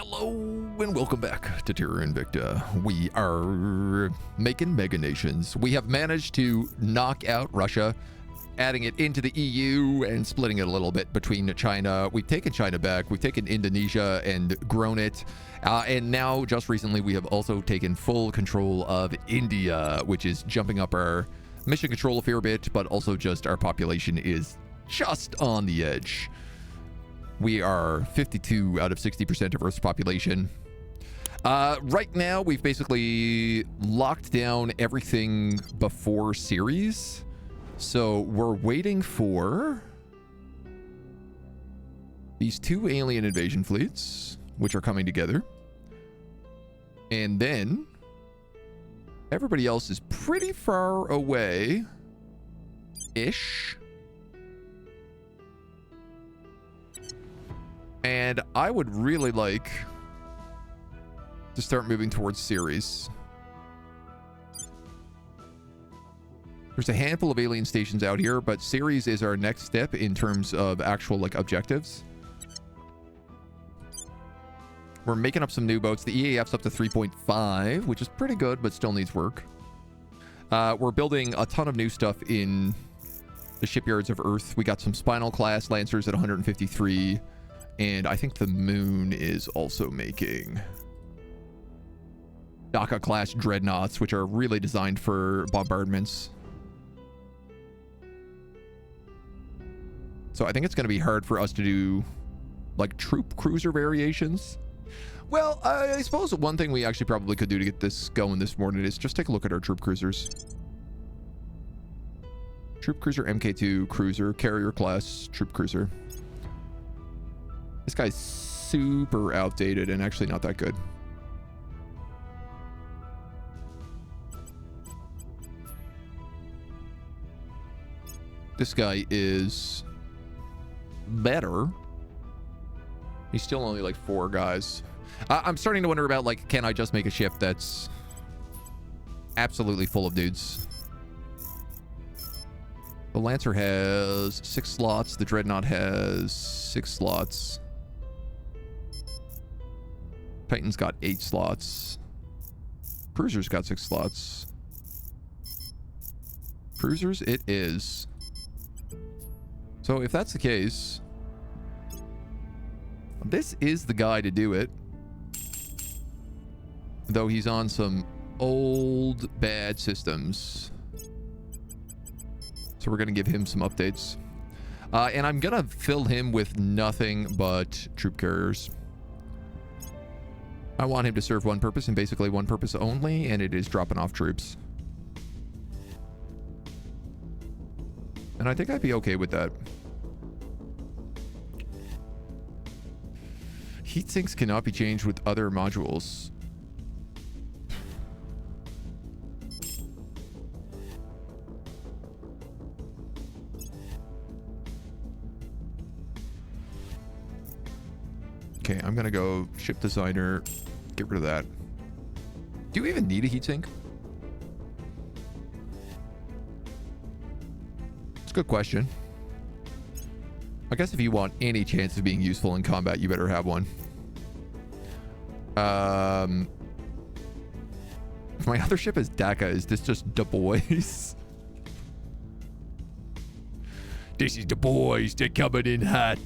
Hello and welcome back to Terra Invicta. We are making mega nations. We have managed to knock out Russia, adding it into the EU and splitting it a little bit between China. We've taken China back. We've taken Indonesia and grown it. And now, just recently, we have also taken full control of India, which is jumping up our mission control a fair bit, but also just our population is just on the edge. We are 52 out of 60% of Earth's population. Right now, we've basically locked down everything before Ceres. So we're waiting for these two alien invasion fleets, which are coming together. And then everybody else is pretty far away-ish. And I would really like to start moving towards Ceres. There's a handful of alien stations out here, but Ceres is our next step in terms of actual objectives. We're making up some new boats. The EAF's up to 3.5, which is pretty good, but still needs work. We're building a ton of new stuff in the shipyards of Earth. We got some Spinal class Lancers at 153. And I think the moon is also making Dhaka class dreadnoughts, which are really designed for bombardments. So I think it's going to be hard for us to do troop cruiser variations. Well, I suppose one thing we actually probably could do to get this going this morning is just take a look at our troop cruisers. Troop cruiser MK2 cruiser, carrier class troop cruiser. This guy's super outdated and actually not that good. This guy is better. He's still only 4 guys. I'm starting to wonder about can I just make a ship that's absolutely full of dudes? The Lancer has 6 slots. The Dreadnought has 6 slots. Titan's got 8 slots. Cruiser's got 6 slots. Cruisers it is. So if that's the case, this is the guy to do it. Though he's on some old bad systems. So we're going to give him some updates. And I'm going to fill him with nothing but troop carriers. I want him to serve one purpose and basically one purpose only, and it is dropping off troops. And I think I'd be okay with that. Heat sinks cannot be changed with other modules. Okay, I'm gonna go ship designer. Get rid of that. Do you even need a heatsink? It's a good question. I guess if you want any chance of being useful in combat, you better have one. If my other ship is Dhaka, is this just the boys? This is the boys. They're coming in hot.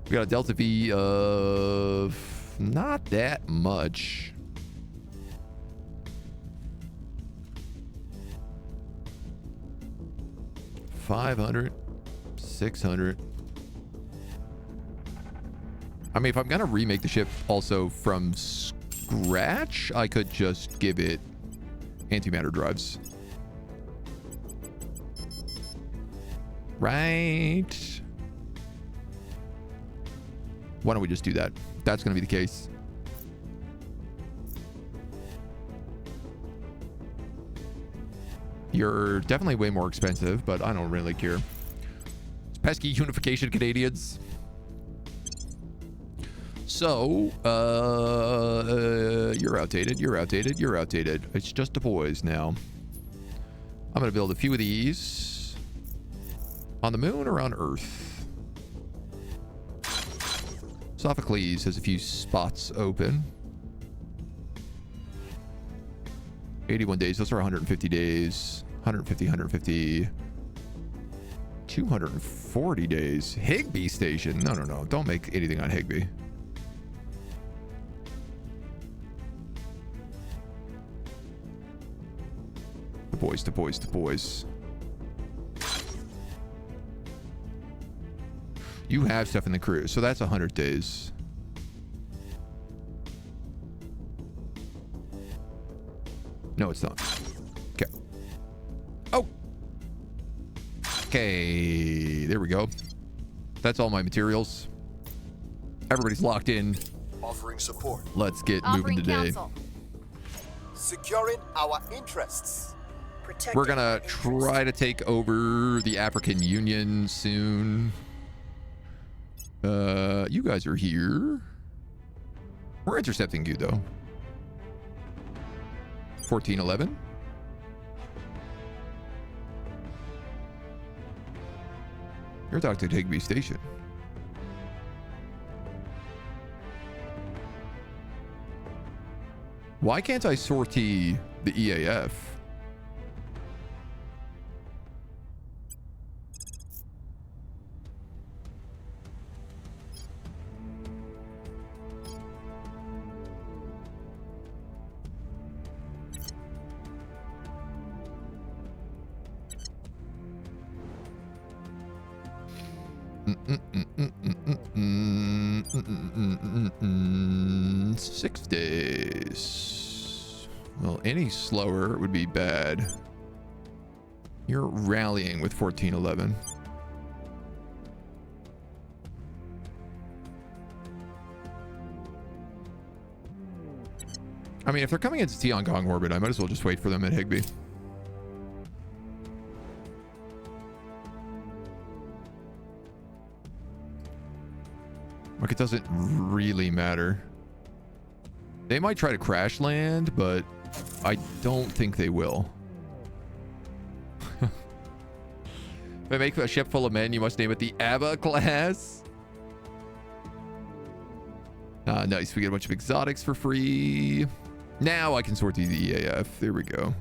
We got a Delta V of not that much. $500, $600. I mean, if I'm gonna remake the ship also from scratch, I could just give it antimatter drives. Right. Why don't we just do that? That's going to be the case. You're definitely way more expensive, but I don't really care. It's pesky unification Canadians. So, you're outdated, you're outdated, you're outdated. It's just the boys now. I'm going to build a few of these. On the moon or on Earth? Sophocles has a few spots open. 81 days. Those are 150 days. 150, 150. 240 days. Higby Station. No, no, no. Don't make anything on Higby. The boys, the boys, the boys. You have stuff in the career, so that's 100 days. No, it's not. Okay. Oh! Okay, there we go. That's all my materials. Everybody's locked in. Offering support. Let's get moving today. Counsel. Securing our interests. We're gonna try to take over the African Union soon. You guys are here. We're intercepting you though. 1411. You're docked at Higby Station. Why can't I sortie the EAF? Six days. Well, any slower would be bad. You're rallying with 1411. I mean, if they're coming into Tiangong orbit, I might as well just wait for them at Higby. Like, it doesn't really matter. They might try to crash land, but I don't think they will. If I make a ship full of men, you must name it the ABBA class. Nice. We get a bunch of exotics for free. Now I can sort through the EAF. There we go.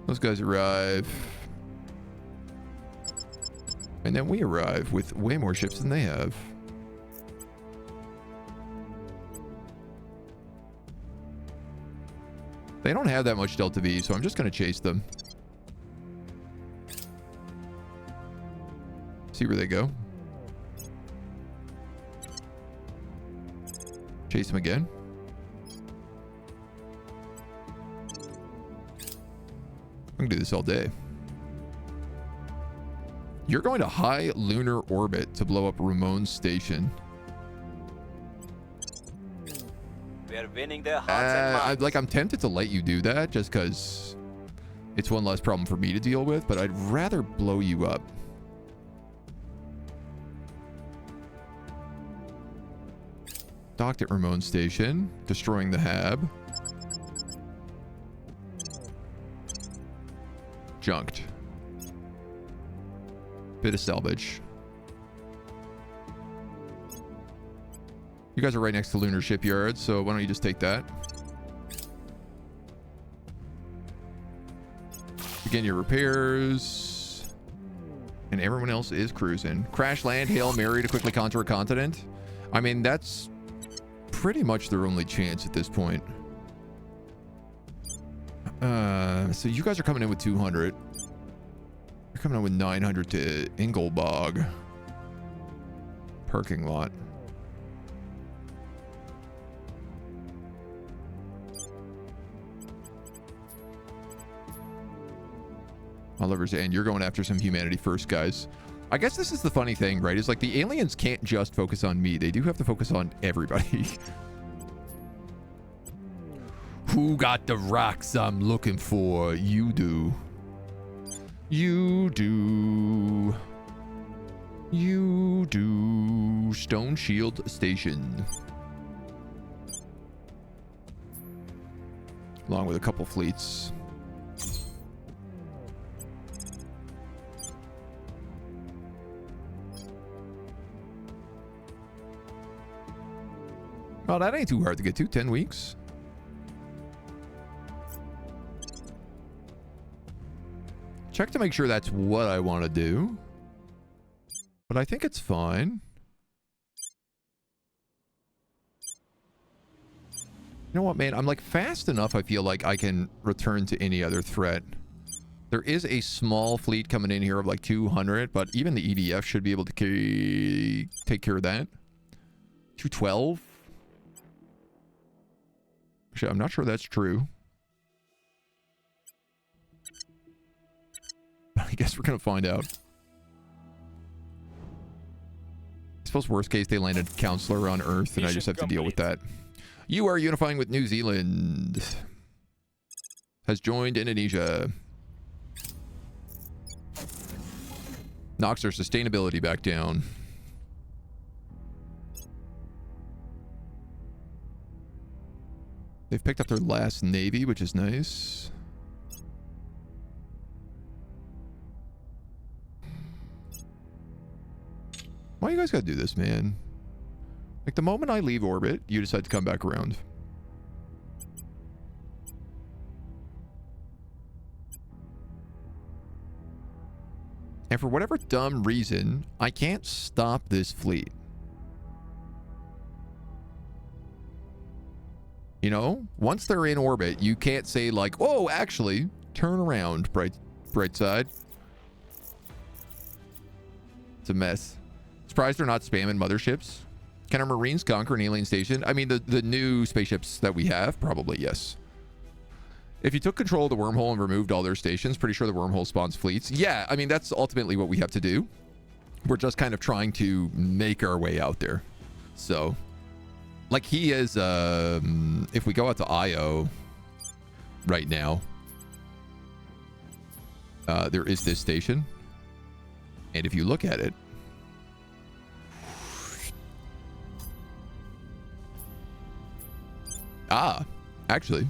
Those guys arrive. And then we arrive with way more ships than they have. They don't have that much Delta V, so I'm just going to chase them. See where they go. Chase them again. I'm going to do this all day. You're going to high lunar orbit to blow up Ramon Station. We're winning their hearts and minds. I'm tempted to let you do that just because it's one less problem for me to deal with, but I'd rather blow you up. Docked at Ramon Station, destroying the hab. Junked. Bit of salvage. You guys are right next to Lunar Shipyard, so why don't you just take that? Begin your repairs. And everyone else is cruising. Crash land, Hail Mary to quickly contour a continent. I mean, that's pretty much their only chance at this point. So you guys are coming in with 200. You're coming in with 900 to Inglebog. Parking lot. Oliver's and you're going after some humanity first, guys. I guess this is the funny thing, right? Is like the aliens can't just focus on me. They do have to focus on everybody. Who got the rocks I'm looking for? You do. You do. You do. Stone Shield Station. Along with a couple fleets. Well, that ain't too hard to get to. 10 weeks. Check to make sure that's what I want to do. But I think it's fine. You know what, man? I'm like fast enough, I feel like I can return to any other threat. There is a small fleet coming in here of like 200, but even the EDF should be able to take care of that. 212? Actually, I'm not sure that's true. I guess we're going to find out. I suppose worst case, they landed Counselor on Earth, and I just have to deal with that. You are unifying with New Zealand. Has joined Indonesia. Knocks their sustainability back down. They've picked up their last navy, which is nice. Why you guys gotta do this, man? Like, the moment I leave orbit, you decide to come back around. And for whatever dumb reason, I can't stop this fleet. You know? Once they're in orbit, you can't say like, oh, actually, turn around, bright side. It's a mess. Surprised they're not spamming motherships. Can our Marines conquer an alien station? I mean, the new spaceships that we have, probably, yes. If you took control of the wormhole and removed all their stations, pretty sure the wormhole spawns fleets. Yeah, I mean, that's ultimately what we have to do. We're just kind of trying to make our way out there. So, like, he is, if we go out to IO right now, there is this station. And if you look at it, actually,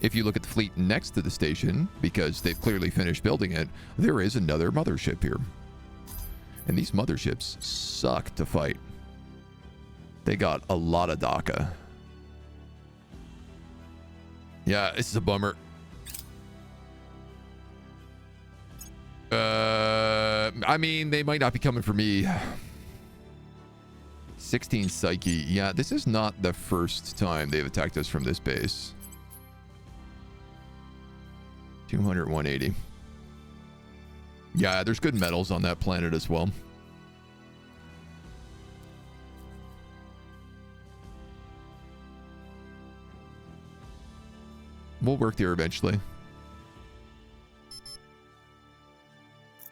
if you look at the fleet next to the station, because they've clearly finished building it, there is another mothership here. And these motherships suck to fight. They got a lot of DACA. Yeah, this is a bummer. I mean, they might not be coming for me. 16 Psyche. Yeah, this is not the first time they've attacked us from this base. 200, 180. Yeah, there's good metals on that planet as well. We'll work there eventually.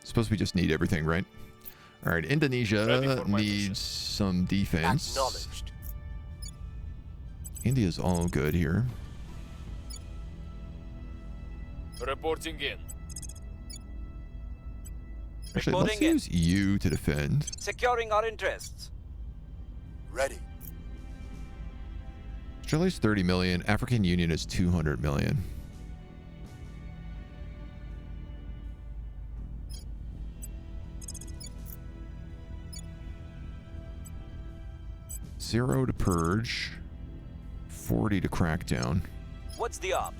Suppose we just need everything, right? All right, Indonesia needs some defense. India's all good here. Reporting in. Actually, let's use you to defend. Securing our interests. Ready. Australia's 30 million. African Union is 200 million. Zero to purge. 40 to crack down. What's the op?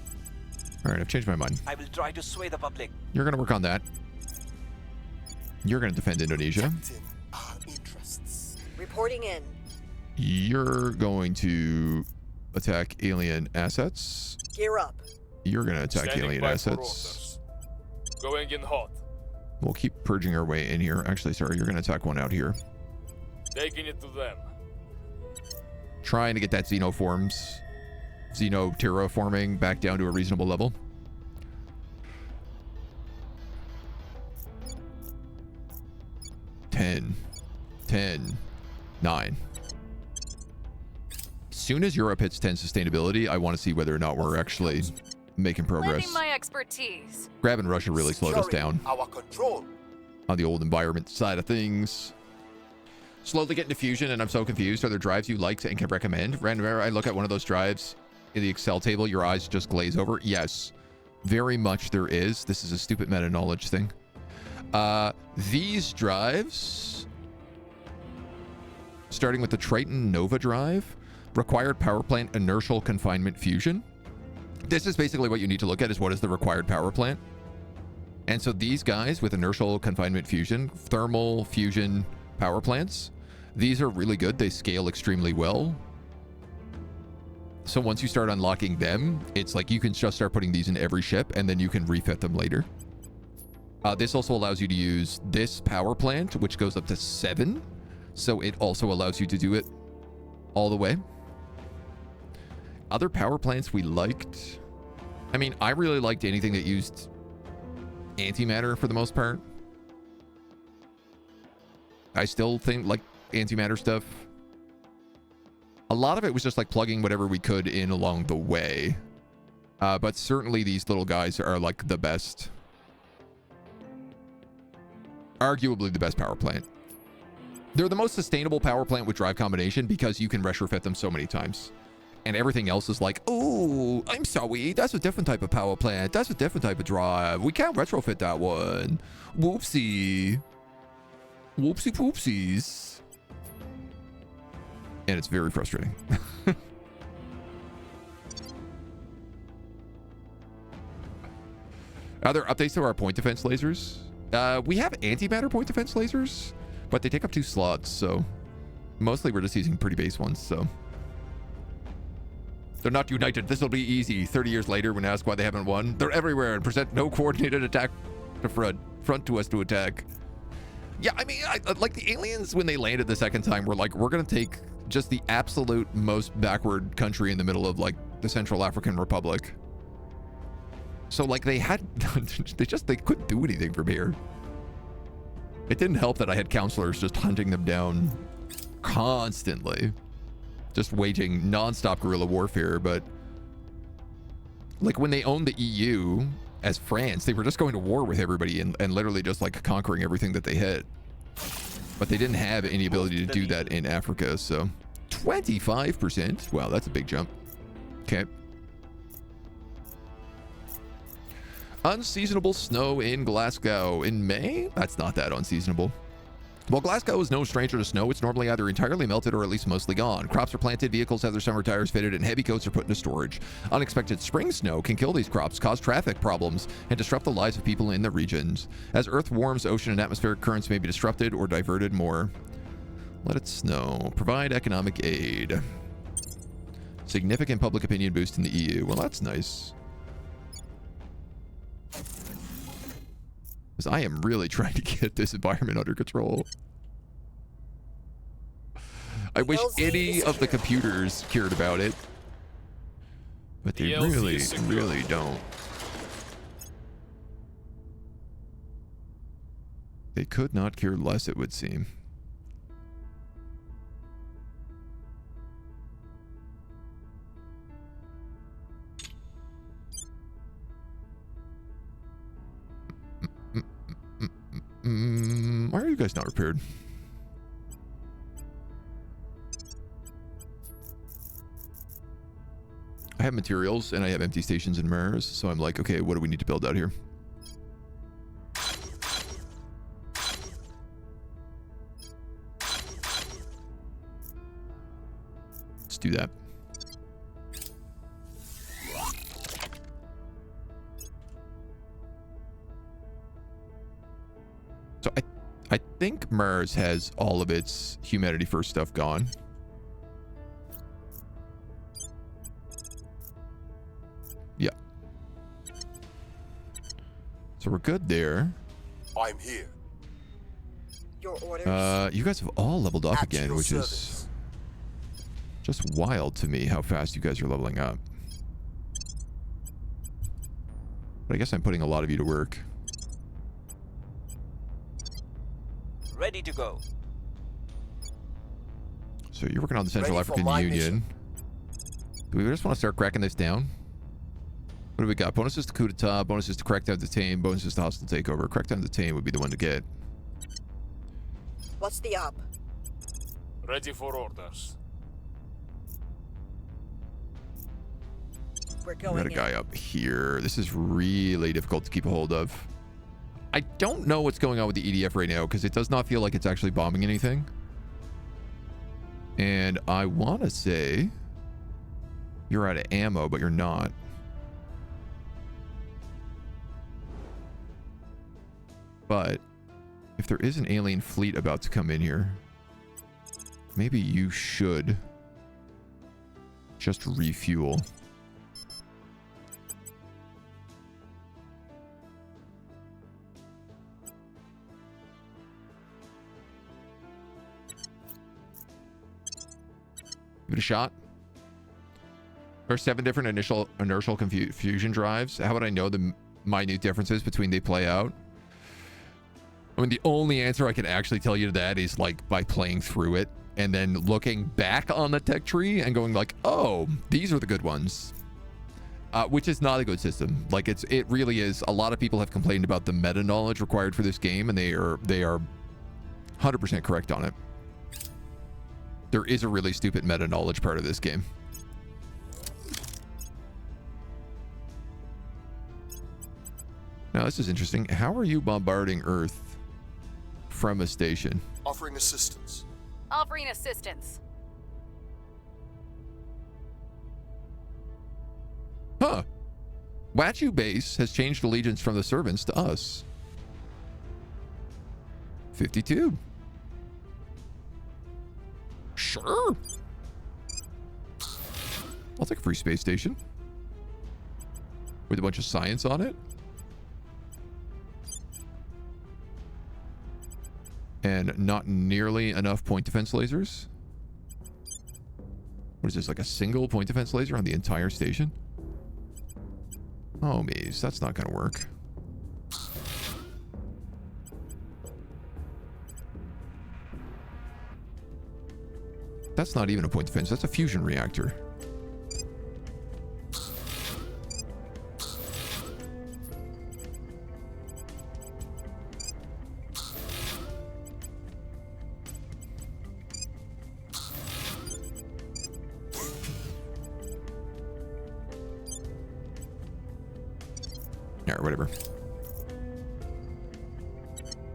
All right, I've changed my mind. I will try to sway the public. You're going to work on that. You're going to defend Indonesia. Our interests. Reporting in. You're going to attack alien assets. Gear up. You're going to attack Standing alien by for assets. orders. Going in hot. We'll keep purging our way in here. Actually, sorry, you're going to attack one out here. Taking it to them. Trying to get that terraforming back down to a reasonable level. Ten, 9. As soon as Europe hits 10 sustainability, I want to see whether or not we're actually making progress. Lending my expertise. Grabbing Russia really slowed us down Our control. on the old environment side of things. Slowly getting to fusion, and I'm so confused. Are there drives you like and can recommend? Whenever I look at one of those drives in the Excel table, your eyes just glaze over. Yes, very much there is. This is a stupid meta-knowledge thing. These drives, starting with the Triton Nova drive, required power plant inertial confinement fusion. This is basically what you need to look at, is what is the required power plant. And so these guys with inertial confinement fusion, thermal fusion power plants, these are really good. They scale extremely well. So once you start unlocking them, it's like you can just start putting these in every ship, and then you can refit them later. This also allows you to use this power plant, which goes up to 7. So it also allows you to do it all the way. Other power plants we liked. I mean, I really liked anything that used antimatter for the most part. I still think like antimatter stuff. A lot of it was just like plugging whatever we could in along the way. But certainly these little guys are like the best. Arguably the best power plant. They're the most sustainable power plant with drive combination because you can retrofit them so many times. And everything else is like, oh, I'm sorry, that's a different type of power plant. That's a different type of drive. We can't retrofit that one. Whoopsie. Whoopsie poopsies. And it's very frustrating. Are there updates to our point defense lasers? We have antimatter point defense lasers, but they take up 2 slots, so mostly we're just using pretty base ones, so. They're not united. This will be easy. 30 years later, when asked why they haven't won, they're everywhere and present no coordinated attack to front to us to attack. Yeah, I mean, like the aliens, when they landed the second time, were like, we're going to take just the absolute most backward country in the middle of like the Central African Republic. So like they couldn't do anything from here. It didn't help that I had counselors just hunting them down constantly. Just waging non-stop guerrilla warfare, but like when they owned the EU as France, they were just going to war with everybody and literally just like conquering everything that they hit. But they didn't have any ability to do that in Africa, so 25%. Wow, that's a big jump. Okay. Unseasonable snow in Glasgow in May? That's not that unseasonable. While Glasgow is no stranger to snow, it's normally either entirely melted or at least mostly gone. Crops are planted, vehicles have their summer tires fitted, and heavy coats are put into storage. Unexpected spring snow can kill these crops, cause traffic problems, and disrupt the lives of people in the regions. As Earth warms, ocean and atmospheric currents may be disrupted or diverted more. Let it snow. Provide economic aid. Significant public opinion boost in the EU. Well, that's nice. Because I am really trying to get this environment under control. I wish any of the computers cared about it. But they really don't. They could not care less, it would seem. Why are you guys not repaired? I have materials and I have empty stations in Mars, so I'm like, okay, what do we need to build out here? Let's do that. So I think Mars has all of its humanity first stuff gone. Yeah. So we're good there. I'm here. Your orders. You guys have all leveled up At again, your which service. is just wild to me how fast you guys are leveling up. But I guess I'm putting a lot of you to work. Ready to go. So you're working on the Central Ready for African my Union. Do we just want to start cracking this down? What do we got? Bonuses to coup d'etat, bonuses to crackdown detain, bonuses to hostile takeover. Crackdown detain would be the one to get. What's the up? Ready for orders. We're We going got a in. guy up here. This is really difficult to keep a hold of. I don't know what's going on with the EDF right now because it does not feel like it's actually bombing anything. And I want to say You're out of ammo, but you're not. But if there is an alien fleet about to come in here, maybe you should just refuel. Give it a shot. There are 7 different inertial fusion drives. How would I know the minute differences between they play out? I mean, the only answer I can actually tell you to that is like by playing through it and then looking back on the tech tree and going like, oh, these are the good ones. Which is not a good system. Like it really is. A lot of people have complained about the meta knowledge required for this game, and they are 100% correct on it. There is a really stupid meta knowledge part of this game. Now, this is interesting. How are you bombarding Earth from a station? Offering assistance. Offering assistance. Huh. Wachu base has changed allegiance from the servants to us. 52. Sure. I'll take a free space station with a bunch of science on it. And not nearly enough point defense lasers. What is this, like a single point defense laser on the entire station? Oh, maze, that's not gonna work. That's not even a point defense, that's a fusion reactor. Or whatever.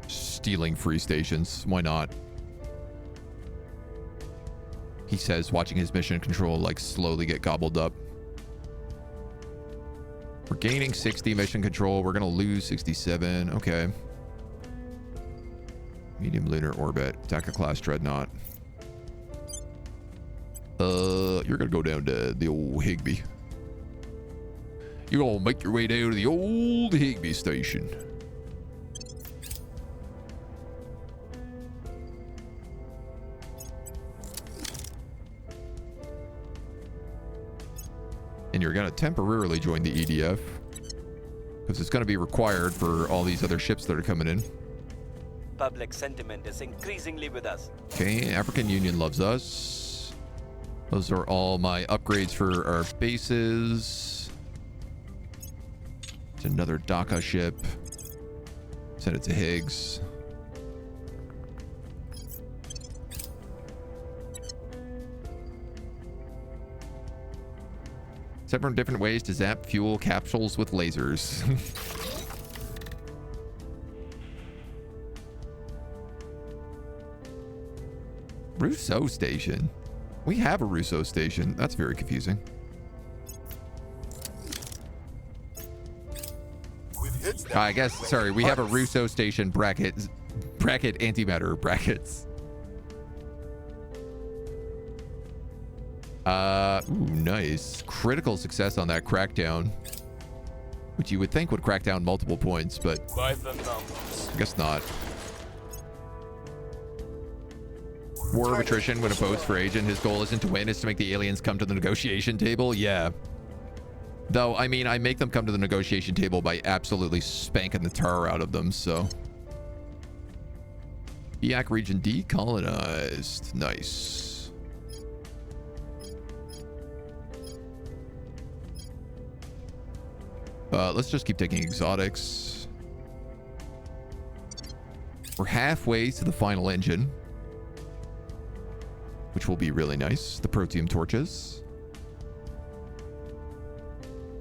Stealing free stations. Why not? He says, watching his mission control like slowly get gobbled up. We're gaining 60 mission control. We're gonna lose 67. Okay. Medium lunar orbit. Attacker class dreadnought. You're gonna go down to the old Higby. You're gonna make your way down to the old Higby station. And you're gonna temporarily join the EDF because it's gonna be required for all these other ships that are coming in. Public sentiment is increasingly with us. Okay, African Union loves us. Those are all my upgrades for our bases. It's another DACA ship. Send it to Higgs. Several different ways to zap fuel capsules with lasers. Rousseau station. We have a Rousseau station. That's very confusing. I guess, sorry, we have a Rousseau station bracket antimatter brackets. Ooh, nice. Critical success on that crackdown. Which you would think would crack down multiple points, but By the numbers. I guess not. War of attrition when opposed for agent. His goal isn't to win, it's to make the aliens come to the negotiation table. Yeah. Though, I mean, I make them come to the negotiation table by absolutely spanking the tar out of them, so. EAC region decolonized. Nice. Let's just keep taking exotics. We're halfway to the final engine, which will be really nice. The protium torches.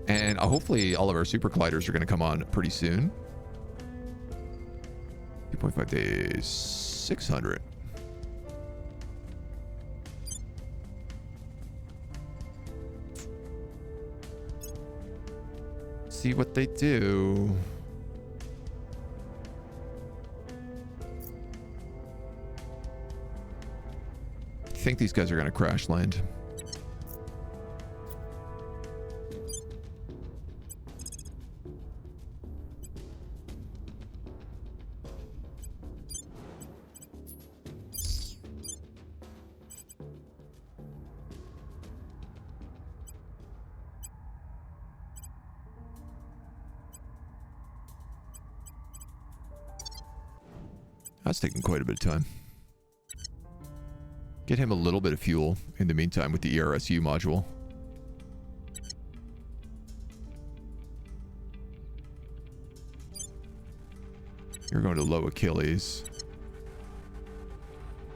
And hopefully all of our super colliders are going to come on pretty soon. 2.5 days, 600. see what they do. I think these guys are going to crash land. That's taking quite a bit of time. Get him a little bit of fuel in the meantime with the ERSU module. You're going to low Achilles.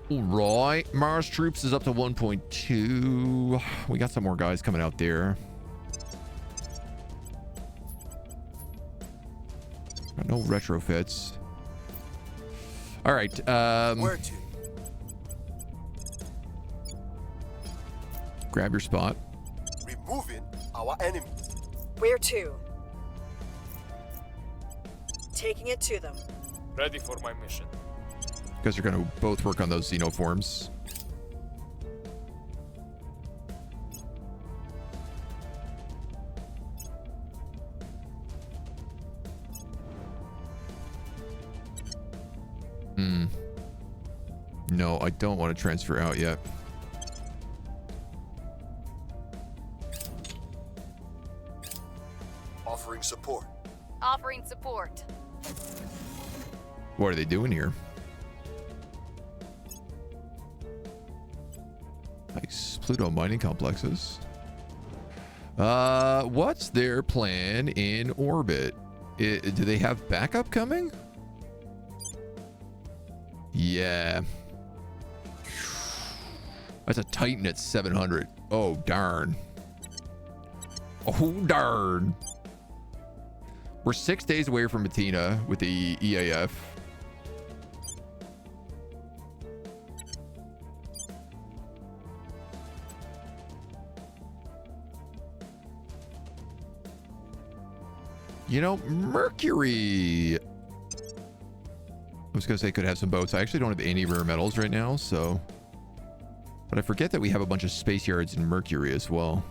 All right. Mars troops is up to 1.2. We got some more guys coming out there. Got no retrofits. All right. Where to? Grab your spot. Removing our enemies. Where to? Taking it to them. Ready for my mission. You guys are going to both work on those xenoforms. No, I don't want to transfer out yet. Offering support. Offering support. What are they doing here? Nice. Pluto mining complexes. What's their plan in orbit? Do they have backup coming? Yeah. That's a Titan at 700. Oh, darn. Oh, darn. We're 6 days away from Matina with the EAF. You know, Mercury. I was going to say could have some boats. I actually don't have any rare metals right now, so. But I forget that we have a bunch of space yards in Mercury as well.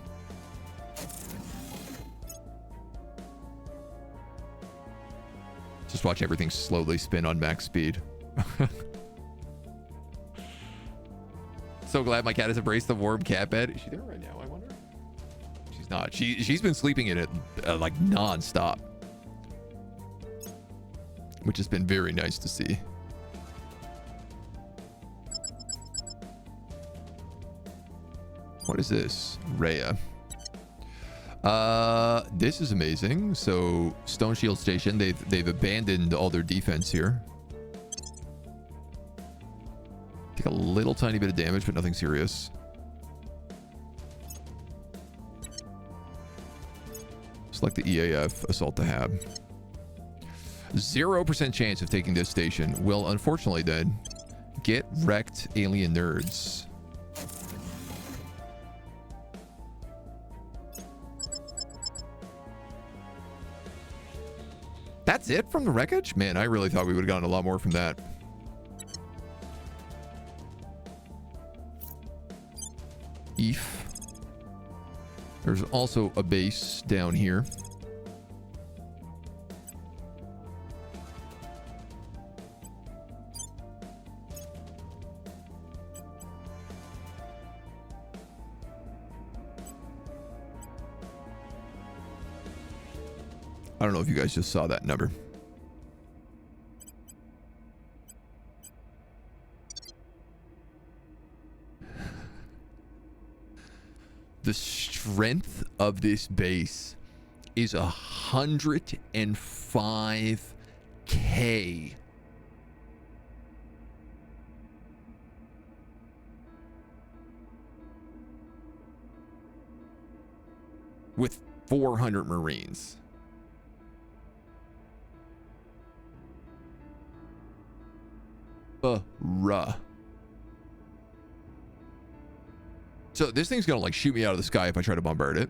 Just watch everything slowly spin on max speed. So glad my cat has embraced the warm cat bed. Is she there right now, I wonder? She's not. She's been sleeping in it like non-stop. Which has been very nice to see. What is this? Rhea. This is amazing. So Stone Shield Station, they've abandoned all their defense here. Take a little tiny bit of damage, but nothing serious. Select the EAF, assault the Hab. 0% chance of taking this station. Will unfortunately then get wrecked, alien nerds. That's it from the wreckage? Man, I really thought we would have gotten a lot more from that. EF. There's also a base down here. I don't know if you guys just saw that number. The strength of this base is 105K. With 400 Marines. Bruh. So this thing's gonna like shoot me out of the sky if I try to bombard it.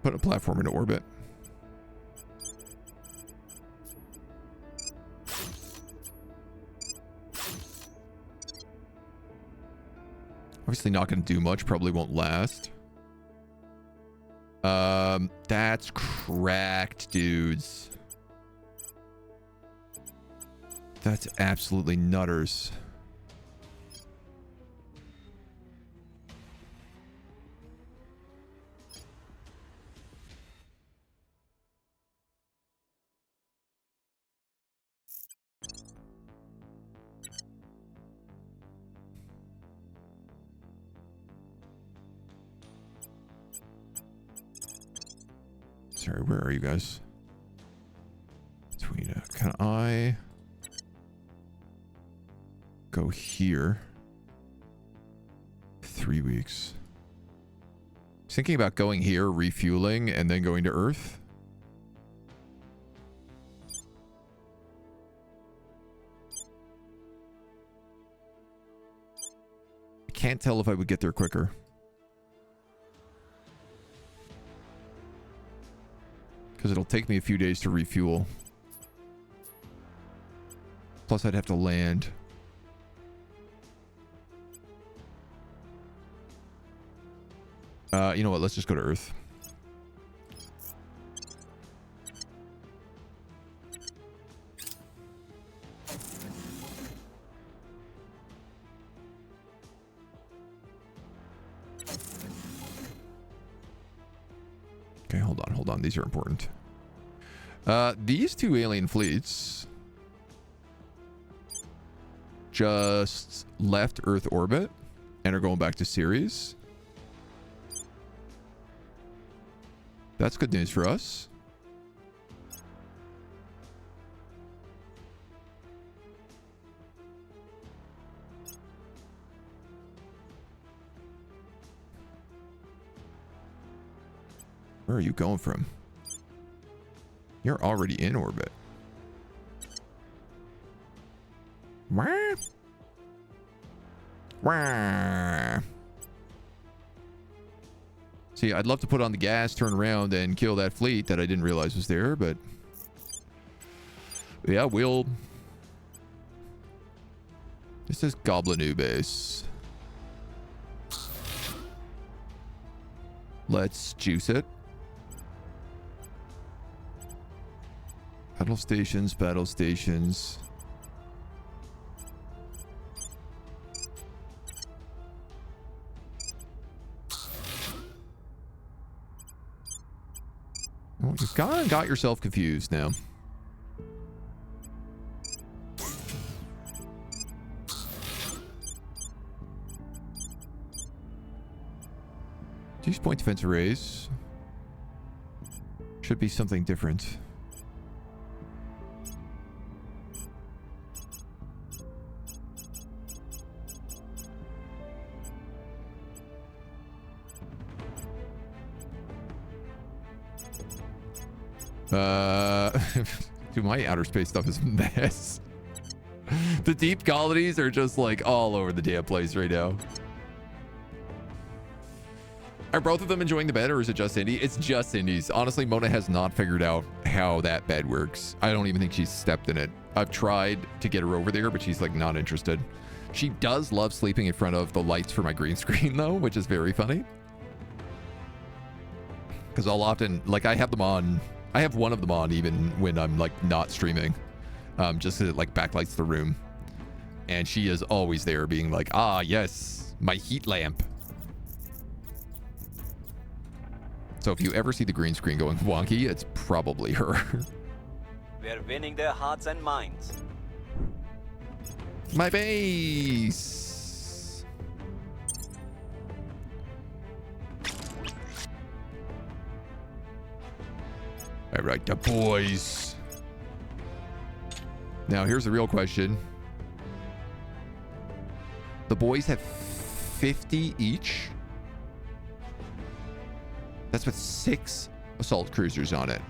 Put a platform into orbit. Obviously not going to do much. Probably won't last. That's cracked, dudes. That's absolutely nutters. Sorry, where are you guys? Between, can I go here? 3 weeks. Thinking about going here, refueling, and then going to Earth. I can't tell if I would get there quicker. Because it'll take me a few days to refuel. Plus, I'd have to land. You know what? Let's just go to Earth. Okay, hold on. These are important. These two alien fleets just left Earth orbit and are going back to Ceres. That's good news for us. Where are you going from? You're already in orbit. Wah. Wah. See, I'd love to put on the gas, turn around, and kill that fleet that I didn't realize was there, but... yeah, we'll... This is Goblinu base. Let's juice it. Battle stations, battle stations. Well, you've got yourself confused now. Use point defense arrays. Should be something different. Dude, my outer space stuff is a mess. The deep colonies are just like all over the damn place right now. Are both of them enjoying the bed, or is it just Indy? It's just Indy's. Honestly, Mona has not figured out how that bed works. I don't even think she's stepped in it. I've tried to get her over there, but she's like not interested. She does love sleeping in front of the lights for my green screen though, which is very funny. Because I'll often, like, I have them on. I have one of them on even when I'm like not streaming, just so it like backlights the room. And she is always there being like, ah, yes, my heat lamp. So if you ever see the green screen going wonky, it's probably her. We're winning their hearts and minds. My base. All right, the boys. Now here's the real question. The boys have 50 each. That's with 6 assault cruisers on it.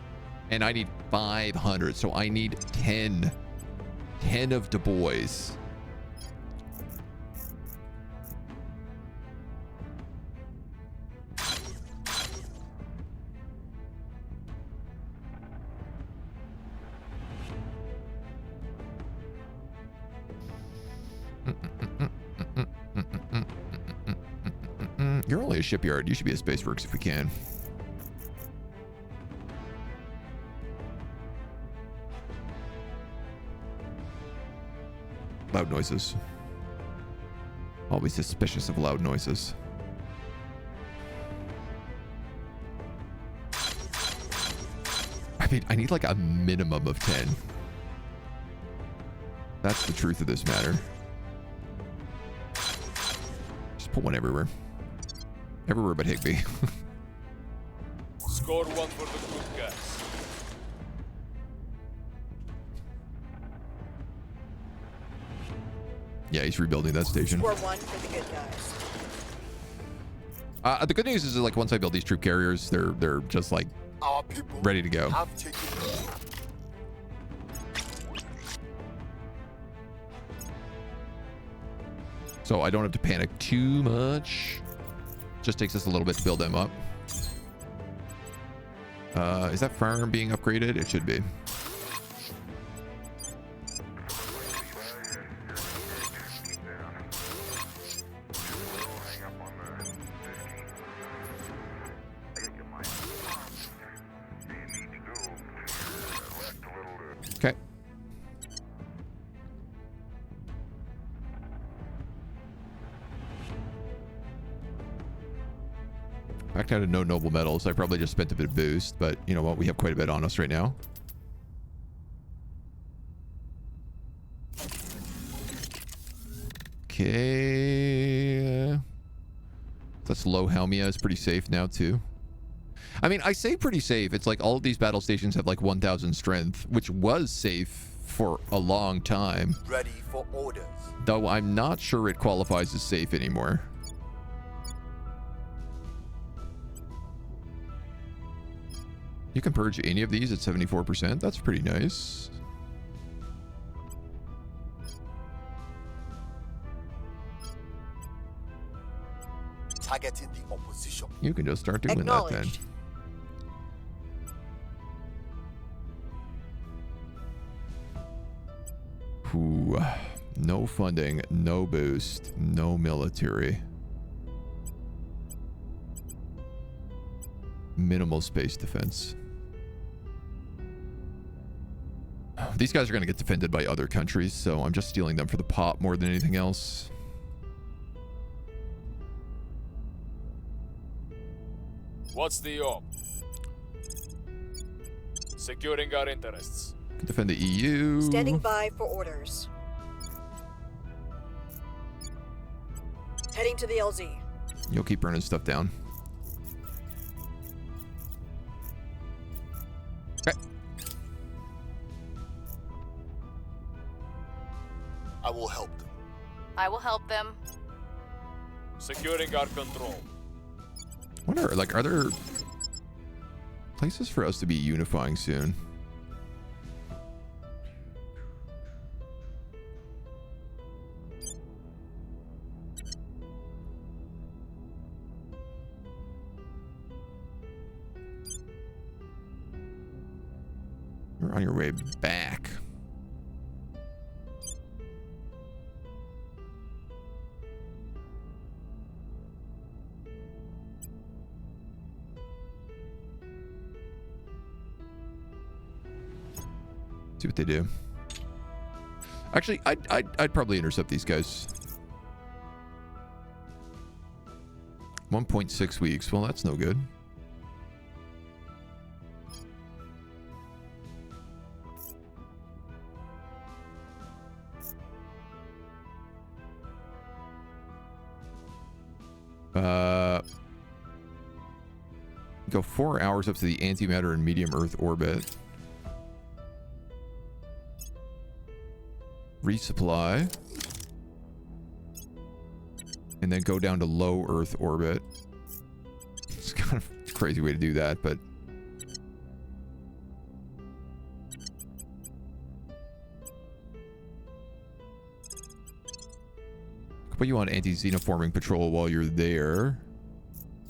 And I need 500, so I need 10. 10 of the boys. You're only a shipyard. You should be a Spaceworks if we can. Loud noises. Always suspicious of loud noises. I mean, I need like a minimum of 10. That's the truth of this matter. Just put one everywhere. Everywhere but Higby. Score one for the good guys. Yeah, he's rebuilding that station. Score one for the good guys. The good news is like once I build these troop carriers, they're just like Our people ready to go. have taken the lead. So I don't have to panic too much. Just takes us a little bit to build them up. Is that farm being upgraded? It should be. Okay. Back down to no noble metals. I probably just spent a bit of boost, but you know what? We have quite a bit on us right now. Okay. That's low Helmia is pretty safe now too. I mean, I say pretty safe. It's like all of these battle stations have like 1,000 strength, which was safe for a long time. Ready for orders. Though I'm not sure it qualifies as safe anymore. You can purge any of these at 74%. That's pretty nice. Targeting the opposition. You can just start doing that then. Ooh, no funding, no boost, no military. Minimal space defense. These guys are going to get defended by other countries, so I'm just stealing them for the pop more than anything else. What's the op? Securing our interests. Can defend the EU. Standing by for orders. Heading to the LZ. You'll keep burning stuff down. Okay. I will help them. I will help them. Securing our control. Wonder, like, are there places for us to be unifying soon? You're on your way back. See what they do. Actually, I'd probably intercept these guys. 1.6 weeks. Well, that's no good. Go 4 hours up to the antimatter and medium Earth orbit. Resupply. And then go down to low Earth orbit. It's kind of a crazy way to do that, but... I'll put you on anti-xenoforming patrol while you're there.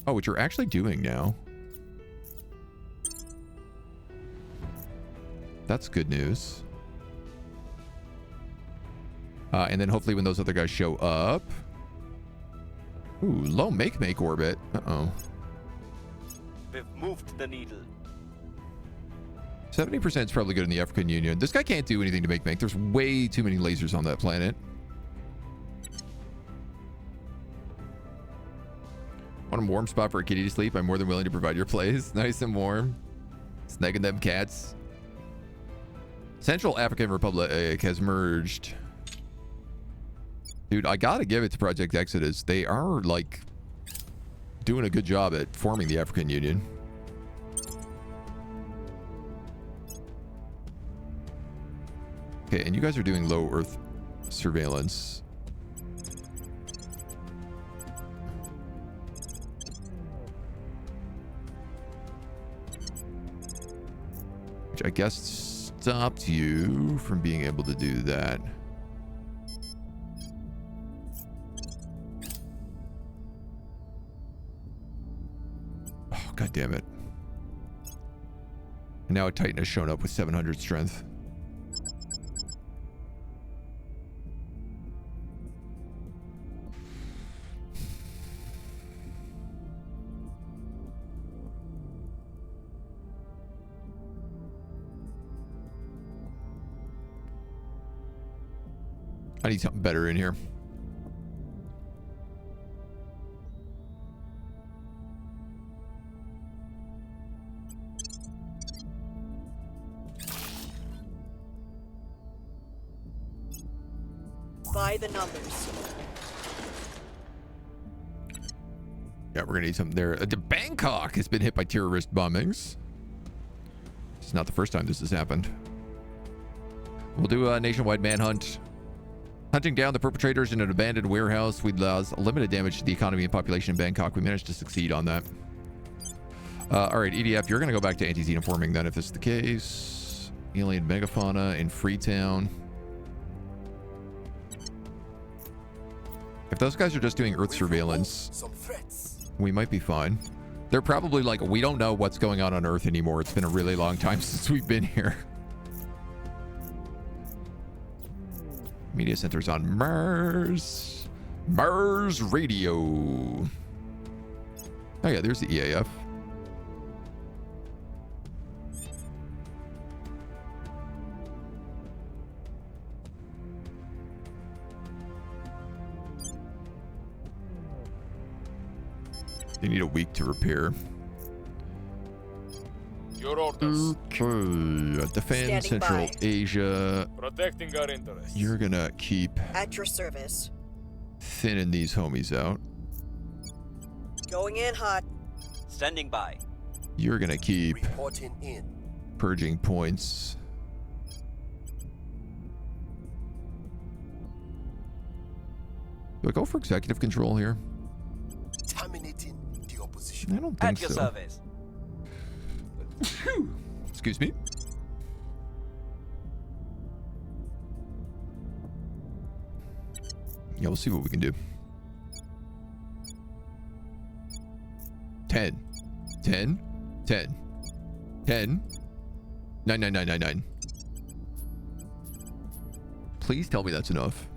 Oh, which you're actually doing now. That's good news. And then hopefully when those other guys show up, Ooh, low make orbit. Uh-oh. We've moved the needle. 70% is probably good in the African Union. This guy can't do anything to make. There's way too many lasers on that planet. Want a warm spot for a kitty to sleep? I'm more than willing to provide your place. Nice and warm. Snagging them cats. Central African Republic has merged. Dude, I gotta give it to Project Exodus. They are, like, doing a good job at forming the African Union. Okay, and you guys are doing low Earth surveillance. Which I guess stopped you from being able to do that. Oh, God damn it. And now a Titan has shown up with 700 strength. I need something better in here. By the numbers. Yeah, we're gonna need something there. Bangkok has been hit by terrorist bombings. It's not the first time this has happened. We'll do a nationwide manhunt. Hunting down the perpetrators in an abandoned warehouse. We cause limited damage to the economy and population in Bangkok. We managed to succeed on that. All right, EDF, you're going to go back to anti-xenoforming then if this is the case. Alien megafauna in Freetown. If those guys are just doing Earth surveillance, Some threats. we might be fine. They're probably like, we don't know what's going on Earth anymore. It's been a really long time since we've been here. Media centers on Mars. Mars Radio. Oh yeah, there's the EAF. They need a week to repair. Your orders. Okay. Defend Standing Central by. Asia. Protecting our interests. You're gonna keep At your service. thinning these homies out. Going in hot. Standing by. You're gonna keep Reporting in. purging points. Do I go for executive control here? Terminating the I opposition. don't At think your so. service. Excuse me. Yeah, we'll see what we can do. 10. 10. 10. 10. 99999. Please tell me that's enough.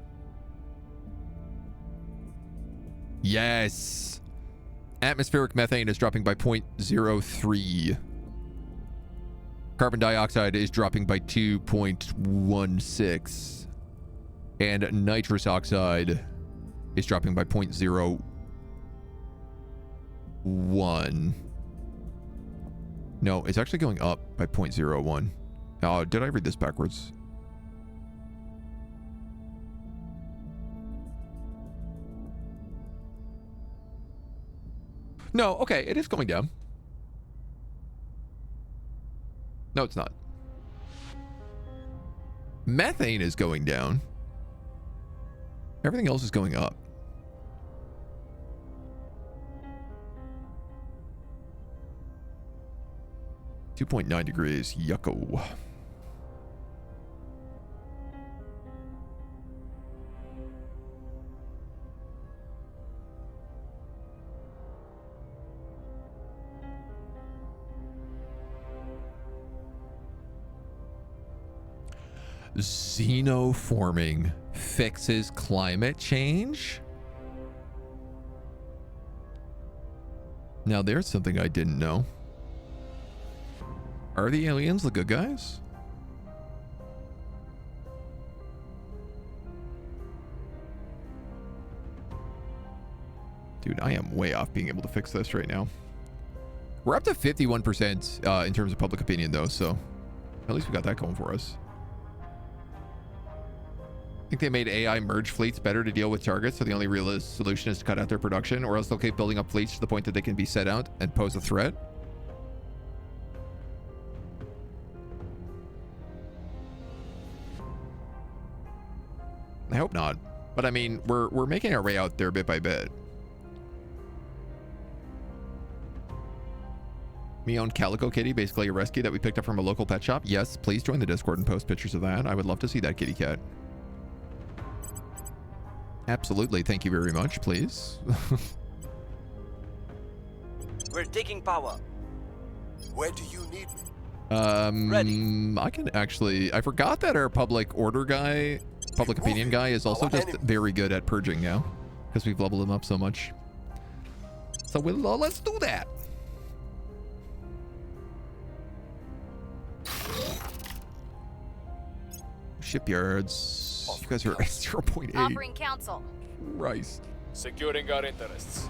Yes. Atmospheric methane is dropping by 0.03. Carbon dioxide is dropping by 2.16. And nitrous oxide is dropping by 0.01. No, it's actually going up by 0.01. Oh, did I read this backwards? No, okay, it is going down. No, it's not. Methane is going down. Everything else is going up. .9 degrees. Yucko. Xenoforming fixes climate change? Now there's something I didn't know. Are the aliens the good guys? Dude, I am way off being able to fix this right now. We're up to 51% in terms of public opinion, though, so at least we got that going for us. I think they made AI merge fleets better to deal with targets, so the only real solution is to cut out their production, or else they'll keep building up fleets to the point that they can be set out and pose a threat. I hope not. But I mean, we're making our way out there bit by bit. Me owned Calico Kitty, basically a rescue that we picked up from a local pet shop. Yes, please join the Discord and post pictures of that. I would love to see that kitty cat. Absolutely. Thank you very much, please. We're taking power. Where do you need me? Ready. I can actually... I forgot that our public order guy, public opinion guy, is also just very good at purging now, because we've leveled him up so much. So let's do that. Shipyards. You guys are at 0.8. Offering counsel. Christ. Securing our interests.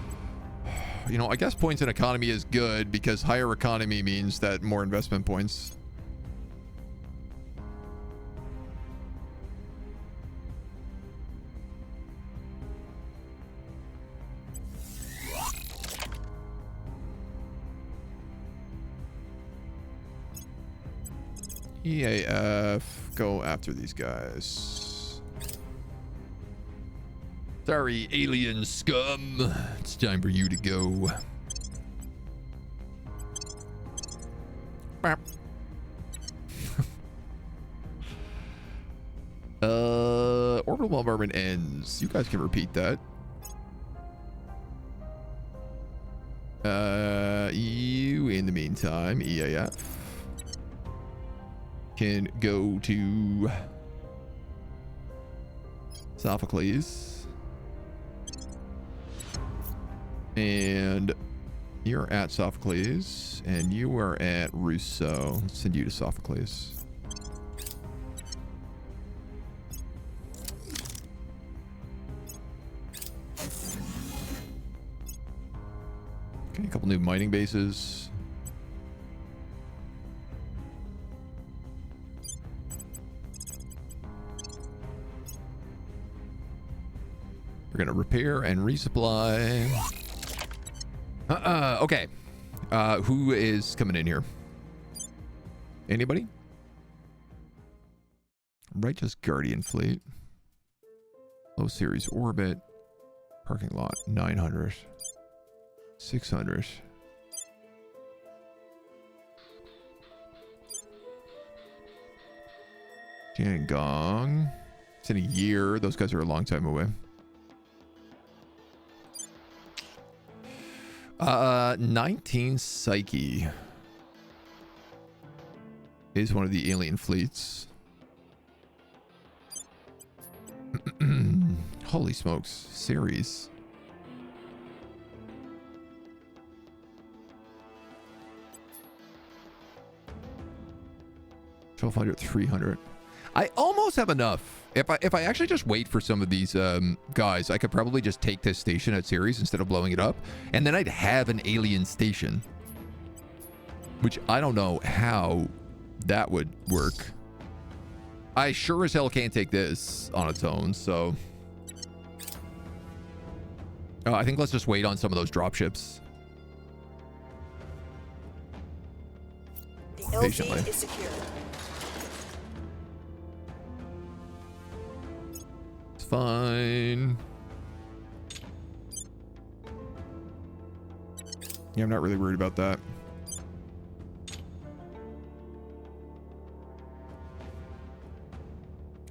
You know, I guess points in economy is good because higher economy means that more investment points. EAF, go after these guys. Sorry, alien scum. It's time for you to go. Orbital bombardment ends. You guys can repeat that. You, in the meantime, EAF, can go to Sophocles. And you're at Sophocles, and you are at Rousseau. Let's send you to Sophocles. Okay, a couple new mining bases. We're gonna repair and resupply. Okay. Who is coming in here? Anybody? Righteous Guardian Fleet. Low series orbit. Parking lot 900. 600. Jiangong. It's in a year. Those guys are a long time away. 19 Psyche is one of the alien fleets. Holy smokes, Ceres. $1,200, $300. I almost have enough. If I actually just wait for some of these guys, I could probably just take this station at Ceres instead of blowing it up, and then I'd have an alien station. Which I don't know how that would work. I sure as hell can't take this on its own, so... I think let's just wait on some of those dropships. The LV is secure. It's fine. Yeah, I'm not really worried about that.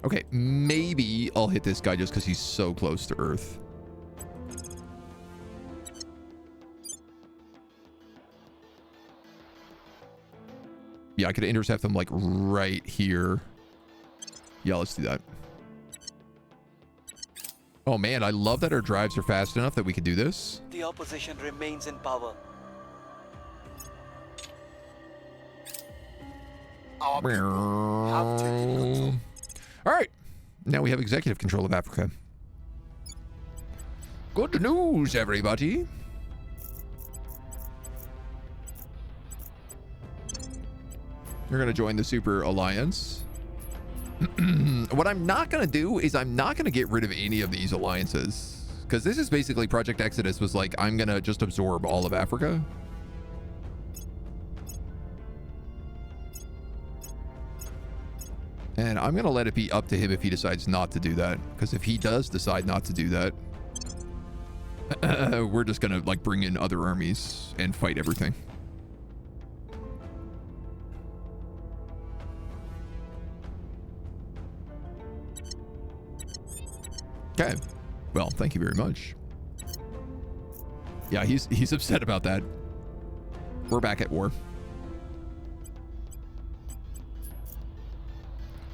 Okay, maybe I'll hit this guy just because he's so close to Earth. Yeah, I could intercept them like right here. Yeah, let's do that. Oh man, I love that our drives are fast enough that we could do this. The opposition remains in power. Our people have taken control. All right. Now we have executive control of Africa. Good news, everybody. You're going to join the Super Alliance. What I'm not going to do is I'm not going to get rid of any of these alliances. Because this is basically Project Exodus was like, I'm going to just absorb all of Africa. And I'm going to let it be up to him if he decides not to do that. Because if he does decide not to do that, we're just going to like bring in other armies and fight everything. Okay. Well, thank you very much. Yeah, he's upset about that. We're back at war.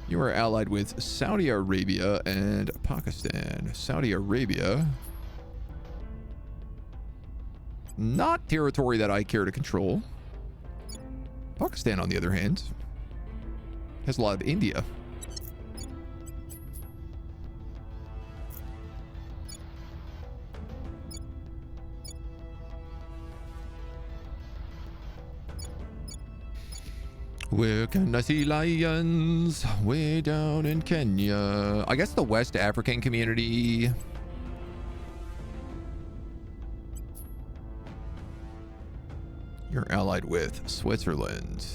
You are allied with Saudi Arabia and Pakistan. Saudi Arabia. Not territory that I care to control. Pakistan, on the other hand, has a lot of India. Where can I see lions? Way down in Kenya. I guess the West African community. You're allied with Switzerland,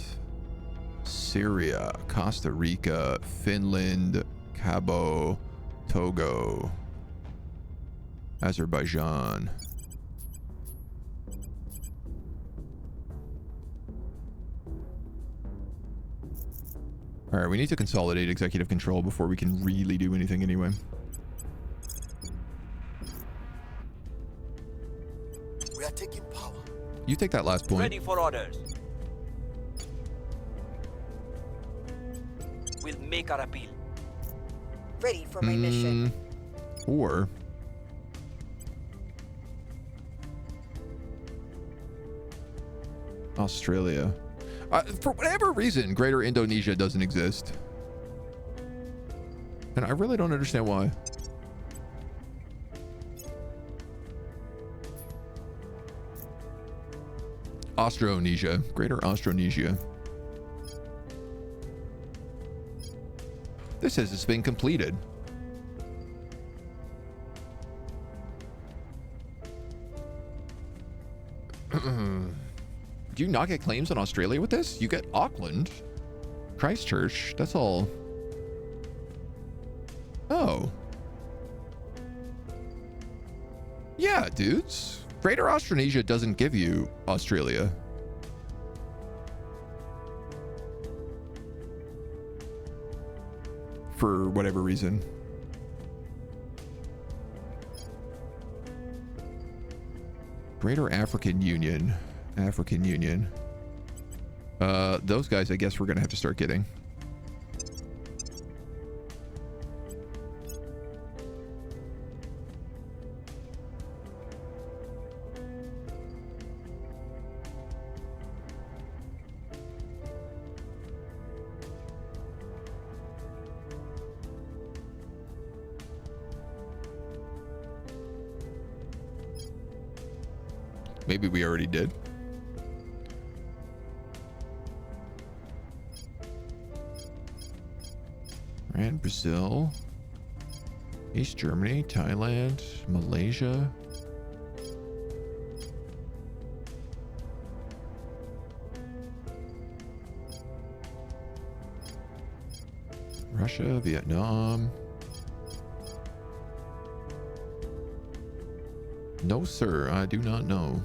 Syria, Costa Rica, Finland, Cabo, Togo, Azerbaijan. All right, we need to consolidate executive control before we can really do anything anyway. We are taking power. You take that last point. Ready for orders. We'll make our appeal. Ready for my mission. Or Australia. For whatever reason, Greater Indonesia doesn't exist. And I really don't understand why. Austronesia. Greater Austronesia. This says it's been completed. Do you not get claims in Australia with this? You get Auckland, Christchurch, that's all. Oh. Yeah, dudes. Greater Austronesia doesn't give you Australia. For whatever reason. Greater African Union. African Union. Those guys, I guess we're gonna have to start getting. Maybe we already did. And Brazil, East Germany, Thailand, Malaysia. Russia, Vietnam. No, sir, I do not know.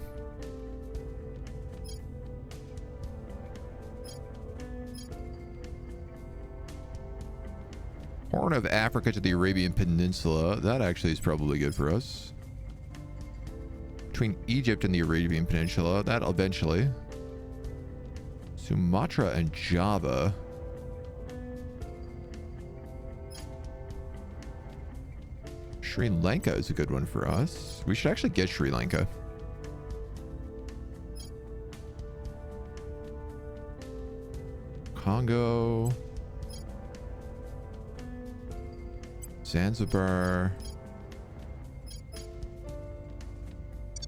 Horn of Africa to the Arabian Peninsula. That actually is probably good for us. Between Egypt and the Arabian Peninsula. That eventually. Sumatra and Java. Sri Lanka is a good one for us. We should actually get Sri Lanka. Congo. Zanzibar.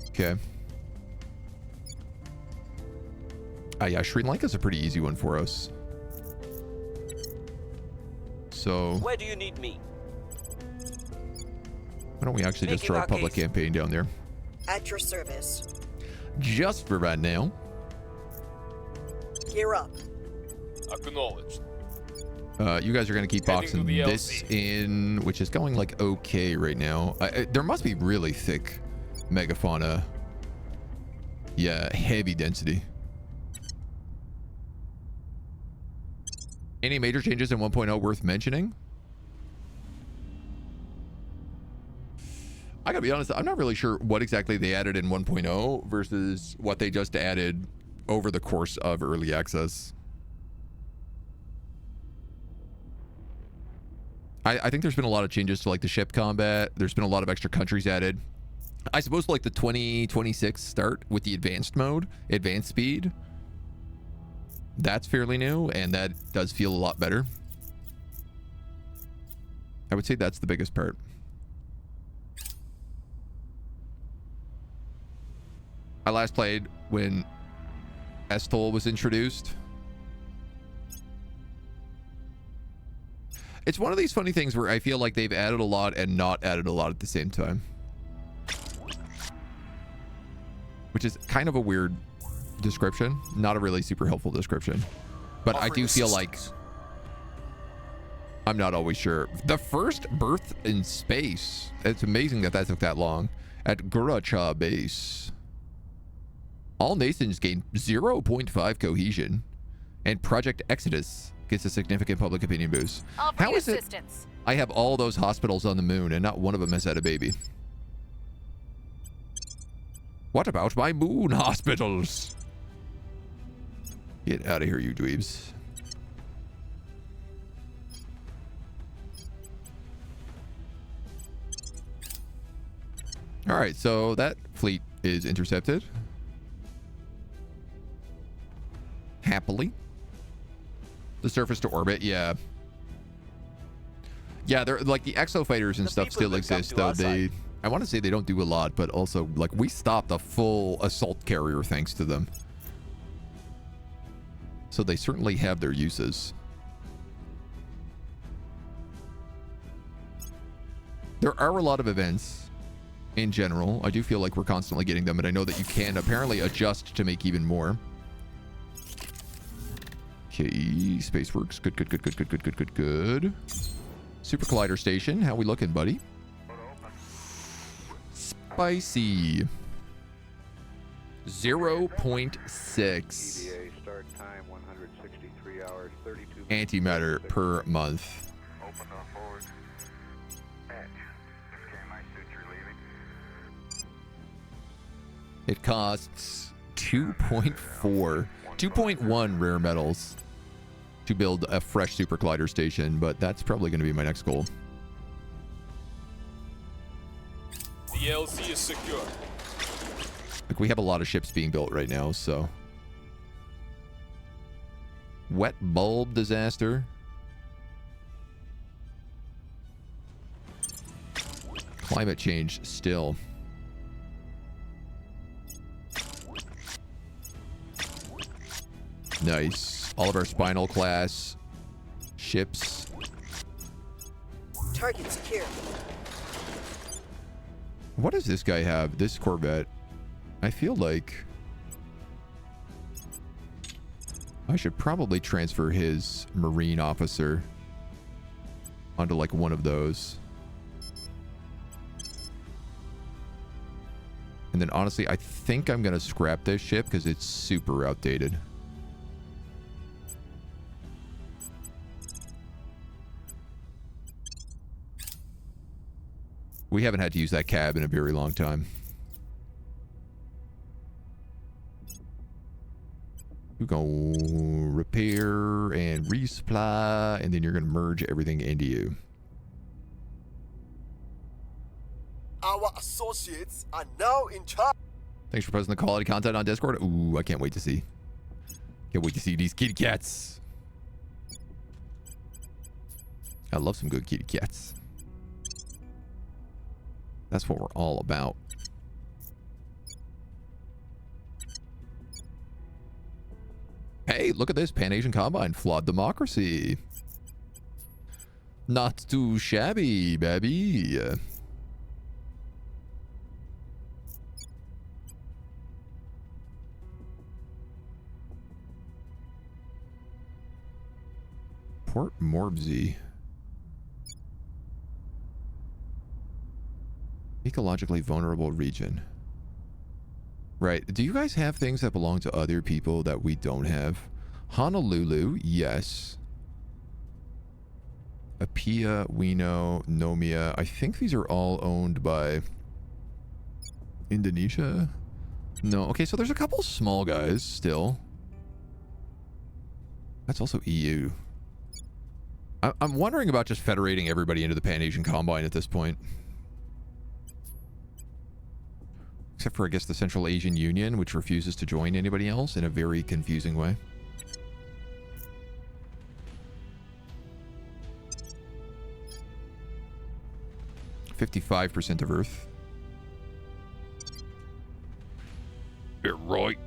Okay. Yeah, Sri Lanka's a pretty easy one for us. So Where do you need me? why don't we actually just throw a public campaign down there? At your service. Just for right now. Gear up. Acknowledged. You guys are going to keep Heading boxing to the this LC. in, which is going like okay right now. There must be really thick megafauna. Yeah, heavy density. Any major changes in 1.0 worth mentioning? I gotta be honest, I'm not really sure what exactly they added in 1.0 versus what they just added over the course of early access. I think there's been a lot of changes to like the ship combat. There's been a lot of extra countries added. I suppose like the 2026 start with the advanced mode, advanced speed. That's fairly new, and that does feel a lot better. I would say that's the biggest part. I last played when Estol was introduced. It's one of these funny things where I feel like they've added a lot and not added a lot at the same time. Which is kind of a weird description. Not a really super helpful description. But I do feel like I'm not always sure. The first birth in space. It's amazing that that took that long. At Guracha base. All nations gain 0.5 cohesion. And Project Exodus gets a significant public opinion boost. Offering How is it assistance. I have all those hospitals on the moon and not one of them has had a baby? What about my moon hospitals? Get out of here, you dweebs. All right, so that fleet is intercepted. Happily. The surface to orbit, yeah. Yeah, they're like the exo fighters and stuff still exist, though. I want to say they don't do a lot, but also like we stopped a full assault carrier thanks to them. So they certainly have their uses. There are a lot of events in general. I do feel like we're constantly getting them, and I know that you can apparently adjust to make even more. Okay, Spaceworks. Good. Super Collider Station. How we looking, buddy? Spicy. 0.6 antimatter per month. It costs 2.1 rare metals to build a fresh Super Collider Station, but that's probably going to be my next goal. The LC is secure. Like, we have a lot of ships being built right now, so. Wet bulb disaster. Climate change still. Nice. All of our Spinal class ships. Target secure. What does this guy have? This Corvette. I feel like I should probably transfer his Marine officer onto like one of those. And then honestly, I think I'm going to scrap this ship because it's super outdated. We haven't had to use that cab in a very long time. We're going to repair and resupply, and then you're going to merge everything into you. Our associates are now in charge. Thanks for posting the quality content on Discord. Ooh, I can't wait to see. Can't wait to see these kitty cats. I love some good kitty cats. That's what we're all about. Hey, look at this. Pan-Asian Combine. Flawed democracy. Not too shabby, baby. Port Morbsey. Ecologically vulnerable region. Right. Do you guys have things that belong to other people that we don't have? Honolulu, yes. Apia, Wino, Nomia. I think these are all owned by Indonesia. No. Okay, so there's a couple small guys still. That's also EU. I'm wondering about just federating everybody into the Pan-Asian Combine at this point. Except for, I guess, the Central Asian Union, which refuses to join anybody else in a very confusing way. %55% of Earth. You're right.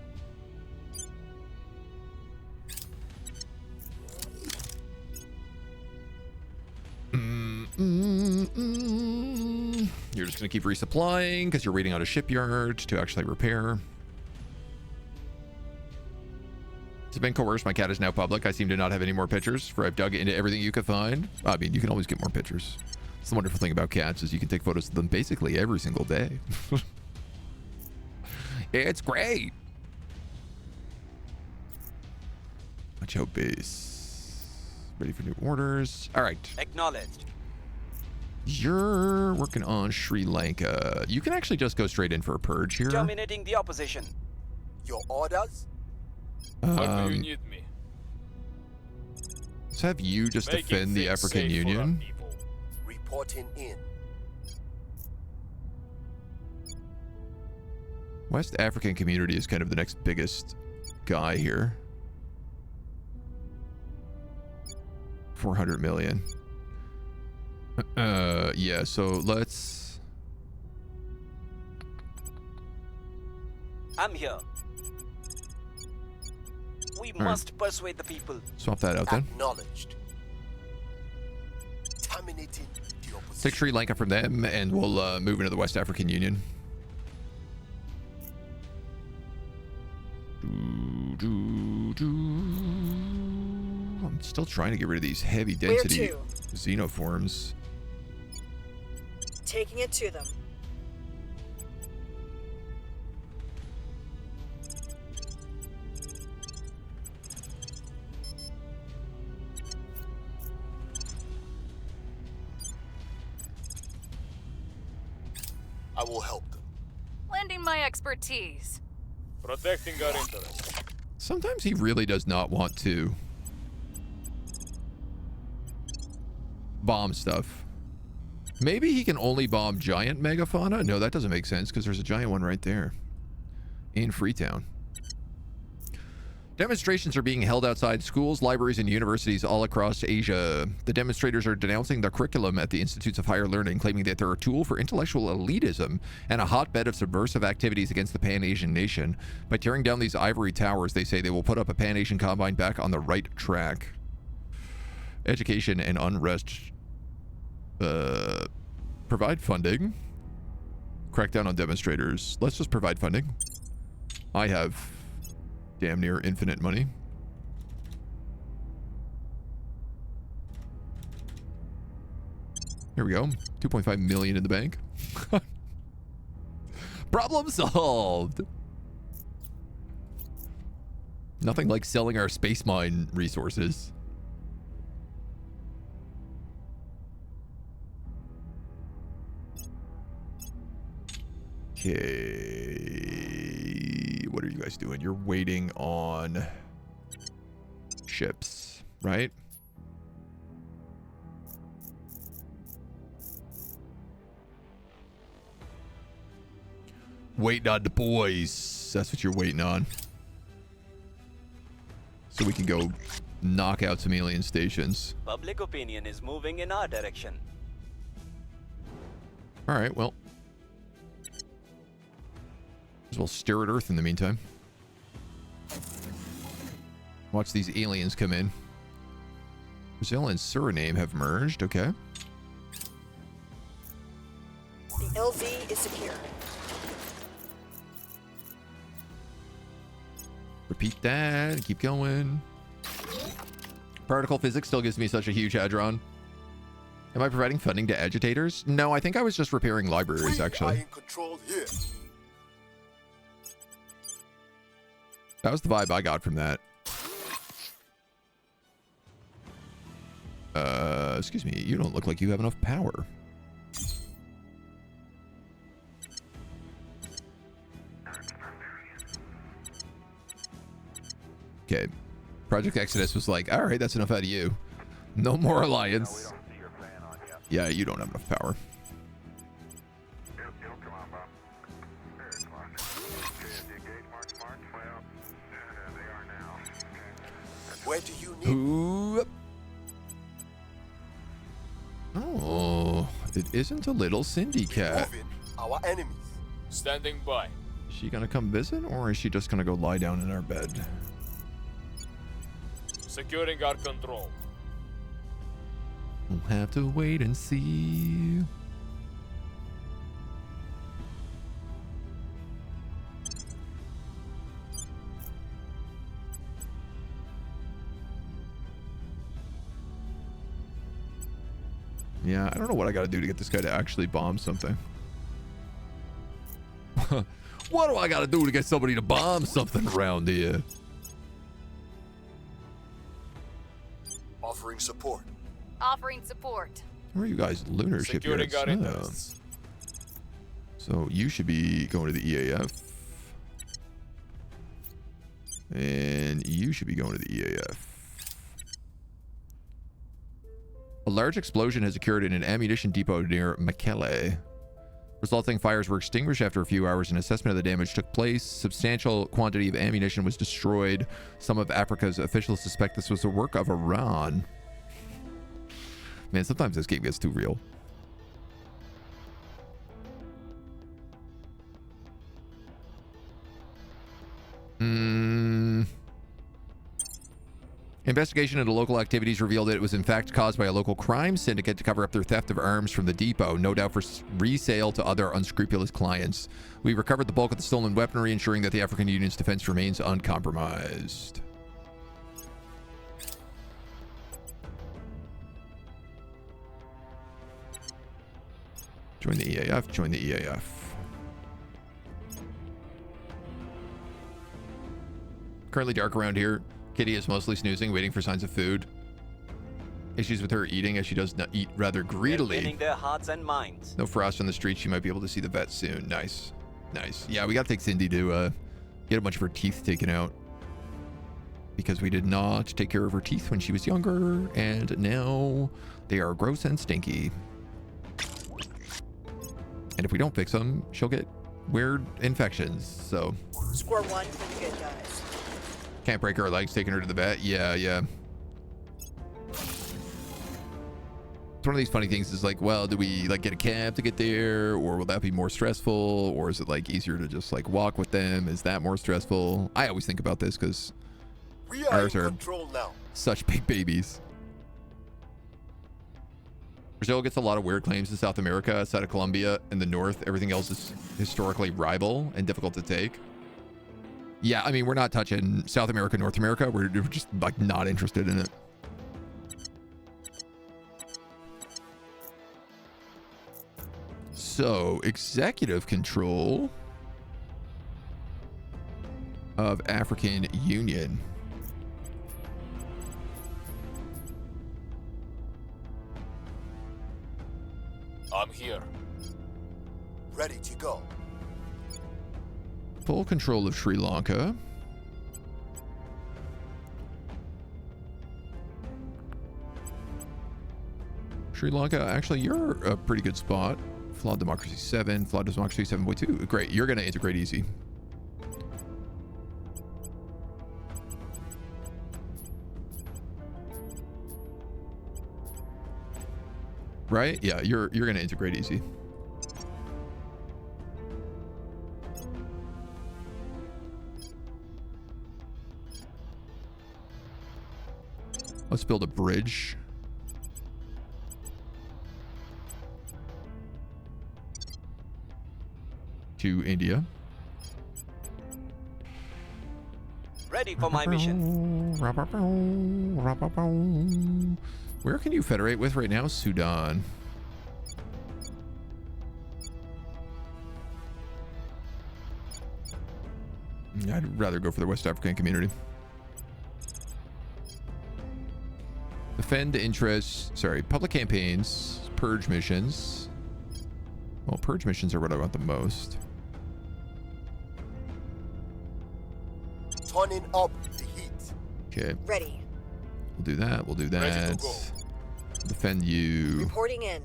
You're just going to keep resupplying because you're waiting on a shipyard to actually repair. It's been coerced. My cat is now public. I seem to not have any more pictures, for I've dug into everything you could find. I mean, you can always get more pictures. It's the wonderful thing about cats is you can take photos of them basically every single day. It's great. Watch out, base. Ready for new orders. All right. Acknowledged. You're working on Sri Lanka. You can actually just go straight in for a purge here. Terminating the opposition. Your orders? Where do you need me? Let's have you just Making defend the things African safe for our Union. people. Reporting in. West African community is kind of the next biggest guy here. 400 million. Yeah, so let's... I'm here. We must persuade the people. swap that out then. Acknowledged. Terminating the opposition. Take Sri Lanka from them, and we'll move into the West African Union. I'm still trying to get rid of these heavy density to? xenoforms. Taking it to them. I will help them. Lending my expertise. Protecting our interests. Sometimes he really does not want to bomb stuff. Maybe he can only bomb giant megafauna? No, that doesn't make sense because there's a giant one right there in Freetown. Demonstrations are being held outside schools, libraries, and universities all across Asia. The demonstrators are denouncing the curriculum at the Institutes of Higher Learning, claiming that they're a tool for intellectual elitism and a hotbed of subversive activities against the Pan-Asian nation. By tearing down these ivory towers, they say they will put up a Pan-Asian Combine back on the right track. Education and unrest. Provide funding. Crack down on demonstrators. Let's just provide funding. I have damn near infinite money. Here we go. 2.5 million in the bank. Problem solved. Nothing like selling our space mine resources. Okay, what are you guys doing? You're waiting on ships, right? Waiting on the boys. That's what you're waiting on. So we can go knock out some alien stations. Public opinion is moving in our direction. All right, well. As well stare at Earth in the meantime. Watch these aliens come in. Brazil and Suriname have merged. Okay. The LZ is secure. Repeat that and keep going. Particle physics still gives me such a huge hadron. Am I providing funding to agitators? No, I think I was just repairing libraries, We are actually. in control here. That was the vibe I got from that. Excuse me, you don't look like you have enough power. Okay. Project Exodus was like, all right, that's enough out of you. No more alliance. Yeah, you don't have enough power. Where do you need Ooh. Oh, it isn't a little Cindy cat. moving our enemies? Standing by. Is she gonna come visit, or is she just gonna go lie down in our bed? Securing our control. We'll have to wait and see. Yeah, I don't know what I gotta do to get this guy to actually bomb something. What do I gotta do to get somebody to bomb something around here? Offering support. Offering support. Where are you guys? Lunar Securing shipyards. our Oh. interests. So you should be going to the EAF. And you should be going to the EAF. A large explosion has occurred in an ammunition depot near Mekelle. Resulting fires were extinguished after a few hours. An assessment of the damage took place. Substantial quantity of ammunition was destroyed. Some of Africa's officials suspect this was the work of Iran. Man, sometimes this game gets too real. Investigation into local activities revealed that it was in fact caused by a local crime syndicate to cover up their theft of arms from the depot, no doubt for resale to other unscrupulous clients. We recovered the bulk of the stolen weaponry, ensuring that the African Union's defense remains uncompromised. Join the EAF, join the EAF. Currently dark around here. Kitty is mostly snoozing, waiting for signs of food. Issues with her eating, as she does not eat rather They're greedily. winning their hearts and minds. No frost on the street. She might be able to see the vet soon. Nice. Nice. Yeah, we got to take Cindy to get a bunch of her teeth taken out. Because we did not take care of her teeth when she was younger. And now they are gross and stinky. And if we don't fix them, she'll get weird infections. So Score one for the good guys. can't break her legs taking her to the vet. Yeah, yeah. It's one of these funny things is like, well, do we like get a cab to get there, or will that be more stressful, or is it like easier to just like walk with them? Is that more stressful? I always think about this because We are in Ours are- control now. such big babies. Brazil gets a lot of weird claims in South America outside of Colombia. In the north, everything else is historically rival and difficult to take. Yeah, I mean, we're not touching South America, North America. We're just like not interested in it. So, executive control of African Union. I'm here. Ready to go. Full control of Sri Lanka. Sri Lanka, actually, you're a pretty good spot. Flawed Democracy 7, Flawed Democracy 7.2. Great, you're going to integrate easy. right? Yeah, you're gonna integrate easy. Let's build a bridge. To India. Ready for my mission. Where can you federate with right now? Sudan. I'd rather go for the West African community. Defend interests. Sorry, public campaigns. Purge missions. Well, purge missions are what I want the most. Turning up the heat. Okay. Ready. We'll do that. We'll do Ready that. to go. Defend you. Reporting in.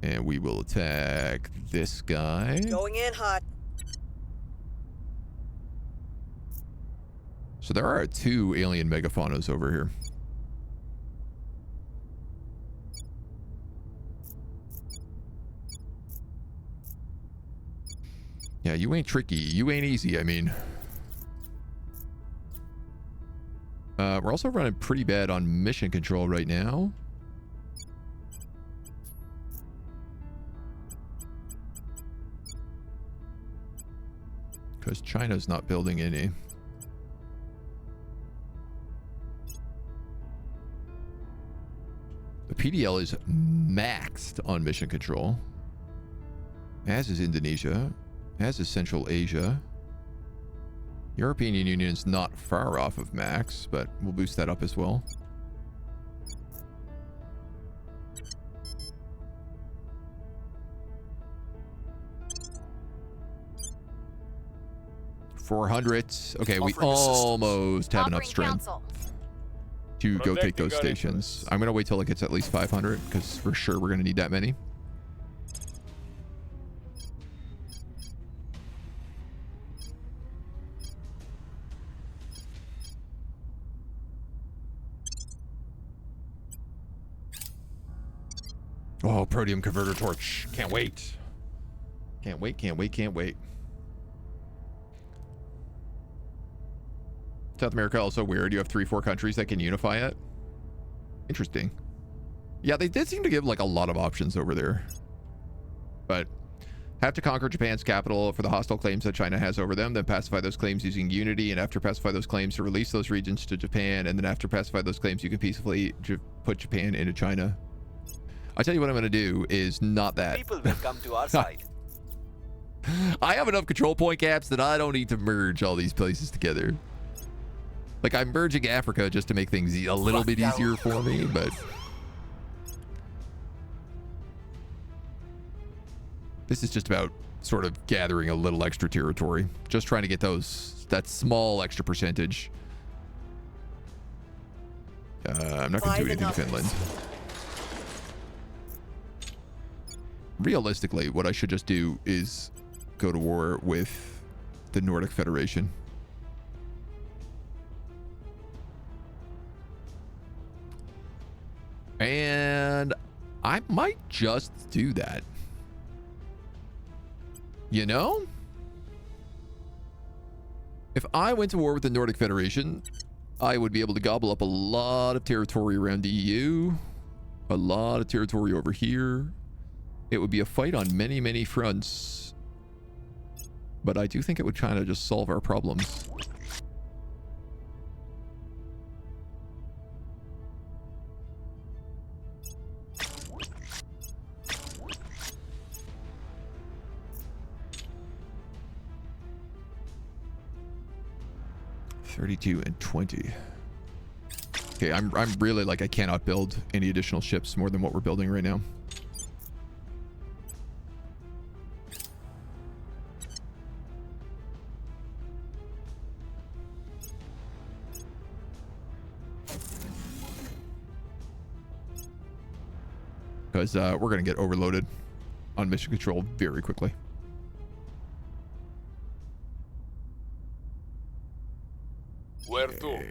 And we will attack this guy. Going in hot. So there are 2 alien megafaunas over here. Yeah, you ain't tricky. You ain't easy, I mean. We're also running pretty bad on mission control right now. Because China's not building any. The PDL is maxed on mission control. As is Indonesia. As is Central Asia. European Union is not far off of max, but we'll boost that up as well. $400. Okay, we Offering almost have enough Offering strength counsel. to go take Protecting those our stations. interests. I'm going to wait till it gets at least 500, because for sure we're going to need that many. Oh, protium converter torch. Can't wait. Can't wait, can't wait, can't wait. South America also weird. You have 3-4 countries that can unify it. Interesting. Yeah, they did seem to give like a lot of options over there. But have to conquer Japan's capital for the hostile claims that China has over them, then pacify those claims using unity, and after pacify those claims to release those regions to Japan, and then after pacify those claims you can peacefully put Japan into China. I tell you what I'm going to do is not that. People will come to our side. I have enough control point gaps that I don't need to merge all these places together. Like, I'm merging Africa just to make things a little bit easier for me, but this is just about sort of gathering a little extra territory. Just trying to get that small extra percentage. I'm not going to do anything in Finland. Realistically, what I should just do is go to war with the Nordic Federation. And I might just do that. You know? If I went to war with the Nordic Federation, I would be able to gobble up a lot of territory around the EU, a lot of territory over here. It would be a fight on many, many fronts. But I do think it would kind of just solve our problems. $32 and $20. Okay, I'm really like I cannot build any additional ships more than what we're building right now. Because we're going to get overloaded on mission control very quickly. Where to?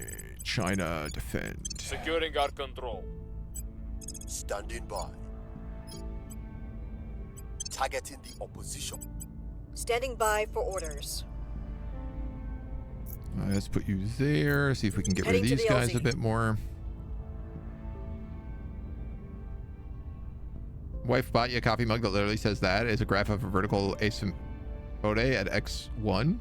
China defend. Securing our control. Standing by. targeting the opposition. Standing by for orders. Let's put you there. See if we can get rid of Heading to these the guys LZ. a bit more. Wife bought you a coffee mug that literally says that. It's a graph of a vertical asymptote at X1.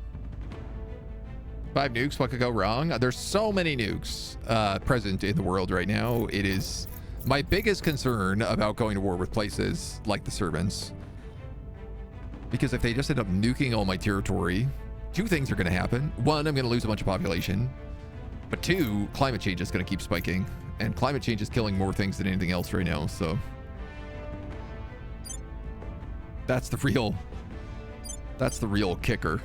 5 nukes. What could go wrong? There's so many nukes present in the world right now. It is my biggest concern about going to war with places like the Servants. Because if they just end up nuking all my territory, 2 things are going to happen. 1, I'm going to lose a bunch of population. But 2, climate change is going to keep spiking. And climate change is killing more things than anything else right now, so... That's the real kicker.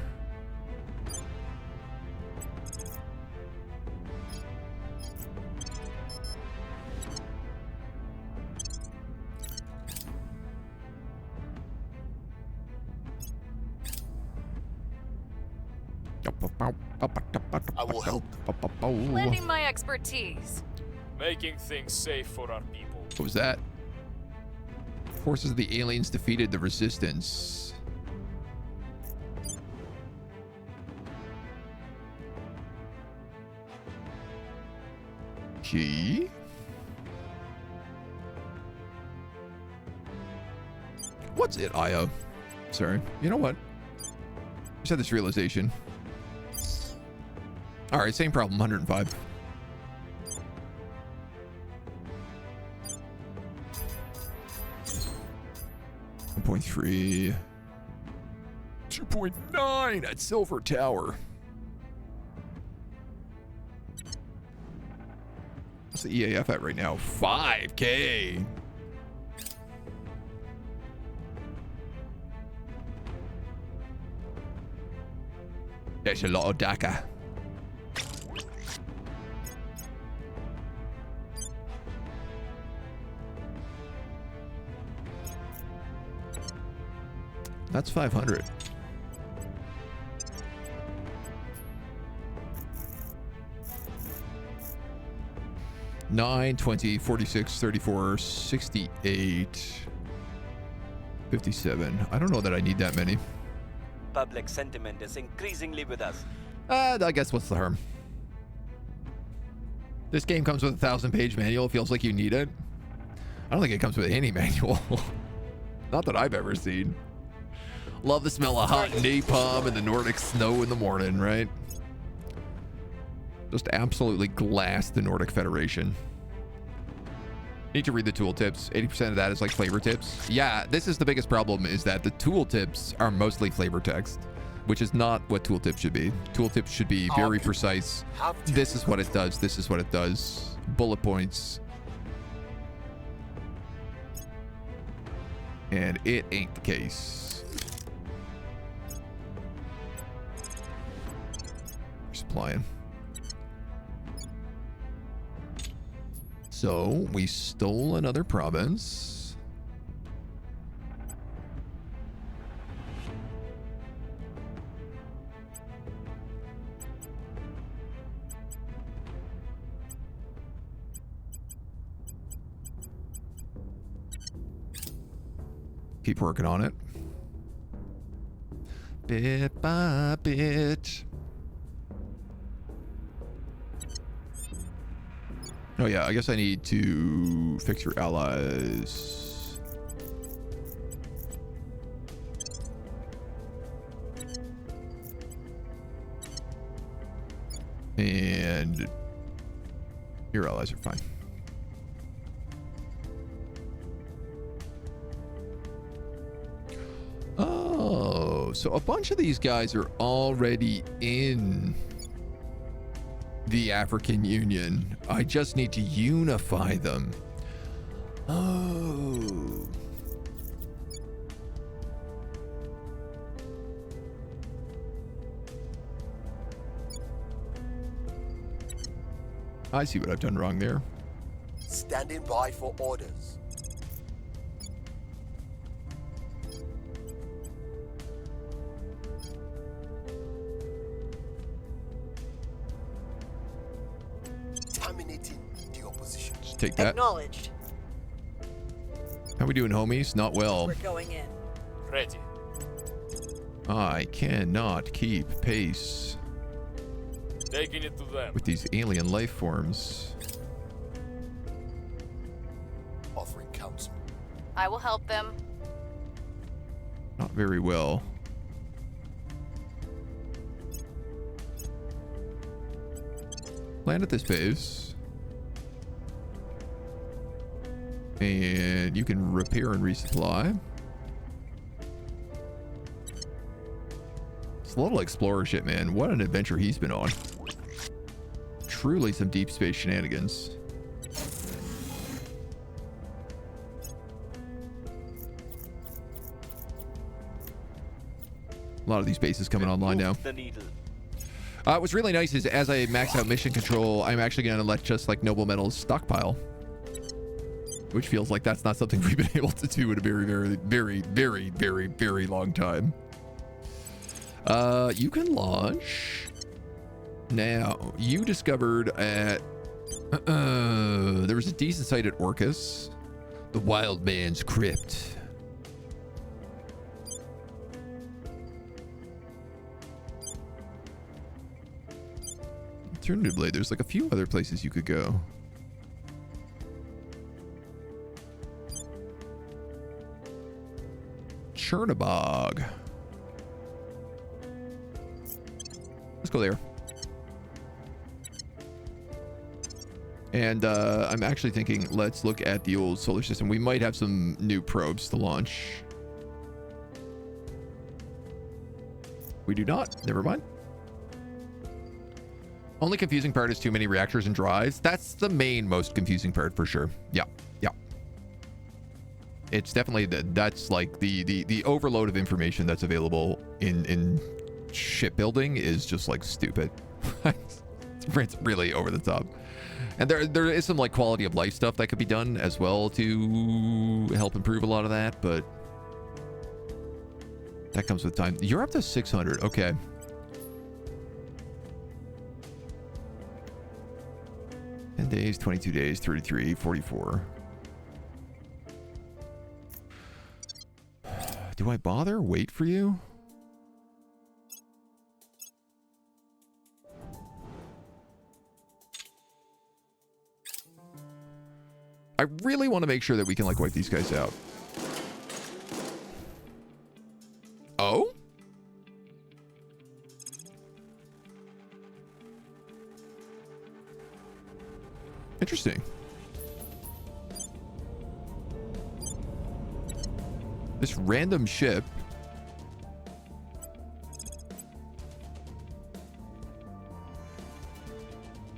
I will help. Lending my expertise. Making things safe for our people. What was that? Forces of the aliens defeated the resistance. Gee. What's it, Io? Sorry. You know what? Just had this realization. All right, same problem, 105. .3, 2.9 at Silver Tower. What's the EAF at right now? 5K. That's a lot of DACA. That's 500. Nine, 20, 46, 34, 68, 57. I don't know that I need that many. Public sentiment is increasingly with us. I guess what's the harm? This game comes with a 1,000-page manual. It feels like you need it. I don't think it comes with any manual. Not that I've ever seen. Love the smell of hot napalm and the Nordic snow in the morning, right? Just absolutely glass the Nordic Federation. Need to read the tooltips. 80% of that is like flavor tips. Yeah, this is the biggest problem, is that the tooltips are mostly flavor text, which is not what tooltips should be. Tooltips should be very precise. This is what it does. This is what it does. Bullet points. And it ain't the case. Supplying. So we stole another province. Keep working on it. Bit by bit. Oh yeah, I guess I need to fix your allies. And your allies are fine. Oh, so a bunch of these guys are already in the African Union. I just need to unify them. Oh. I see what I've done wrong there. Standing by for orders. Terminating the opposition. Just take that. Acknowledged. How we doing, homies? Not well. We're going in. Ready. I cannot keep pace Taking it to them. with these alien life forms. Offering counsel. I will help them. Not very well. Land at this base. And you can repair and resupply. It's a little explorer shit, man. What an adventure he's been on. Truly some deep space shenanigans. A lot of these bases coming online now. The needle. What's really nice is as I max out mission control, I'm actually going to let just like noble metals stockpile. Which feels like that's not something we've been able to do in a very, very, very, very, very, very long time. You can launch. Now, you discovered at... there was a decent site at Orcus. The Wild Man's Crypt. Alternatively, there's like a few other places you could go. Chernobog. Let's go there. And I'm actually thinking, let's look at the old solar system. We might have some new probes to launch. We do not. Never mind. Only confusing part is too many reactors and drives. That's the main most confusing part for sure. Yeah, yeah. It's definitely that's like the overload of information that's available in shipbuilding is just like stupid. It's really over the top. And there is some like quality of life stuff that could be done as well to help improve a lot of that, but that comes with time. You're up to 600. Okay. Days, 22 days, 33, 44. Do I bother? Wait for you? I really want to make sure that we can like wipe these guys out. Oh? Interesting. This random ship.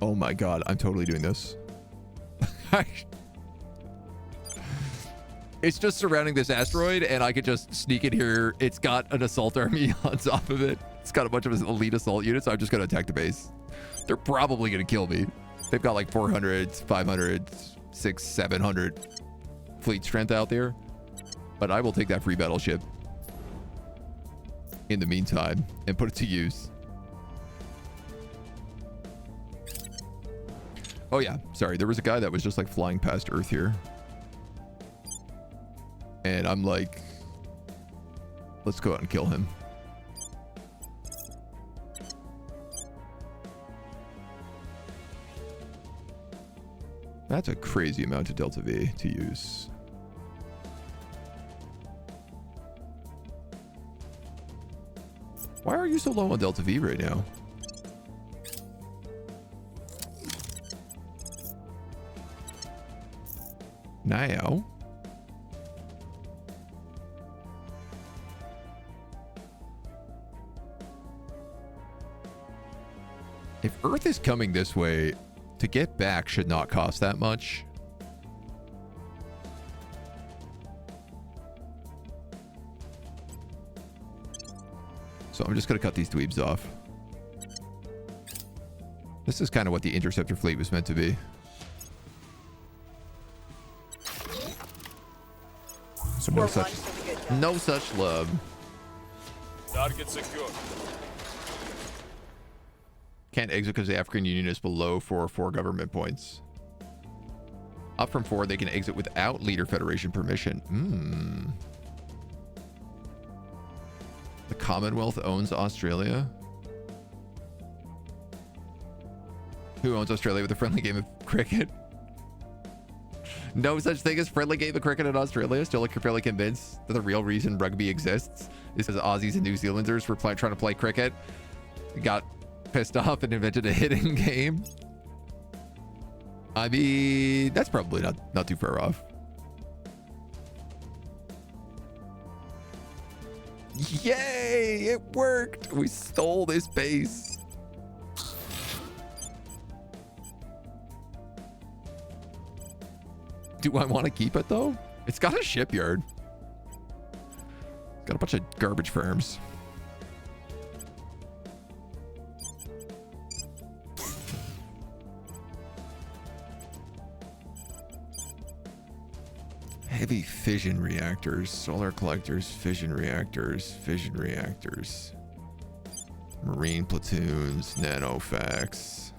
Oh my god, I'm totally doing this. It's just surrounding this asteroid and I could just sneak in here. It's got an assault army on top of it. It's got a bunch of elite assault units. So I'm just going to attack the base. They're probably going to kill me. They've got like 400, 500, 600, 700 fleet strength out there. But I will take that free battleship in the meantime and put it to use. Oh yeah, sorry. There was a guy that was just like flying past Earth here. And I'm like, let's go out and kill him. That's a crazy amount of Delta V to use. Why are you so low on Delta V right now? Now. If Earth is coming this way, to get back should not cost that much. So I'm just going to cut these dweebs off. This is kind of what the interceptor fleet was meant to be. So no such love. Target secure. Can't exit because the African Union is below 4 government points. Up from 4, they can exit without Leader Federation permission. Commonwealth owns Australia. Who owns Australia with a friendly game of cricket? No such thing as friendly game of cricket in Australia. Still fairly convinced that the real reason rugby exists is because Aussies and New Zealanders were trying to play cricket, got pissed off and invented a hitting game. I mean, that's probably not too far off. Yay! It worked! We stole this base. Do I want to keep it though? It's got a shipyard. It's got a bunch of garbage farms. Heavy fission reactors, solar collectors, fission reactors, marine platoons, nanofax,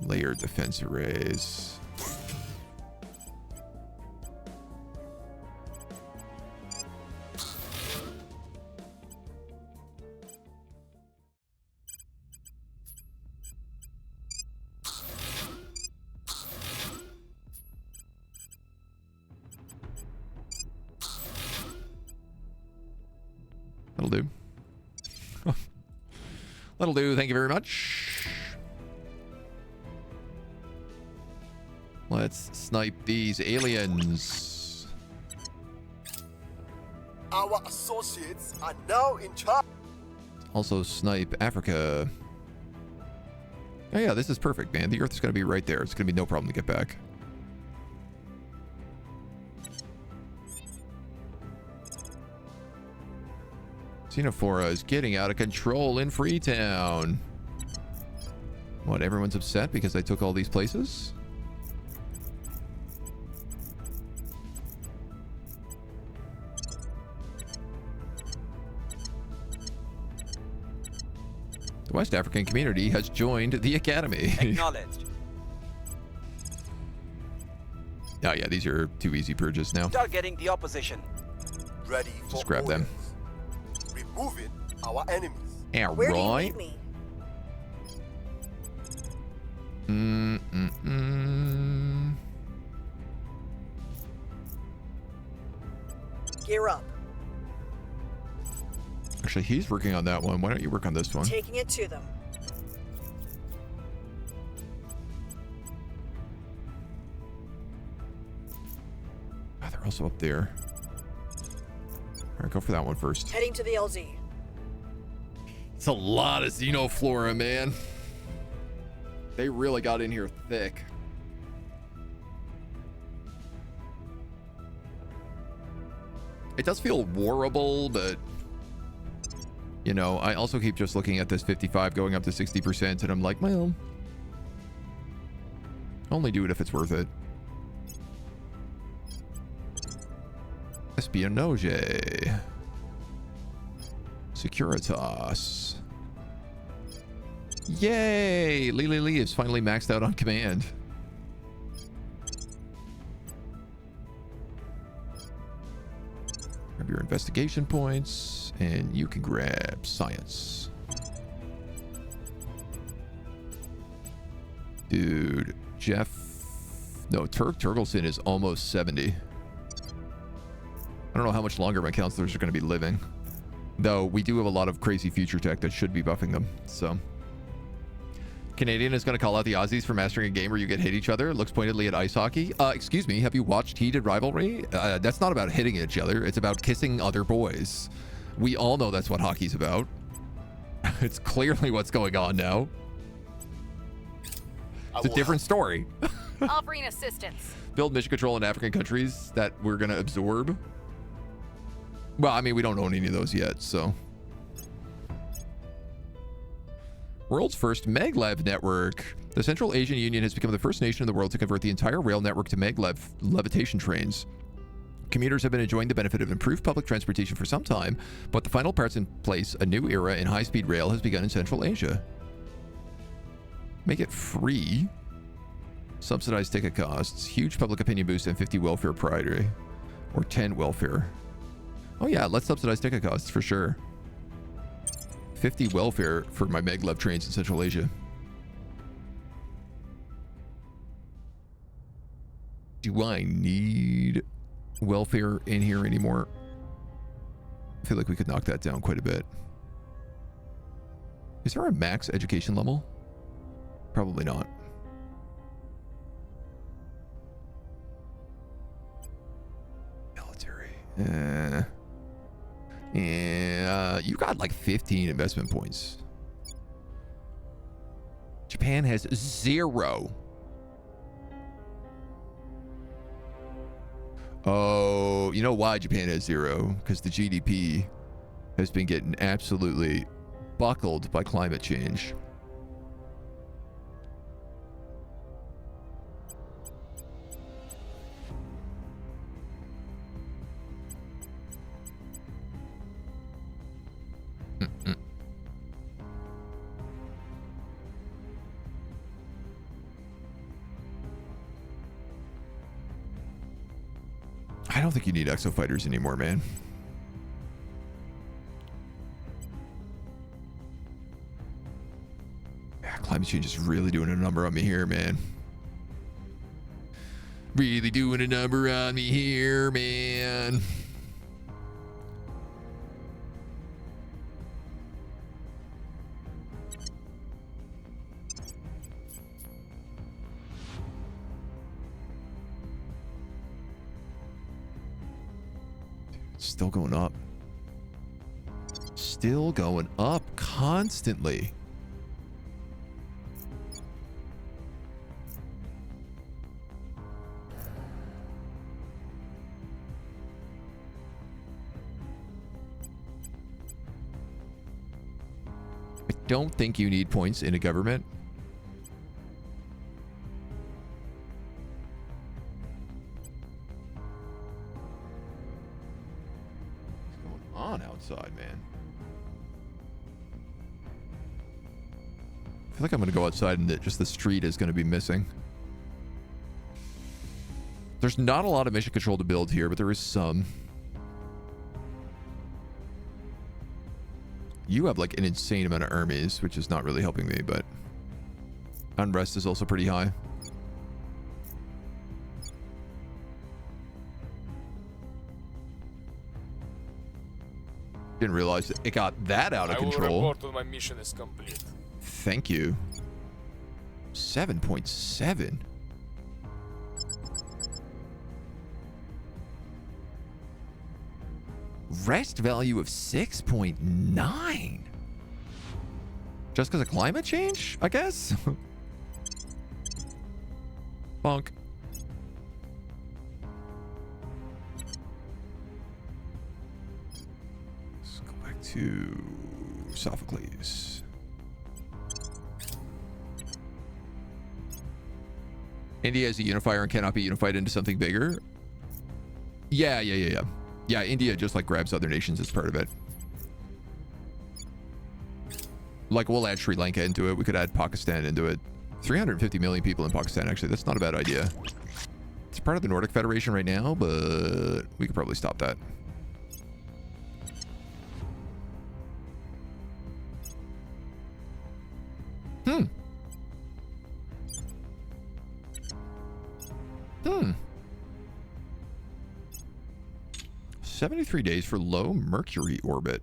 layered defense arrays. That'll do. That'll do. Thank you very much. Let's snipe these aliens. Our associates are now in charge. Also snipe Africa. Oh yeah, this is perfect, man. The Earth is going to be right there. It's going to be no problem to get back. Xenophora is getting out of control in Freetown. What, everyone's upset because I took all these places? The West African community has joined the Academy. Acknowledged. Oh yeah, these are too easy purges now. Targeting the opposition. Ready for Just grab them. Removing our enemies. Yeah, Where do you right. need me? Gear up. Actually, he's working on that one. Why don't you work on this one? Taking it to them. Oh, they're also up there. All right, go for that one first. Heading to the LZ. It's a lot of xenoflora, man. They really got in here thick. It does feel warrable, but you know, I also keep just looking at this 55 going up to 60%, and I'm like, well, only do it if it's worth it. Espionage. Securitas. Yay! Lee is finally maxed out on command. Grab your investigation points, and you can grab science. Dude, Turgelson is almost 70. I don't know how much longer my counselors are going to be living. Though we do have a lot of crazy future tech that should be buffing them, so. Canadian is going to call out the Aussies for mastering a game where you get hit each other. Looks pointedly at ice hockey. Excuse me, have you watched Heated Rivalry? That's not about hitting each other. It's about kissing other boys. We all know that's what hockey's about. It's clearly what's going on now. It's a different story. Offering assistance. Build mission control in African countries that we're going to absorb. Well, I mean, we don't own any of those yet, so. World's first maglev network. The Central Asian Union has become the first nation in the world to convert the entire rail network to maglev levitation trains. Commuters have been enjoying the benefit of improved public transportation for some time, but the final parts in place, a new era in high-speed rail has begun in Central Asia. Make it free. Subsidized ticket costs. Huge public opinion boost and 50 welfare priority. Or 10 welfare. Oh yeah, let's subsidize ticket costs for sure. 50 welfare for my maglev trains in Central Asia. Do I need welfare in here anymore? I feel like we could knock that down quite a bit. Is there a max education level? Probably not. Military. You got like 15 investment points. Japan has 0. Oh, you know why Japan has 0? Because the GDP has been getting absolutely buckled by climate change. I don't think you need exo fighters anymore, man. Yeah, climate change is really doing a number on me here, man. Really doing a number on me here, man. Still going up. Still going up constantly. I don't think you need points in a government. Outside, man. I feel like I'm gonna go outside and just the street is gonna be missing. There's not a lot of mission control to build here, but there is some. You have like an insane amount of armies, which is not really helping me, but unrest is also pretty high. Didn't realize it got that out of control. I will report when my mission is complete. Thank you. 7.7. Rest value of 6.9. Just because of climate change, I guess? Bonk. To Sophocles. India is a unifier and cannot be unified into something bigger. Yeah. India just like grabs other nations as part of it. Like we'll add Sri Lanka into it. We could add Pakistan into it. 350 million people in Pakistan, actually. That's not a bad idea. It's part of the Nordic Federation right now, but we could probably stop that. Hmm. 73 days for low Mercury orbit.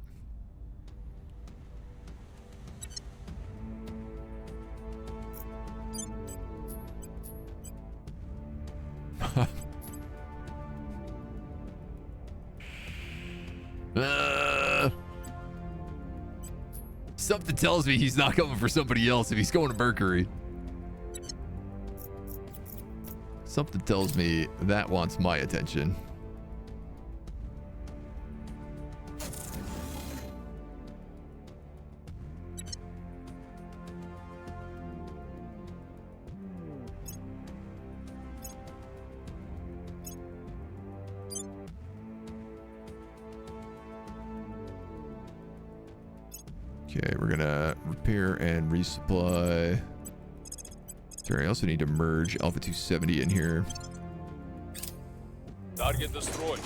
Something tells me he's not coming for somebody else if he's going to Mercury. Something tells me that wants my attention. Okay, we're gonna repair and resupply. Sorry, I also need to merge Alpha 270 in here. Target destroyed.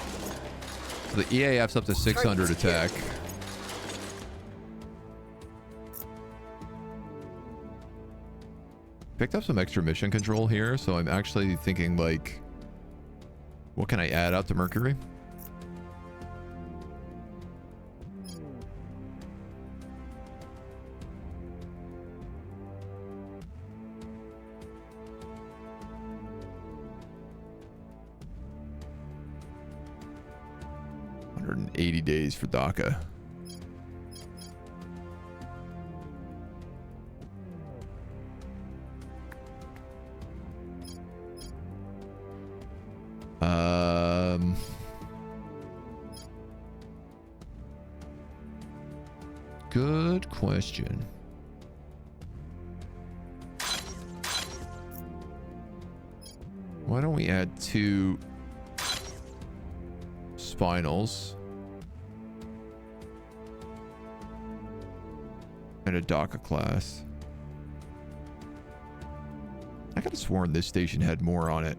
So the EAF's up to 600 attack. Picked up some extra mission control here, so I'm actually thinking, like, what can I add out to Mercury? $180 days for DACA. Good question. Why don't we add 2 spinals and a DACA class? I could have sworn this station had more on it.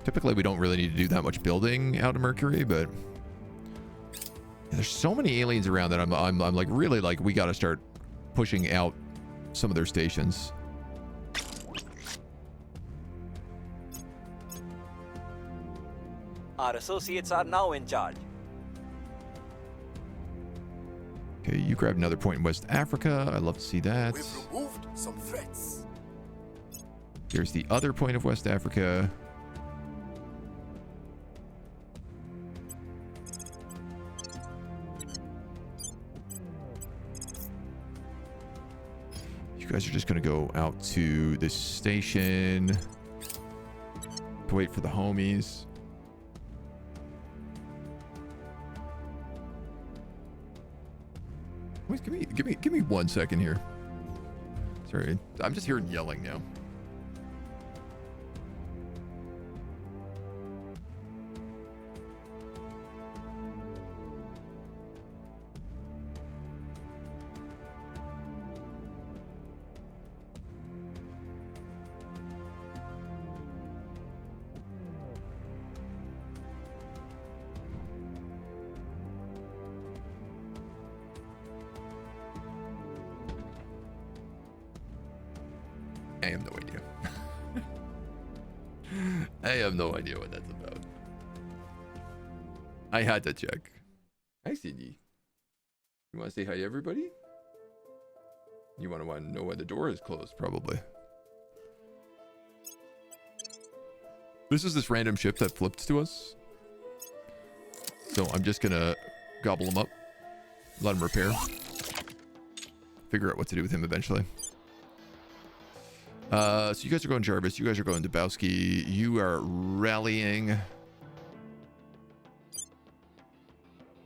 Typically, we don't really need to do that much building out of Mercury, but there's so many aliens around that I'm like really like we got to start pushing out some of their stations. Our associates are now in charge. Okay, you grab another point in West Africa. I'd love to see that. We've removed some threats. Here's the other point of West Africa. You guys are just going to go out to this station to wait for the homies. Wait, give me 1 second here. Sorry, I'm just hearing yelling now. I have no idea. I have no idea what that's about. I had to check. Hi, CD. You want to say hi to everybody? You want to know why the door is closed, probably. This is this random ship that flipped to us. So I'm just going to gobble him up. Let him repair. Figure out what to do with him eventually. So you guys are going Jarvis. You guys are going Dabowski. You are rallying.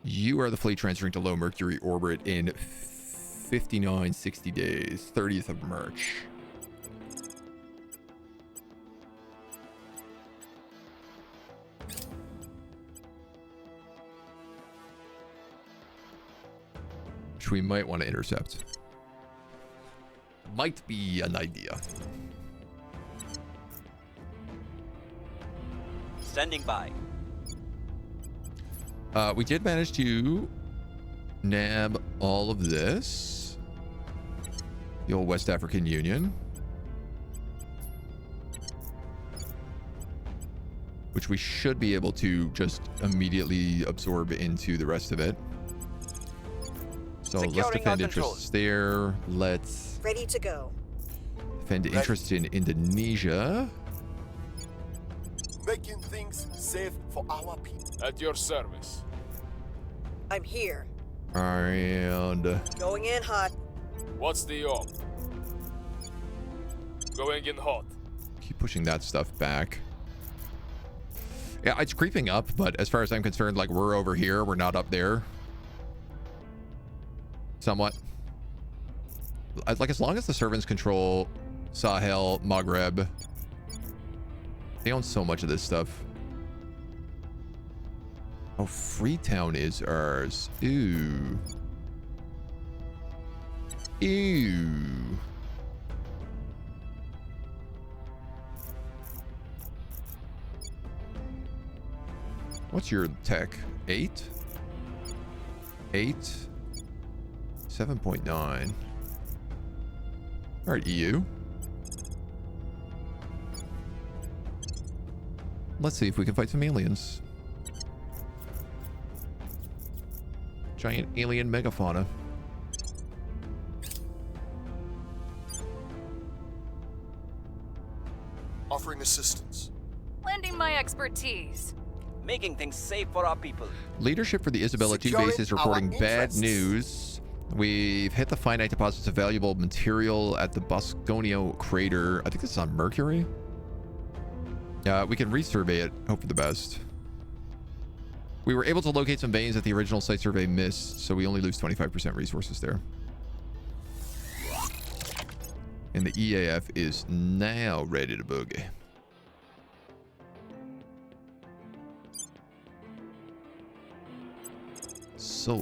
You are the fleet transferring to low Mercury orbit in 60 days. 30th of March. Which we might want to intercept. Might be an idea. Standing by. We did manage to nab all of this. The old West African Union. Which we should be able to just immediately absorb into the rest of it. So let's defend interests there. Let's Ready to go. defend interest in Indonesia. Making things safe for our people. At your service. I'm here. And Going in hot. What's the op? Going in hot. keep pushing that stuff back. Yeah, it's creeping up, but as far as I'm concerned, like, we're over here. We're not up there. Somewhat. Like, as long as the servants control Sahel, Maghreb, they own so much of this stuff. Oh, Freetown is ours. Ooh. Ew. What's your tech? 8? 8? 7.9. All right, EU. Let's see if we can fight some aliens. Giant alien megafauna. Offering assistance. Lending my expertise. Making things safe for our people. Leadership for the Isabella 2 base is reporting bad news. We've hit the finite deposits of valuable material at the Bosconio crater. I think this is on Mercury. We can resurvey it. Hope for the best. We were able to locate some veins that the original site survey missed, so we only lose 25% resources there. And the EAF is now ready to boogie. So,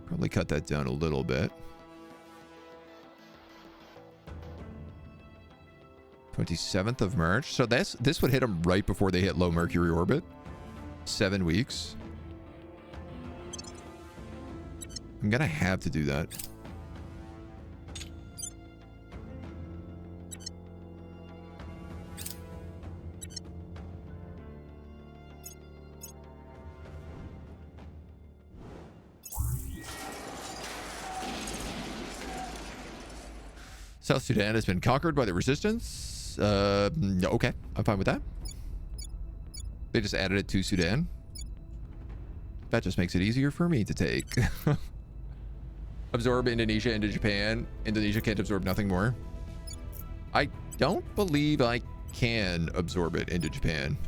probably cut that down a little bit. 27th of March. So this would hit them right before they hit low Mercury orbit. 7 weeks. I'm gonna have to do that. South Sudan has been conquered by the resistance. Okay, I'm fine with that. They just added it to Sudan. That just makes it easier for me to take. Absorb Indonesia into Japan. Indonesia can't absorb nothing more. I don't believe I can absorb it into Japan.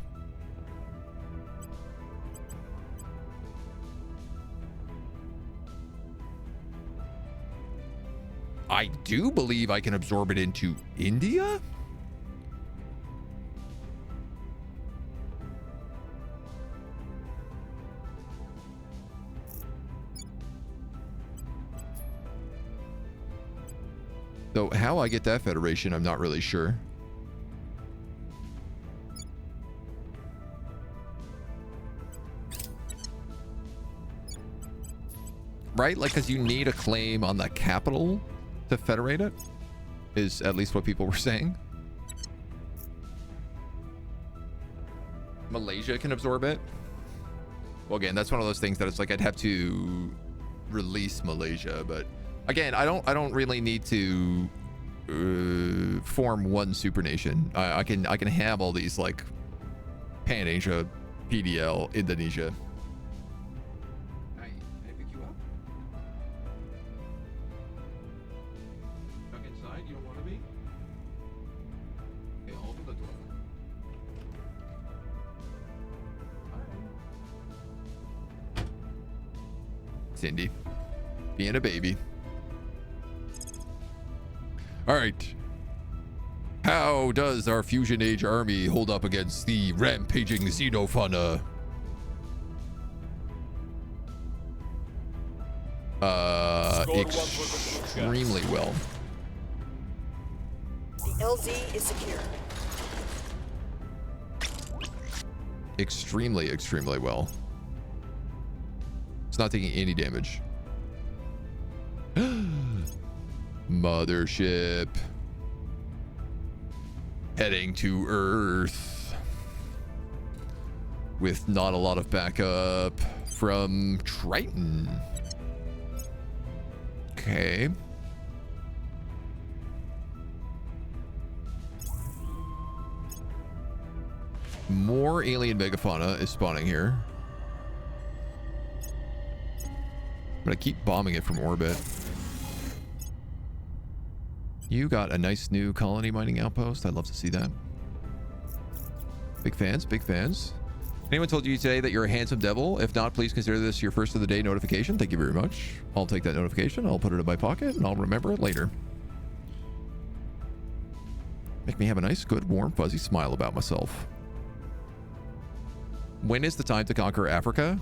I do believe I can absorb it into India? So how I get that federation, I'm not really sure. Right? Like, because you need a claim on the capital to federate it, is at least what people were saying. Malaysia can absorb it. Well, again, that's one of those things that it's like I'd have to release Malaysia, but again, I don't really need to form one supernation. I can have all these like Pan Asia, PDL, Indonesia. Can I pick you up? Stuck inside? You don't want to be? Okay, I'll open the door. Cindy, being a baby. All right. How does our Fusion Age army hold up against the rampaging xenofauna? Extremely well. The LZ is secure. Extremely well. It's not taking any damage. Mothership. Heading to Earth. With not a lot of backup from Triton. Okay. More alien megafauna is spawning here. I'm gonna keep bombing it from orbit. You got a nice new colony mining outpost. I'd love to see that. Big fans, big fans. Anyone told you today that you're a handsome devil? If not, please consider this your first of the day notification. Thank you very much. I'll take that notification. I'll put it in my pocket and I'll remember it later. Make me have a nice, good, warm, fuzzy smile about myself. When is the time to conquer Africa?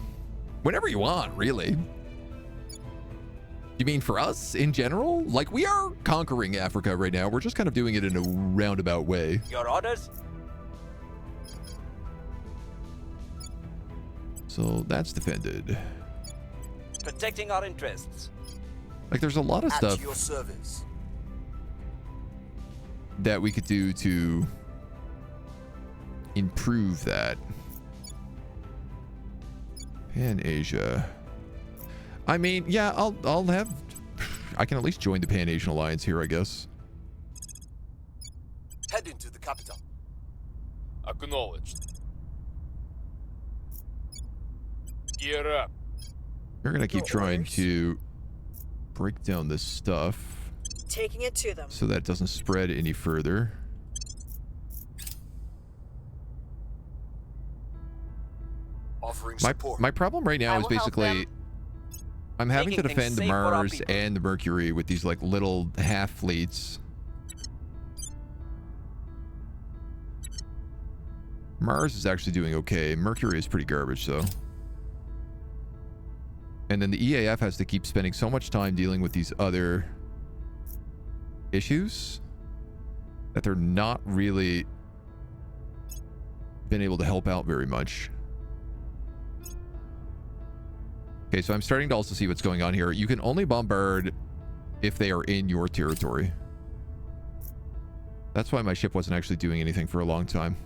Whenever you want, really. You mean for us in general? Like, we are conquering Africa right now. We're just kind of doing it in a roundabout way. Your orders? So that's defended. Protecting our interests. Like, there's a lot of At stuff your service. that we could do to improve that. Pan-Asia. I mean, yeah, I'll have... I can at least join the Pan-Asian Alliance here, I guess. Heading to the capital. Acknowledged. Gear up. We're gonna keep Your trying orders? to break down this stuff Taking it to them. so that it doesn't spread any further. Offering My, support. my problem right now I is will help basically them. I'm having to Making things defend safe for our Mars people. and the Mercury with these like little half fleets. Mars is actually doing okay. Mercury is pretty garbage though. And then the EAF has to keep spending so much time dealing with these other issues that they're not really been able to help out very much. Okay, so I'm starting to also see what's going on here. You can only bombard if they are in your territory. That's why my ship wasn't actually doing anything for a long time.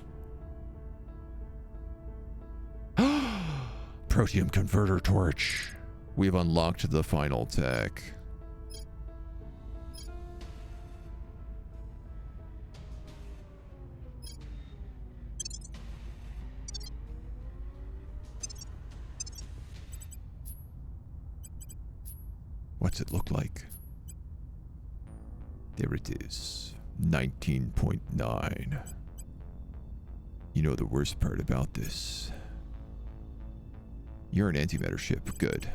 Proteum converter torch. We've unlocked the final tech. What's it look like? There it is. 19.9. You know the worst part about this. You're an antimatter ship. Good.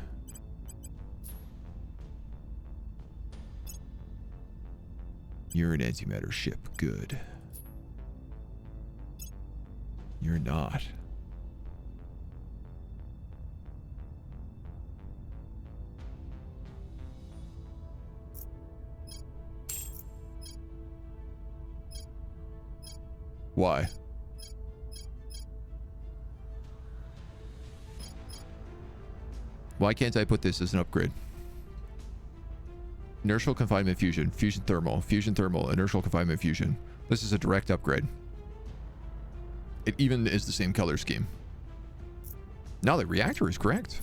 You're an antimatter ship. Good. You're not. Why? Why can't I put this as an upgrade? Inertial confinement fusion, fusion thermal, inertial confinement fusion. This is a direct upgrade. It even is the same color scheme. Now the reactor is correct.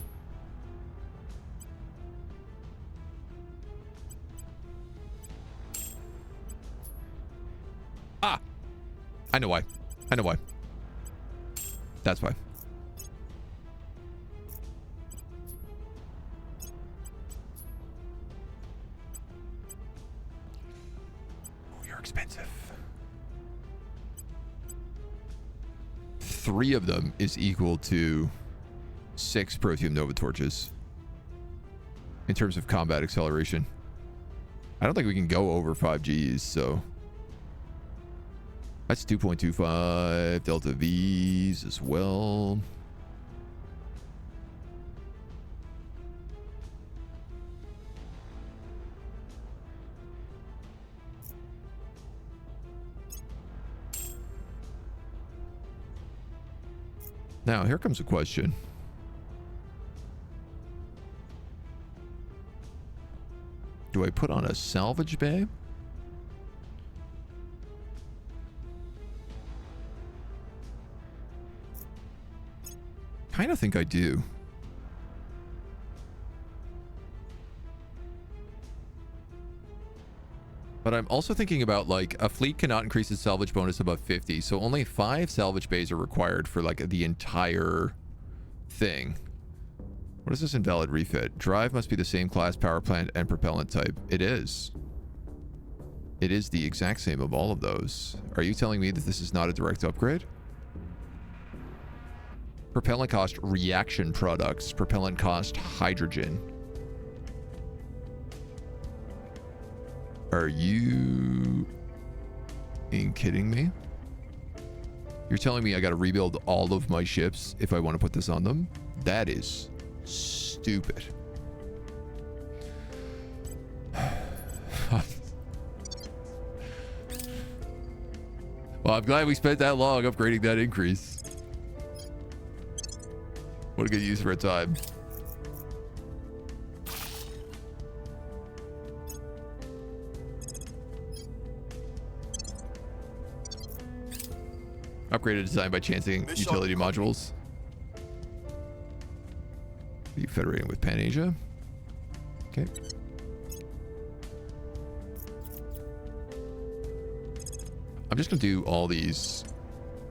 Ah! I know why. I know why. That's why. Oh, you're expensive. 3 of them is equal to 6 Proteum Nova torches in terms of combat acceleration. I don't think we can go over 5 Gs, so that's 2.25 Delta Vs as well. Now, here comes a question. Do I put on a salvage bay? Kind of think I do. But I'm also thinking about, like, a fleet cannot increase its salvage bonus above 50, so only 5 salvage bays are required for, like, the entire thing. What is this invalid refit? Drive must be the same class, power plant, and propellant type. It is. It is the exact same of all of those. Are you telling me that this is not a direct upgrade? Propellant cost reaction products. Propellant cost hydrogen. Are you kidding me? You're telling me I gotta rebuild all of my ships if I want to put this on them? That is stupid. Well, I'm glad we spent that long upgrading that increase. What a good use of our time. Upgraded design by chancing utility modules. Be federating with Pan Asia. Okay. I'm just gonna do all these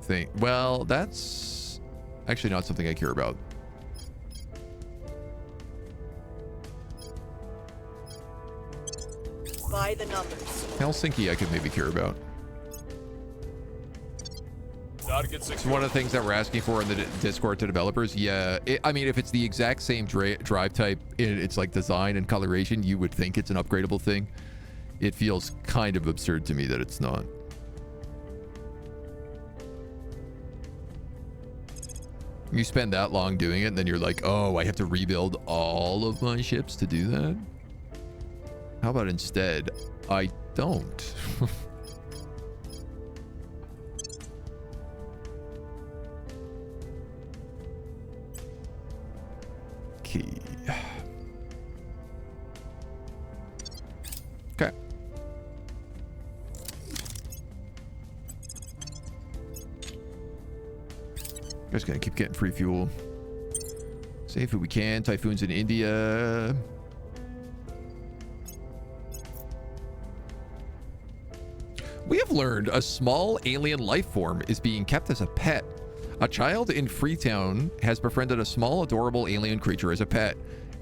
things. Well, that's actually not something I care about. By the numbers. Helsinki I could maybe care about. Target It's one of the things that we're asking for in the Discord to developers. Yeah, I mean, if it's the exact same drive type, it's like design and coloration, you would think it's an upgradable thing. It feels kind of absurd to me that it's not. You spend that long doing it, and then you're like, oh, I have to rebuild all of my ships to do that? How about instead, I don't? Key. Okay. Just gonna keep getting free fuel. Save if we can. Typhoons in India. We have learned a small alien life form is being kept as a pet. A child in Freetown has befriended a small, adorable alien creature as a pet,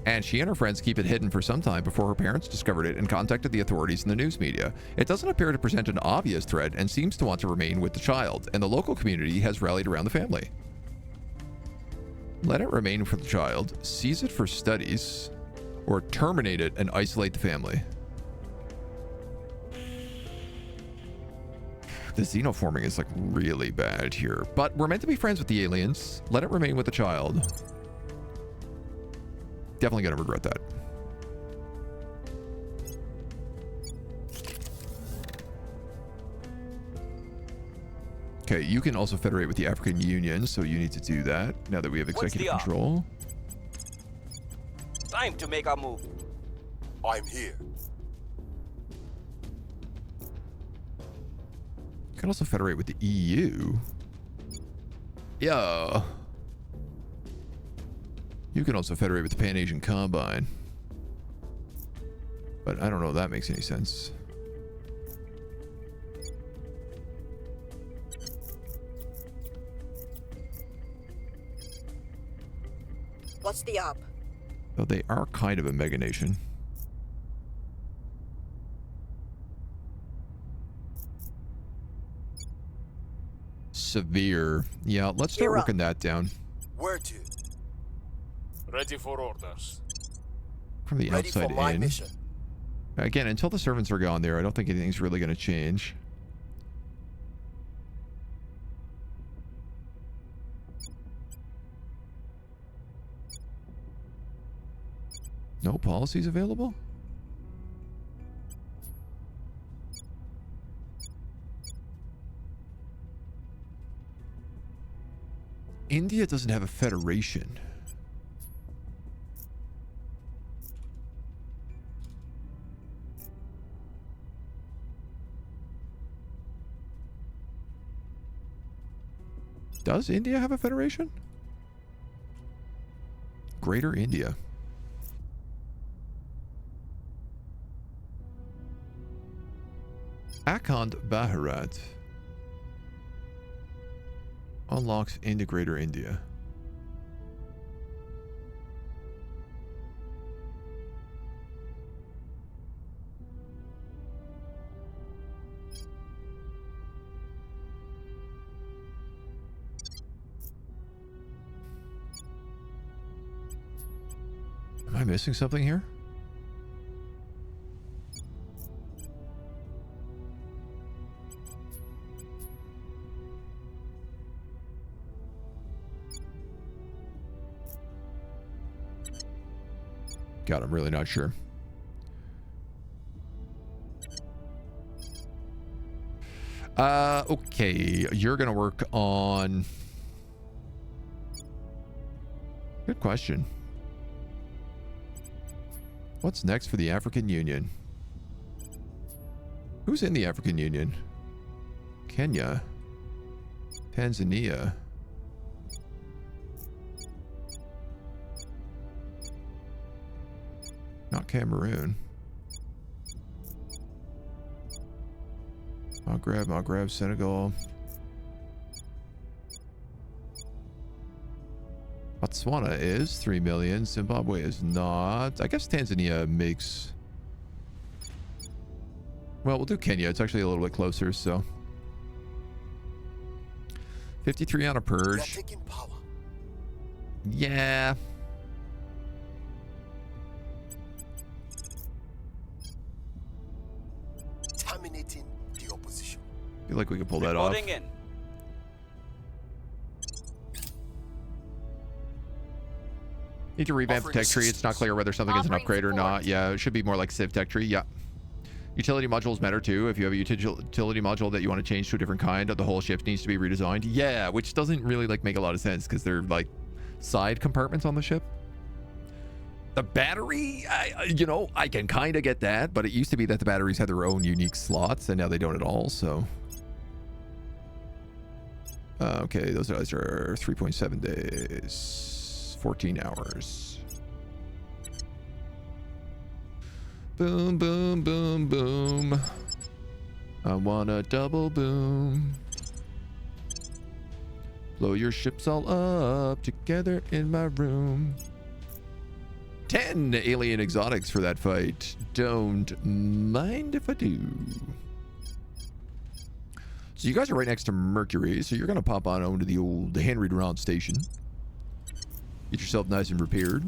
and she and her friends keep it hidden for some time before her parents discovered it and contacted the authorities and the news media. It doesn't appear to present an obvious threat and seems to want to remain with the child, and the local community has rallied around the family. Let it remain for the child, seize it for studies, or terminate it and isolate the family. The xenoforming is like really bad here, but we're meant to be friends with the aliens. Let it remain with the child. Definitely gonna regret that. Okay, you can also federate with the African Union, so you need to do that now that we have executive control. Time to make a move. I'm here. You can also federate with the EU. Yeah. You can also federate with the Pan-Asian Combine. But I don't know if that makes any sense. What's the up? Though they are kind of a mega nation. Severe. Yeah, let's start working that down. Where to? Ready for orders. From the Ready outside for my in. mission. Again, until the servants are gone there, I don't think anything's really going to change. No policies available? India doesn't have a federation. Does India have a federation? Greater India. Akhand Bharat unlocks into Greater India. Am I missing something here? God, I'm really not sure. Okay, you're gonna work on... Good question. What's next for the African Union? Who's in the African Union? Kenya. Tanzania. Not Cameroon. Maghreb, Senegal. Botswana is 3 million. Zimbabwe is not. I guess Tanzania makes... Well, we'll do Kenya. It's actually a little bit closer, so... 53 on a We are purge. taking power. Yeah. Terminating the opposition. I feel like we could pull that off. Reporting in. Need to revamp the Offering tech tree. It's not clear whether something is an Offering upgrade or not. support. Yeah, it should be more like Civ tech tree. Yeah. Utility modules matter too. If you have a utility module that you want to change to a different kind, the whole ship needs to be redesigned. Yeah, which doesn't really like make a lot of sense because they're like side compartments on the ship. The battery, I can kind of get that, but it used to be that the batteries had their own unique slots, and now they don't at all. So, okay, those guys are 3.7 days, 14 hours. Boom, boom, boom, boom. I want a double boom. Blow your ships all up together in my room. 10 alien exotics for that fight. Don't mind if I do. So you guys are right next to Mercury, so you're going to pop on over to the old Henry Durant station. Get yourself nice and repaired.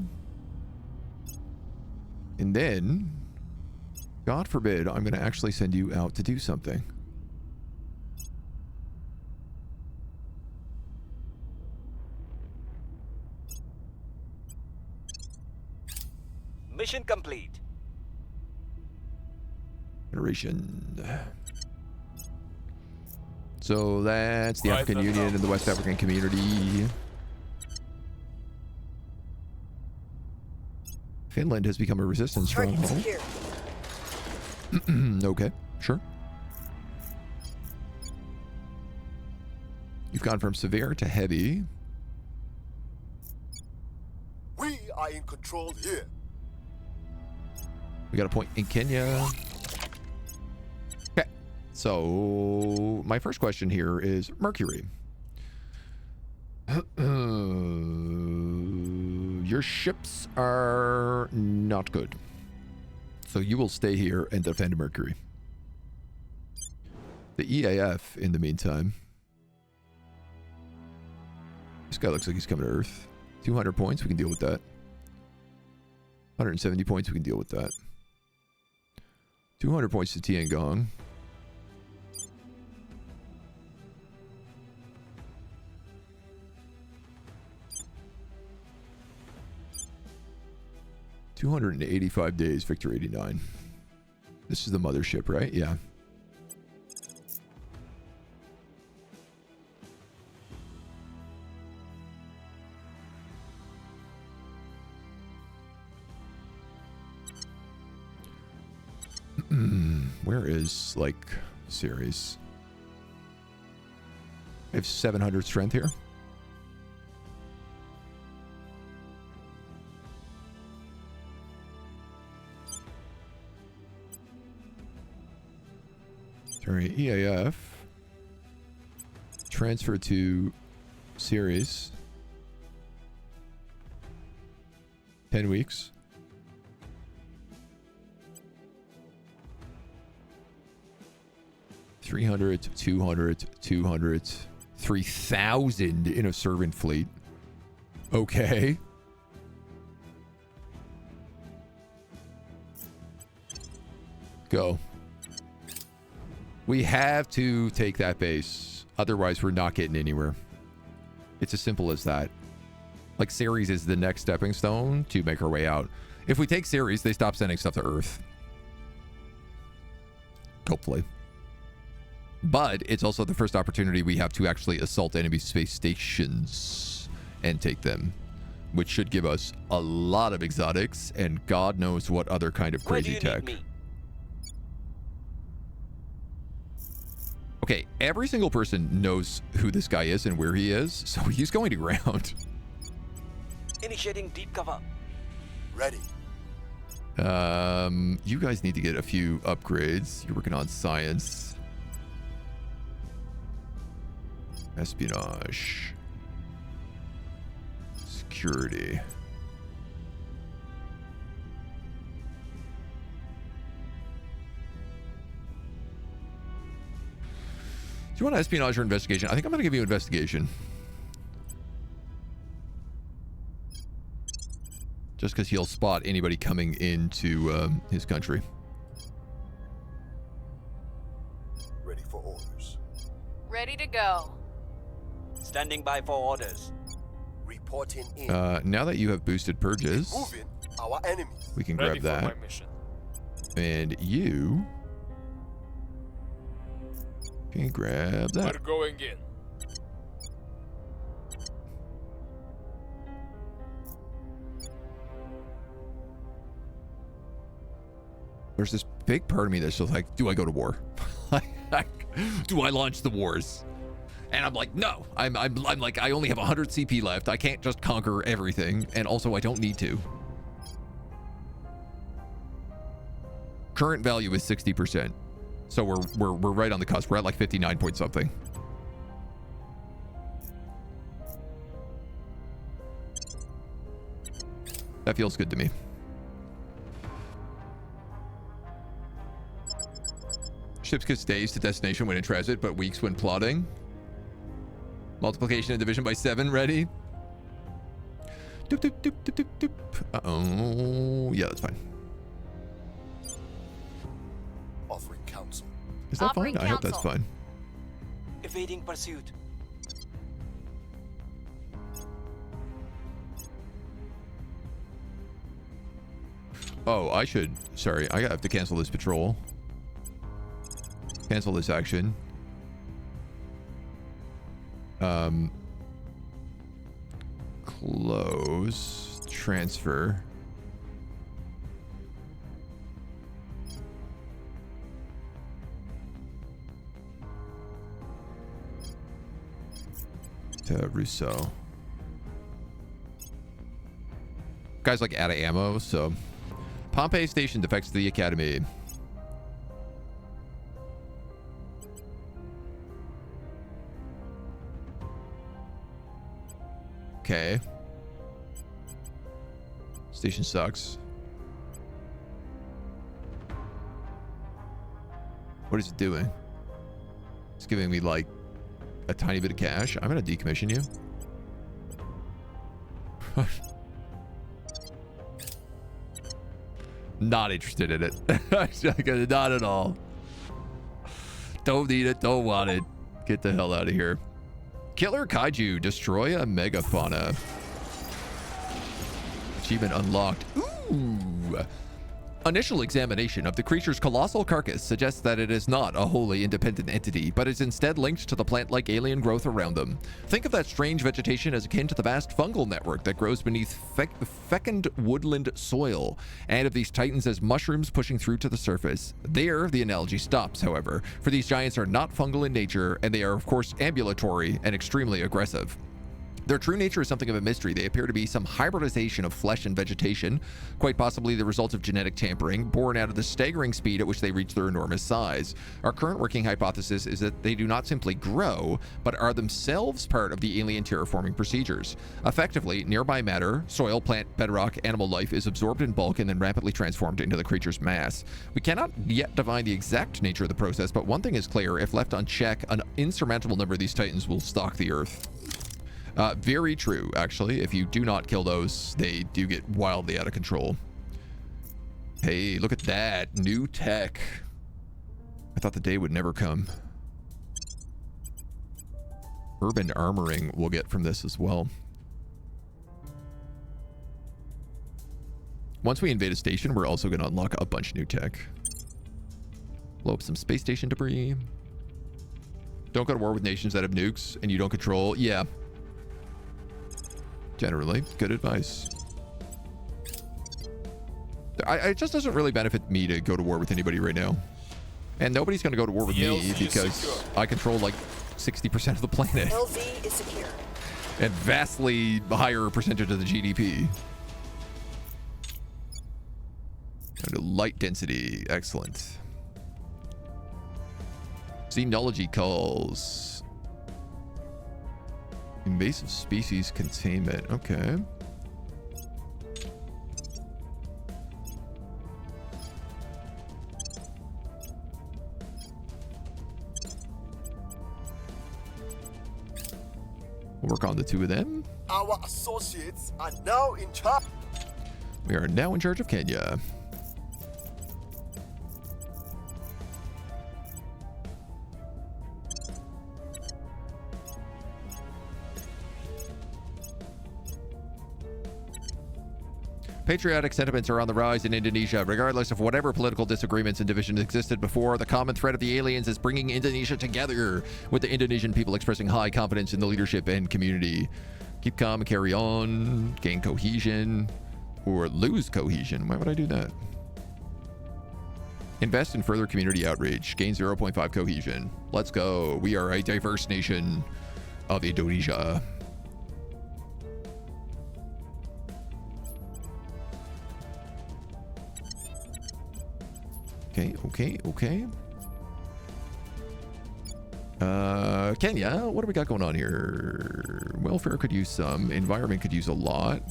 And then... God forbid, I'm going to actually send you out to do something. Mission complete. Federation. So that's the Right, African that's Union all. and the West African community. Finland has become a resistance Target stronghold. secure. Okay, sure. You've gone from severe to heavy. We are in control here. We got a point in Kenya. Okay, so my first question here is Mercury. Your ships are not good. So you will stay here and defend Mercury. The EAF, in the meantime. This guy looks like he's coming to Earth. 200 points, we can deal with that. 170 points, we can deal with that. 200 points to Tiangong. $285 days, Victor 89. This is the mothership, right? Yeah. Where is, like, Ceres? I have 700 strength here. Sorry, EAF. Transfer to Ceres. 10 weeks. $300, $200, $200, $3,000 in a servant fleet. Okay. Go. We have to take that base. Otherwise, we're not getting anywhere. It's as simple as that. Like, Ceres is the next stepping stone to make our way out. If we take Ceres, they stop sending stuff to Earth. Hopefully. But it's also the first opportunity we have to actually assault enemy space stations and take them, which should give us a lot of exotics and God knows what other kind of crazy tech. Okay, every single person knows who this guy is and where he is, so he's going to ground. Initiating deep cover. Ready. You guys need to get a few upgrades. You're working on science. Espionage. Security. Do you want espionage or investigation? I think I'm going to give you investigation. Just because he'll spot anybody coming into his country. Ready for orders. Ready to go. Standing by for orders. Reporting in. Now that you have boosted purges, Moving our enemies. we can Ready grab for that. my mission. And you can grab that. We're going in. There's this big part of me that's just like, do I go to war? Do I launch the wars? And I'm like, no. I'm like, I only have 100 CP left. I can't just conquer everything, and also I don't need to. Current value is 60%, so we're right on the cusp. We're at like 59 point something. That feels good to me. Ships could stays to destination when in transit, but weeks when plotting. Multiplication and division by 7, ready? Doop, doop, doop, doop, doop, doop. Uh-oh. Yeah, that's fine. Offering counsel. Is that Offering fine? I hope that's counsel. fine. Evading pursuit. Oh, I should. Sorry, I have to cancel this patrol. Cancel this action. Close. Transfer. To Rousseau. Guy's like out of ammo, so Pompeii Station defects to the Academy. Okay. Station sucks. What is it doing? It's giving me like a tiny bit of cash. I'm gonna decommission you. Not interested in it. Not at all. Don't need it. Don't want it. Get the hell out of here. Killer Kaiju. Destroy a megafauna. Achievement unlocked. Ooh. Initial examination of the creature's colossal carcass suggests that it is not a wholly independent entity, but is instead linked to the plant-like alien growth around them. Think of that strange vegetation as akin to the vast fungal network that grows beneath fecund woodland soil, and of these titans as mushrooms pushing through to the surface. There, the analogy stops, however, for these giants are not fungal in nature, and they are, of course, ambulatory and extremely aggressive. Their true nature is something of a mystery. They appear to be some hybridization of flesh and vegetation, quite possibly the result of genetic tampering, born out of the staggering speed at which they reach their enormous size. Our current working hypothesis is that they do not simply grow, but are themselves part of the alien terraforming procedures. Effectively, nearby matter, soil, plant, bedrock, animal life is absorbed in bulk and then rapidly transformed into the creature's mass. We cannot yet divine the exact nature of the process, but one thing is clear: if left unchecked, an insurmountable number of these titans will stalk the Earth. Very true, actually. If you do not kill those, they do get wildly out of control. Hey, look at that. New tech. I thought the day would never come. Urban armoring we'll get from this as well. Once we invade a station, we're also going to unlock a bunch of new tech. Blow up some space station debris. Don't go to war with nations that have nukes and you don't control. Yeah. Generally, good advice. It just doesn't really benefit me to go to war with anybody right now. And nobody's going to go to war with me because I control like 60% of the planet. LZ is secure. And vastly higher percentage of the GDP. And light density. Excellent. Xenology calls. Invasive species containment. Okay. We'll work on the two of them. Our associates are now in charge. We are now in charge of Kenya. Patriotic sentiments are on the rise in Indonesia. Regardless of whatever political disagreements and divisions existed before, the common thread of the aliens is bringing Indonesia together, with the Indonesian people expressing high confidence in the leadership and community. Keep calm and carry on, gain cohesion, or lose cohesion. Why would I do that? Invest in further community outreach, gain 0.5 cohesion. Let's go. We are a diverse nation of Indonesia. Okay. Kenya, what do we got going on here? Welfare could use some. Environment could use a lot.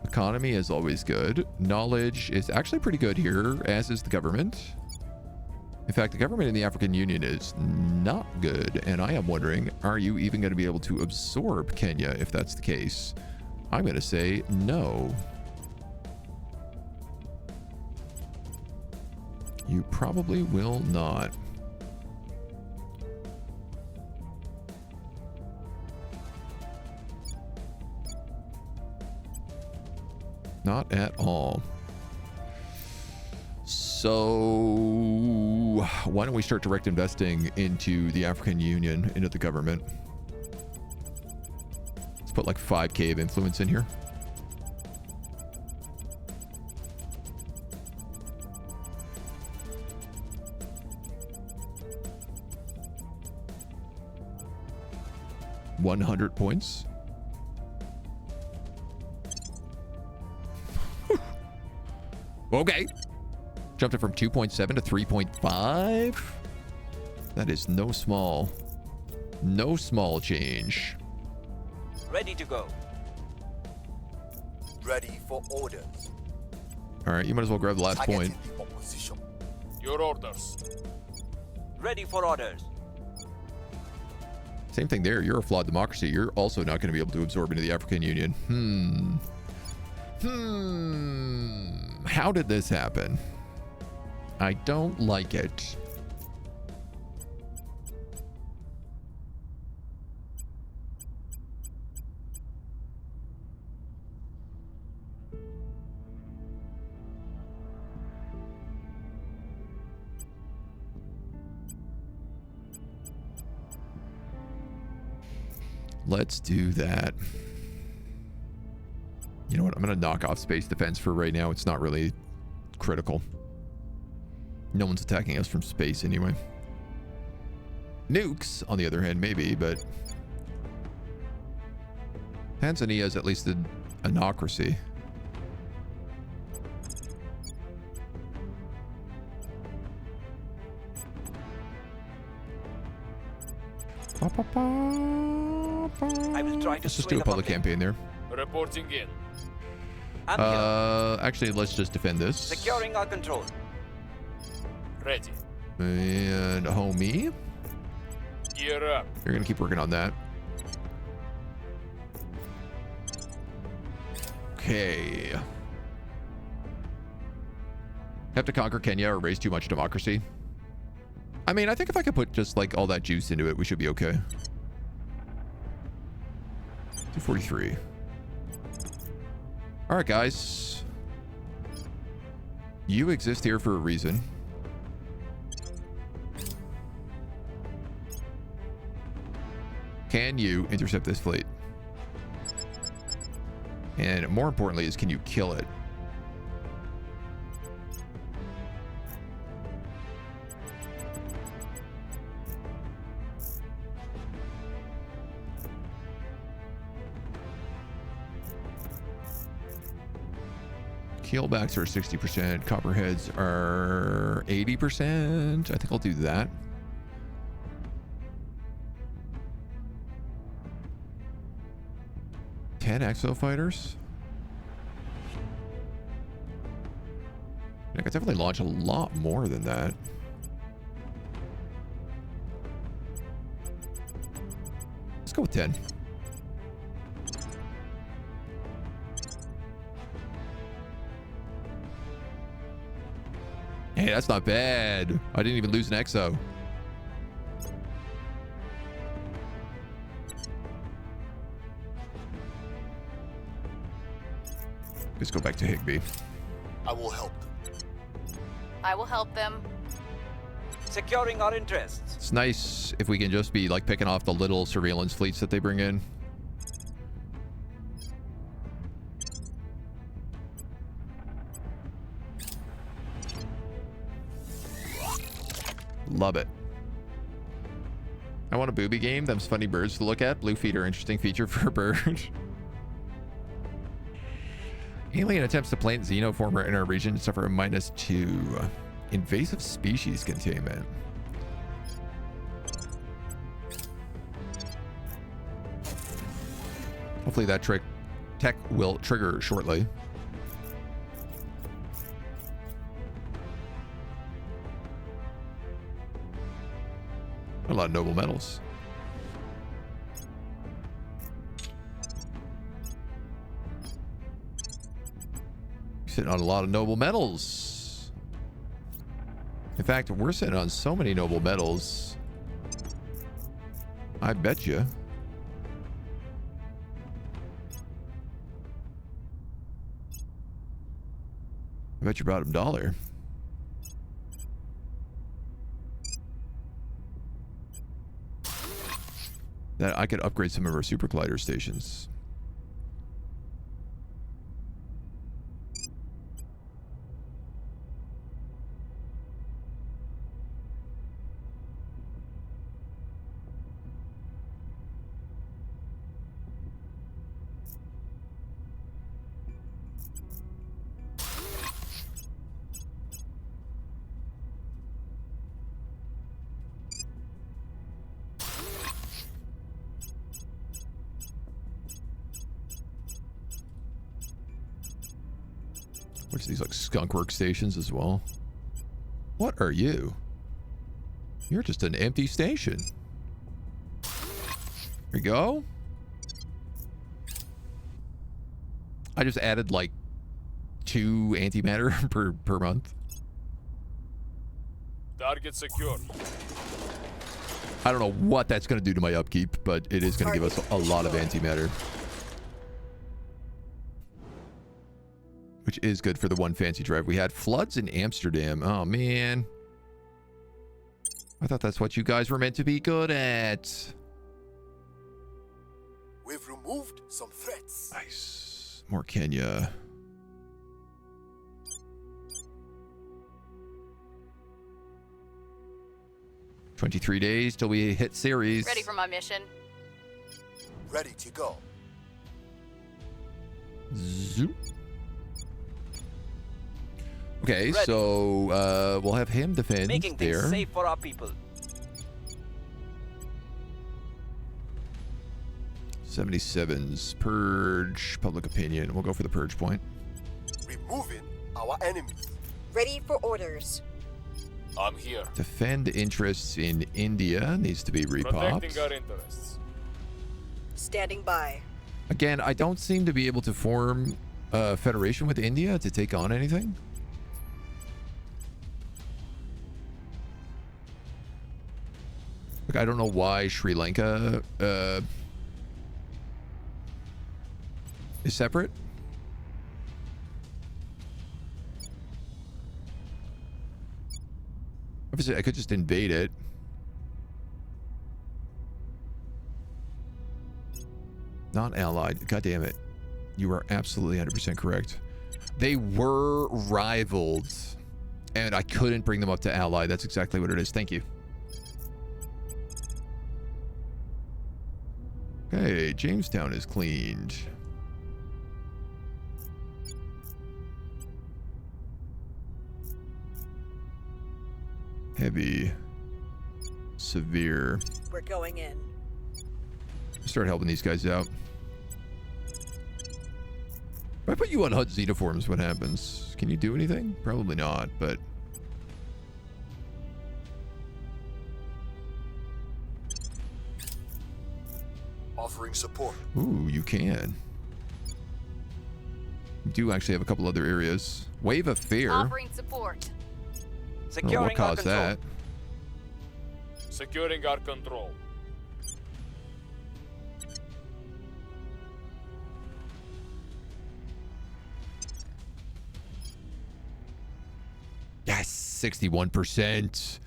Economy is always good. Knowledge is actually pretty good here, as is the government. In fact, the government in the African Union is not good, and I am wondering, are you even going to be able to absorb Kenya if that's the case? I'm going to say no. You probably will not. Not at all. So why don't we start direct investing into the African Union, into the government? Let's put like 5K of influence in here. $100 points. Okay. Jumped it from 2.7 to 3.5. That is no small change. Ready to go. Ready for orders. All right, you might as well grab the last point. Targeting the opposition. Your orders. Ready for orders. Same thing there. You're a flawed democracy. You're also not going to be able to absorb into the African Union. How did this happen? I don't like it. Let's do that. You know what? I'm going to knock off space defense for right now. It's not really critical. No one's attacking us from space anyway. Nukes, on the other hand, maybe, but Tanzania is at least an anocracy. I will try to Let's just do a public campaign there. Reporting in. I'm here. Actually, let's just defend this. Securing our control. Ready. And homie, Gear up. you're gonna keep working on that. Okay. Have to conquer Kenya or raise too much democracy? I mean, I think if I could put just like all that juice into it, we should be okay. 243. All right, guys. You exist here for a reason. Can you intercept this fleet? And more importantly is, can you kill it? Keelbacks are 60%. Copperheads are 80%. I think I'll do that. Exo fighters. I could definitely launch a lot more than that. Let's go with 10. Hey, that's not bad. I didn't even lose an exo. Let's go back to Higby. I will help them. I will help them. Securing our interests. It's nice if we can just be like picking off the little surveillance fleets that they bring in. Love it. I want a booby game. Them's funny birds to look at. Blue feet are interesting feature for a bird. Alien attempts to plant xenoformer in our region suffer a -2 invasive species containment. Hopefully that tech will trigger shortly. A lot of noble metals. Sitting on a lot of noble metals. In fact, we're sitting on so many noble metals. I bet you. I bet you brought him $1. That I could upgrade some of our super collider stations. Which these like skunk workstations as well. What are you? You're just an empty station. Here we go. I just added like 2 antimatter per month. Target secure. I don't know what that's going to do to my upkeep, but it is going to give us a lot of antimatter. Which is good for the one fancy drive. We had floods in Amsterdam. Oh, man. I thought that's what you guys were meant to be good at. We've removed some threats. Nice. More Kenya. "23 days till we hit Ceres." Ready for my mission. Ready to go. Zoop. Okay, Ready. so we'll have him defend Making things there. safe for our people. 77s. Purge. Public opinion. We'll go for the purge point. Removing our enemies. Ready for orders. I'm here. Defend interests in India. Needs to be repopped. Protecting our interests. Standing by. Again, I don't seem to be able to form a federation with India to take on anything. Like, I don't know why Sri Lanka is separate. Obviously, I could just invade it. Not allied. God damn it. You are absolutely 100% correct. They were rivaled, and I couldn't bring them up to ally. That's exactly what it is. Thank you. Okay, Jamestown is cleaned. Heavy. Severe. We're going in. Start helping these guys out. If I put you on HUD Xenoforms, what happens? Can you do anything? Probably not, but... Offering support. Ooh, you can. You do actually have a couple other areas. Wave of Fear. Offering support. I don't know Securing what caused our control. that. Securing our control. Yes, 61%.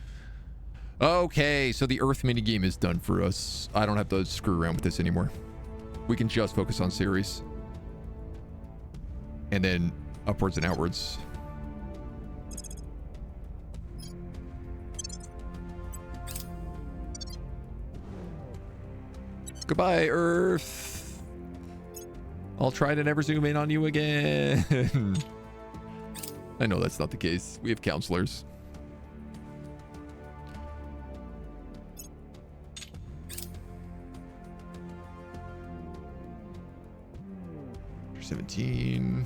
Okay, so the Earth minigame is done for us. I don't have to screw around with this anymore. We can just focus on Ceres. And then upwards and outwards. Goodbye, Earth. I'll try to never zoom in on you again. I know that's not the case. We have counselors. $17.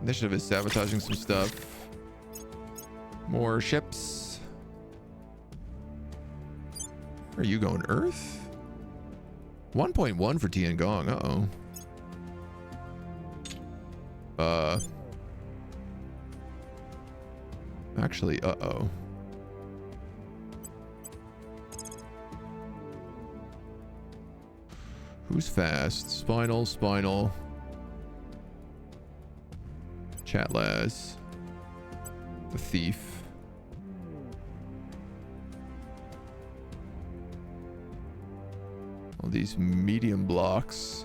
Initiative is sabotaging some stuff. More ships. Where are you going? Earth? 1.1 for Tiangong. Uh-oh. Actually, uh-oh. Who's fast? Spinal, Spinal. Chatlaz. The Thief. All these medium blocks.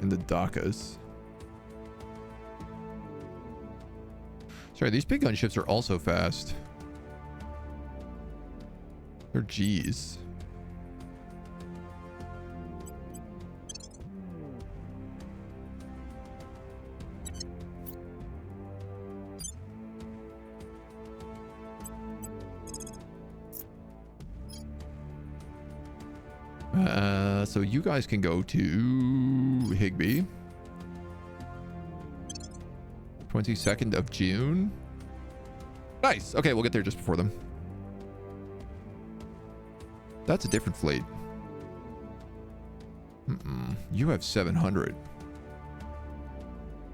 And the Dakas. Sorry, these big gun ships are also fast. They're G's. So you guys can go to Higby. 22nd of June. Nice. Okay, we'll get there just before them. That's a different fleet. You have 700.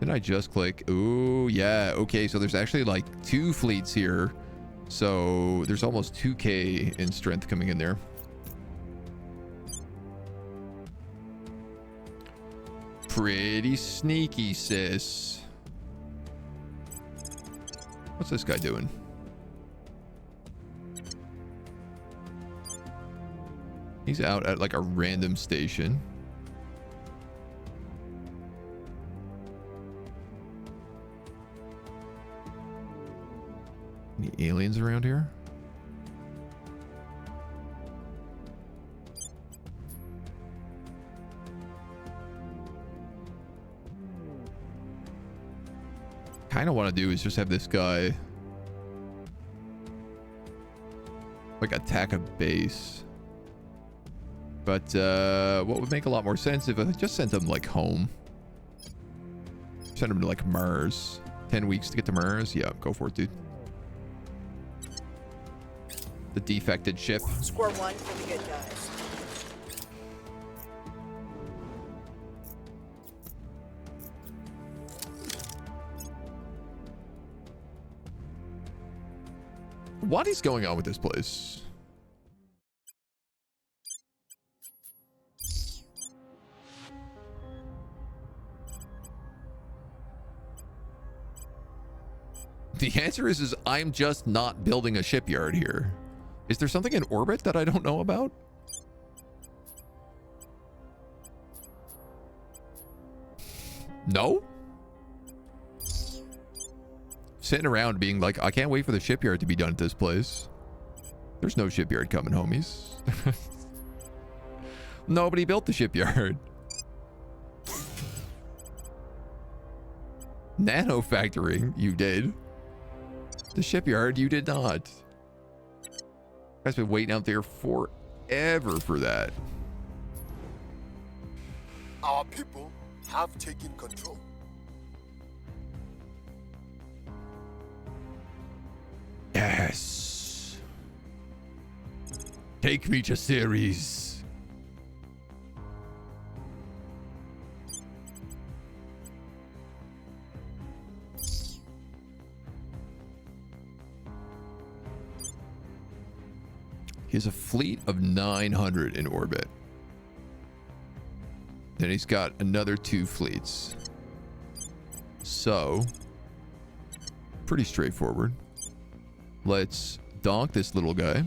Didn't I just click? Ooh, yeah. Okay, so there's actually like 2 fleets here. So there's almost 2K in strength coming in there. Pretty sneaky, sis. What's this guy doing? He's out at like a random station. Any aliens around here? Kind of want to do is just have this guy like attack a base, but what would make a lot more sense if I just sent him like home, send him to like Mars. 10 weeks to get to Mars. Yeah, go for it, dude. The defected ship. Score 1 for the good guys. What is going on with this place? The answer is I'm just not building a shipyard here. Is there something in orbit that I don't know about? No? Sitting around being like, I can't wait for the shipyard to be done at this place. There's no shipyard coming, homies. Nobody built the shipyard. Nanofactoring, you did. The shipyard, you did not. Guys been waiting out there forever for that. Our people have taken control. Yes. Take me to Ceres. He has a fleet of 900 in orbit. Then he's got another 2 fleets. So, pretty straightforward. Let's donk this little guy.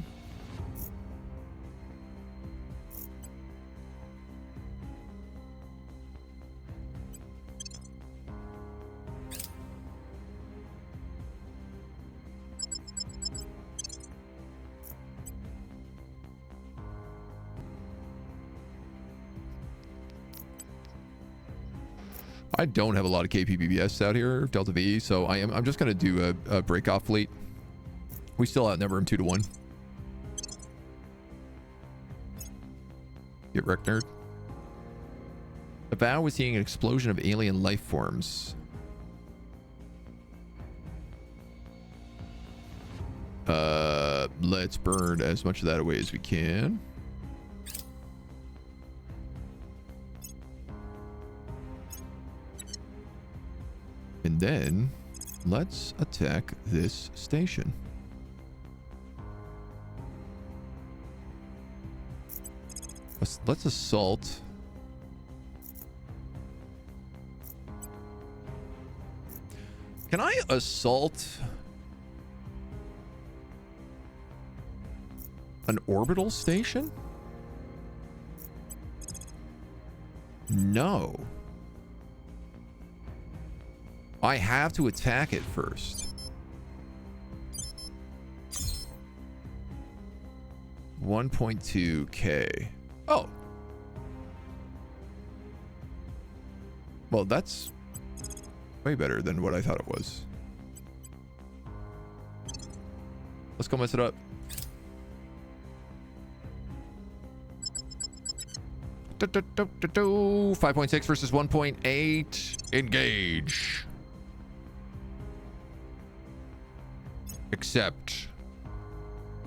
I don't have a lot of KPBS out here, Delta V, so I'm just gonna do a break-off fleet. We still outnumber him 2 to 1. Get wrecked, nerd. The vow was seeing an explosion of alien life forms. Let's burn as much of that away as we can. And then let's attack this station. Let's assault. Can I assault an orbital station? No. I have to attack it first. 1.2K. Oh. Well, that's way better than what I thought it was. Let's go mess it up. 5.6 versus 1.8. Engage. Accept.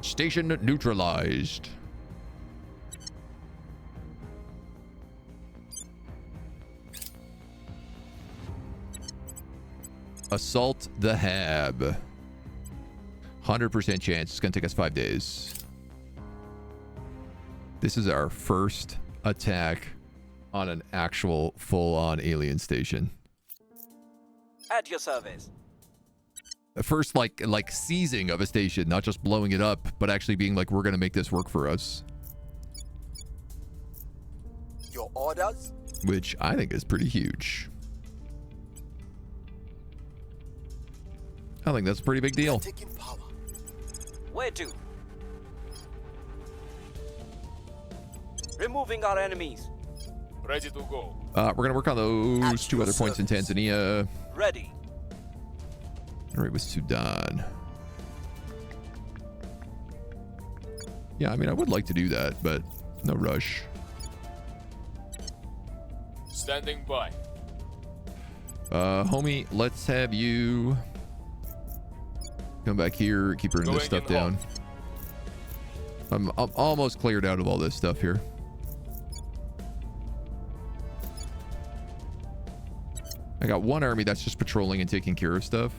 Station neutralized. Assault the Hab. 100% chance. It's going to take us 5 days. This is our first attack on an actual full-on alien station. At your service. The first like seizing of a station, not just blowing it up, but actually being like, we're going to make this work for us. Your orders? Which I think is pretty huge. I think that's a pretty big deal. Taking power. Where to? Removing our enemies. Ready to go. We're going to work on those At 2 your other points in service. Tanzania. Ready. Right with Sudan. Yeah, I mean, I would like to do that, but no rush. Standing by. Homie, let's have you come back here, keep bringing this Going stuff in down. I'm almost cleared out of all this stuff here. I got one army that's just patrolling and taking care of stuff.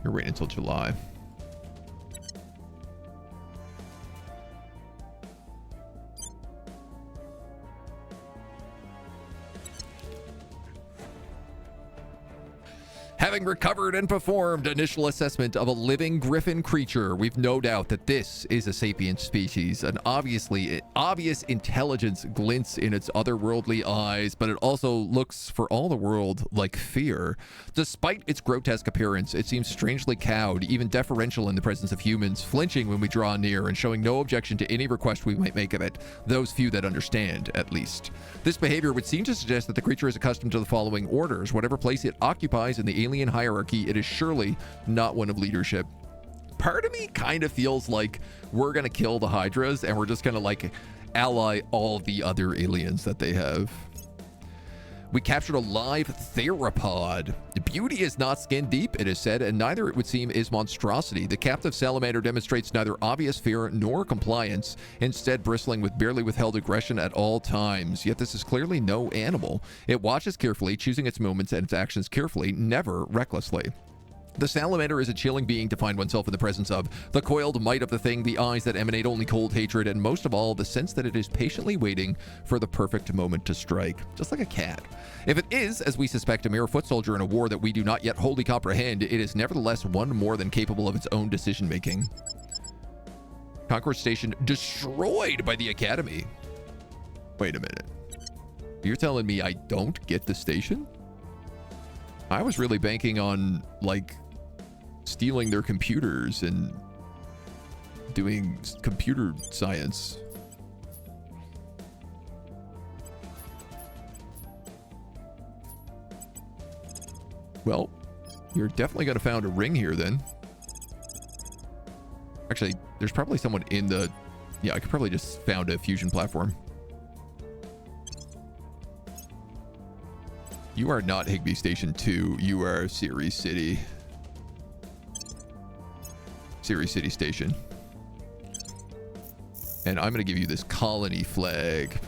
You're waiting until July. Having recovered and performed initial assessment of a living griffin creature, we've no doubt that this is a sapient species. An obvious intelligence glints in its otherworldly eyes, but it also looks for all the world like fear. Despite its grotesque appearance, it seems strangely cowed, even deferential in the presence of humans, flinching when we draw near and showing no objection to any request we might make of it, those few that understand, at least. This behavior would seem to suggest that the creature is accustomed to the following orders. Whatever place it occupies in the alien hierarchy, it is surely not one of leadership. Part of me kind of feels like we're gonna kill the Hydras and we're just gonna like ally all the other aliens that they have. We captured a live theropod. Beauty is not skin deep, it is said, and neither, it would seem, is monstrosity. The captive salamander demonstrates neither obvious fear nor compliance, instead bristling with barely withheld aggression at all times. Yet this is clearly no animal. It watches carefully, choosing its movements and its actions carefully, never recklessly. The salamander is a chilling being to find oneself in the presence of. The coiled might of the thing, the eyes that emanate only cold hatred, and most of all, the sense that it is patiently waiting for the perfect moment to strike. Just like a cat. If it is, as we suspect, a mere foot soldier in a war that we do not yet wholly comprehend, it is nevertheless one more than capable of its own decision-making. Conqueror Station destroyed by the Academy. Wait a minute. You're telling me I don't get the station? I was really banking on, like, stealing their computers and doing computer science. Well, you're definitely going to find a ring here then. Actually, there's probably someone in the... Yeah, I could probably just found a fusion platform. You are not Higbee Station 2. You are Ceres City. Ceres City Station. And I'm going to give you this colony flag.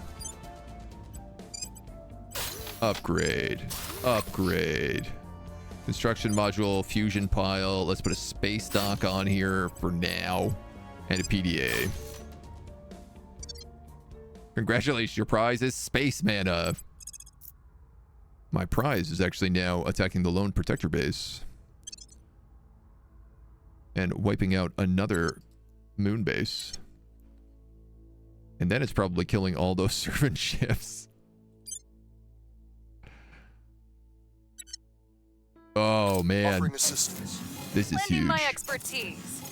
Upgrade. Upgrade. Construction module, fusion pile. Let's put a space dock on here for now. And a PDA. Congratulations, your prize is space mana. My prize is actually now attacking the Lone Protector base. And wiping out another moon base. And then it's probably killing all those servant ships. Oh, man. Offering assistance. This is Lending huge. my expertise.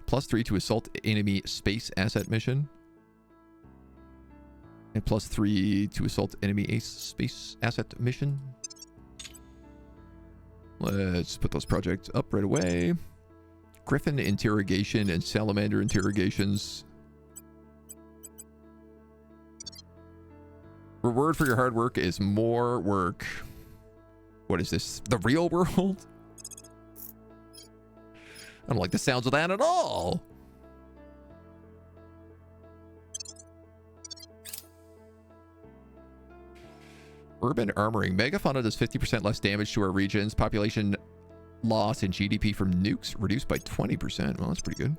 +3 to assault enemy space asset mission. And +3 to assault enemy ace space asset mission. Let's put those projects up right away. Griffin interrogation and salamander interrogations. Reward for your hard work is more work. What is this? The real world? I don't like the sounds of that at all. Urban armoring. Megafauna does 50% less damage to our regions. Population loss and GDP from nukes reduced by 20%. Well, that's pretty good.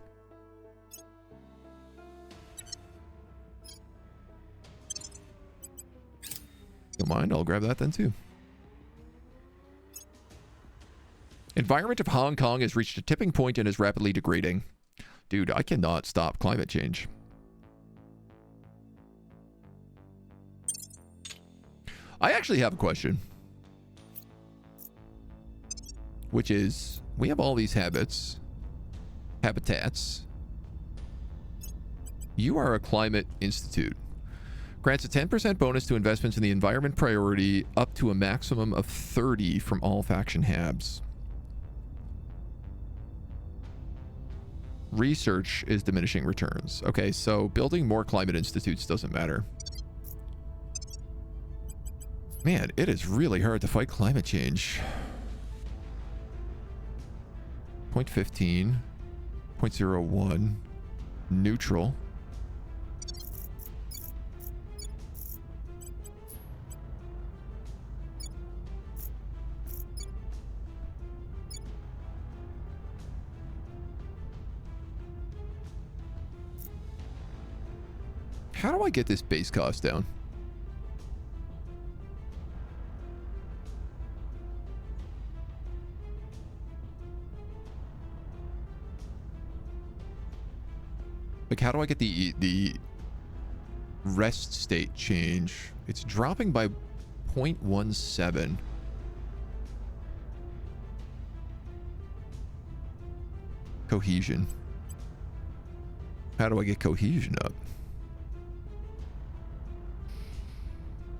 Don't mind, I'll grab that then too. Environment of Hong Kong has reached a tipping point and is rapidly degrading. Dude, I cannot stop climate change. I actually have a question. Which is, we have all these habitats. You are a climate institute. Grants a 10% bonus to investments in the environment priority up to a maximum of 30 from all faction habs. Research is diminishing returns. Okay, so building more climate institutes doesn't matter. Man, it is really hard to fight climate change. 0.15, 0.01, neutral. How do I get this base cost down? Like, how do I get the rest state change? It's dropping by 0.17. Cohesion. How do I get cohesion up?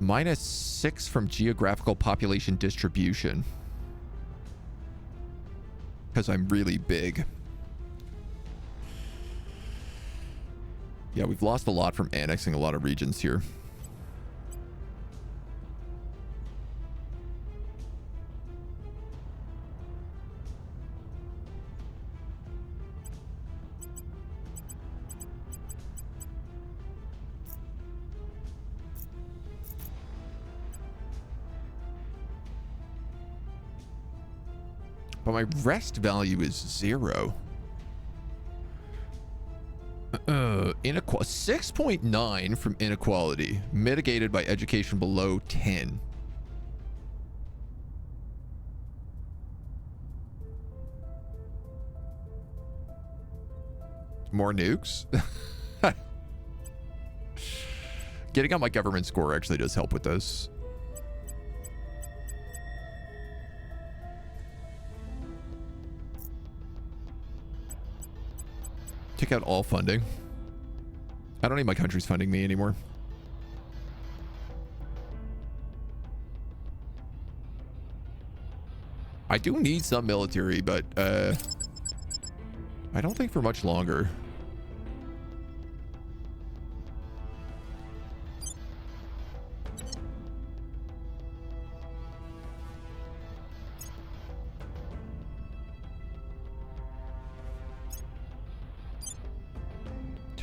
-6 from geographical population distribution. Because I'm really big. Yeah, we've lost a lot from annexing a lot of regions here. But my rest value is 0. 6.9 from inequality, mitigated by education below 10. More nukes? Getting on my government score actually does help with this. Take out all funding. I don't need my country's funding me anymore. I do need some military, but I don't think for much longer.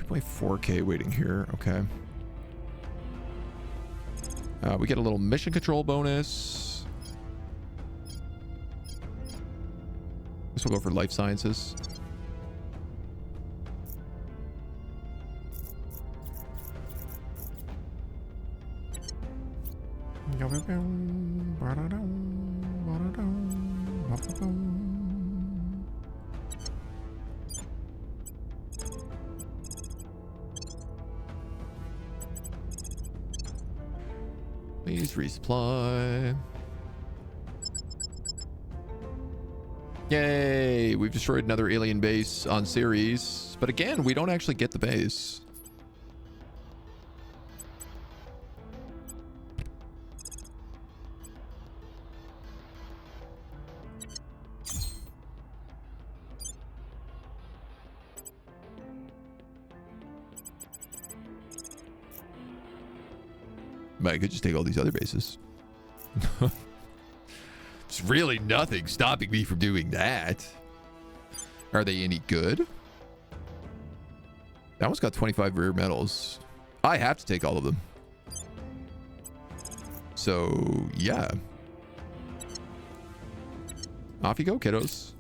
Only 4K waiting here. Okay. We get a little mission control bonus. This will go for life sciences. Please resupply. Yay! We've destroyed another alien base on Ceres. But again, we don't actually get the base. But I could just take all these other bases. There's really nothing stopping me from doing that. Are they any good? That one's got 25 rare metals. I have to take all of them. So, yeah. Off you go, kiddos.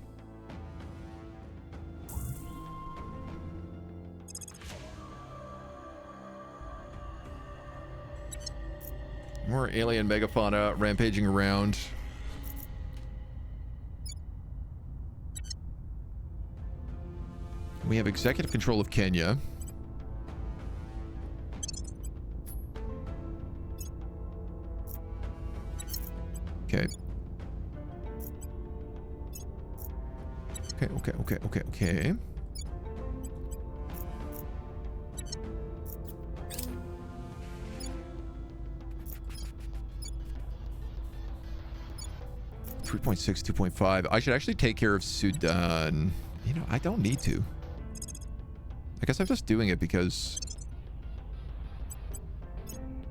More alien megafauna rampaging around. We have executive control of Kenya. Okay. Okay. 3.6, 2.5. I should actually take care of Sudan. You know, I don't need to. I guess I'm just doing it because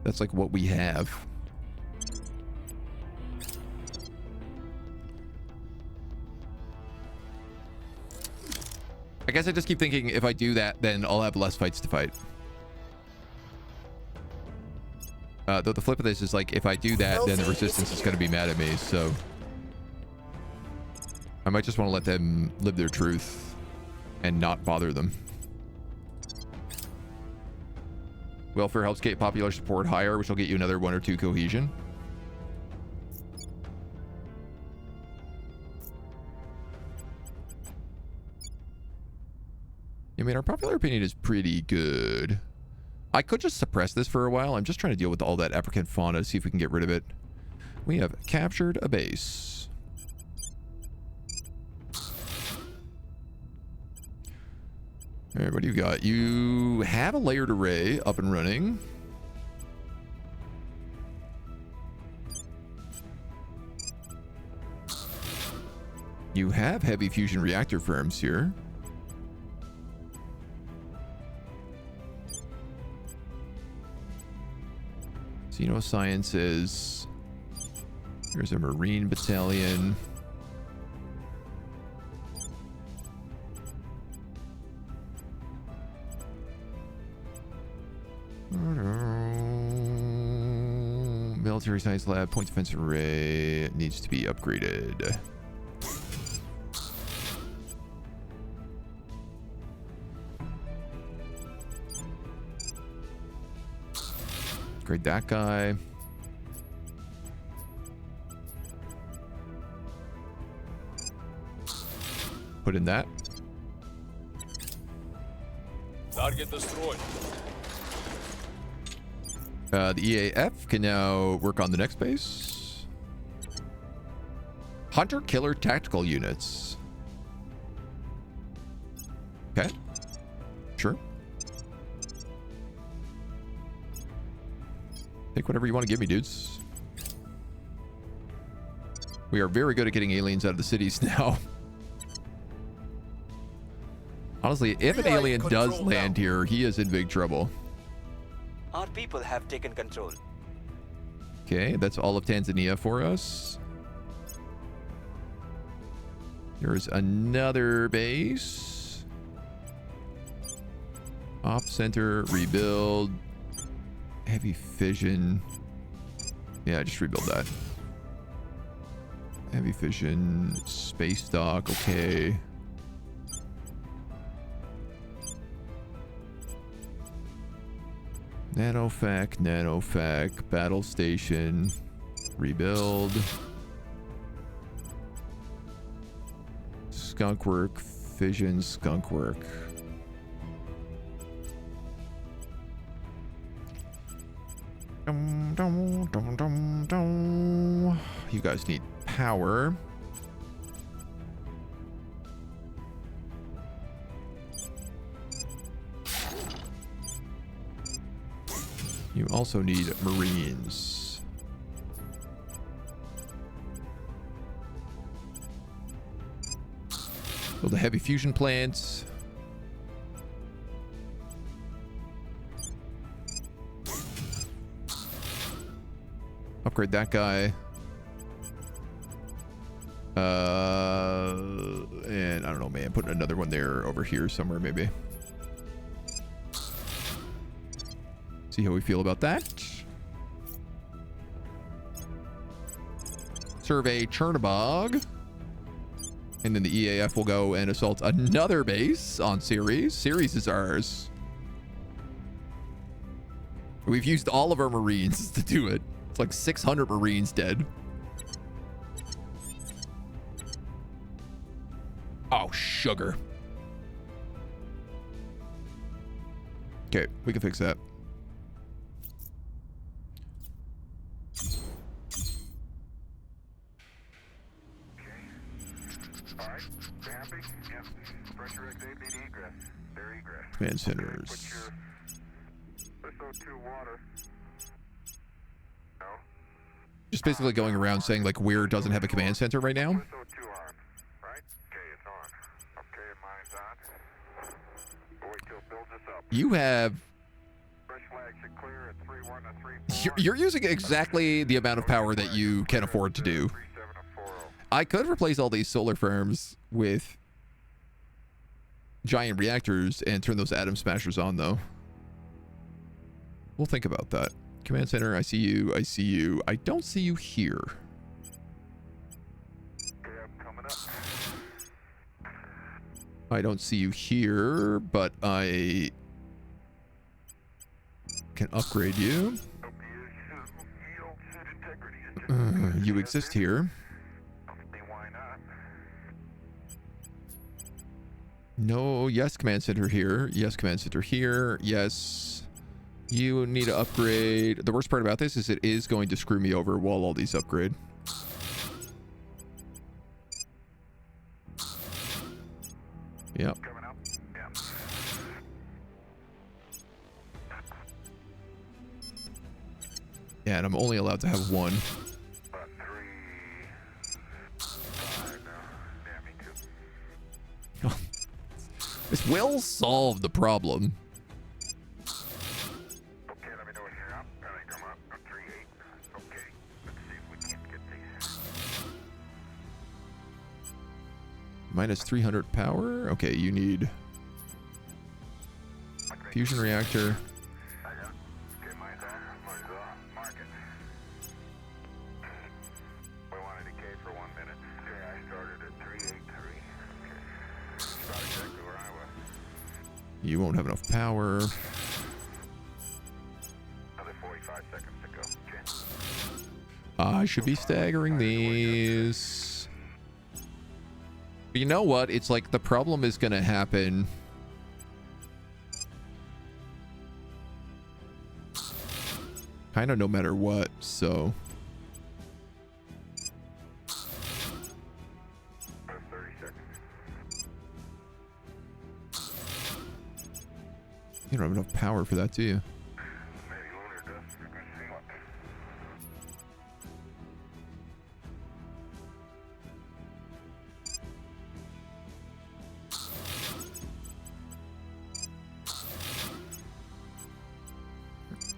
that's like what we have. I guess I just keep thinking if I do that, then I'll have less fights to fight. Though the flip of this is like, if I do that, then the resistance is going to be mad at me, so I might just want to let them live their truth and not bother them. Welfare helps get popular support higher, which will get you another 1 or 2 cohesion. I mean, our popular opinion is pretty good. I could just suppress this for a while. I'm just trying to deal with all that African fauna, see if we can get rid of it. We have captured a base. All right, what do you got? You have a layered array up and running. You have heavy fusion reactor firms here. Xenosciences. There's a Marine battalion. Military science lab, point defense array needs to be upgraded. Upgrade that guy. Put in that. Target destroyed. The EAF can now work on the next base. Hunter-killer tactical units. Okay. Sure. Take whatever you want to give me, dudes. We are very good at getting aliens out of the cities now. Honestly, if an alien does land here, he is in big trouble. Our people have taken control. Okay, that's all of Tanzania for us. There's another base. Op center, rebuild. Heavy fission. Yeah, just rebuild that. Heavy fission, space dock, okay. Nanofec, battle station, rebuild. Skunkwork, fission, skunkwork. You guys need power. You also need Marines. Build a heavy fusion plant. Upgrade that guy. And I don't know, man. Put another one there over here somewhere, maybe. See how we feel about that. Survey Chernobog. And then the EAF will go and assault another base on Ceres. Ceres is ours. We've used all of our Marines to do it. It's like 600 Marines dead. Oh, sugar. Okay, we can fix that. Command centers. Just basically going around saying like where doesn't have a command center right now. You have. You're using exactly the amount of power that you can afford to do. I could replace all these solar farms with giant reactors and turn those atom smashers on, though. We'll think about that. Command center, I see you. I see you. I don't see you here. I don't see you here, but I can upgrade you. You exist here. No, yes, command center here. Yes, command center here. Yes. You need to upgrade. The worst part about this is it is going to screw me over while all these upgrade. Yep. Yeah, and I'm only allowed to have one. This will solve the problem. Okay, let me know when you're up. I think I'm up. I'm 3-8. Okay, let's see if we can't get these. Minus 300 power. Okay, you need fusion reactor. I got it. Okay, mine's on. Mine's on. Mark it. We wanted to decay for 1 minute. Yeah, I started at 383. Okay. About exactly where I was. You won't have enough power. Another 45 seconds to go. Okay. I should be staggering these. But you know what? It's like the problem is going to happen. Kind of no matter what, so. 30 seconds. You don't have enough power for that, do you? Maybe Lunar does. We're gonna see what.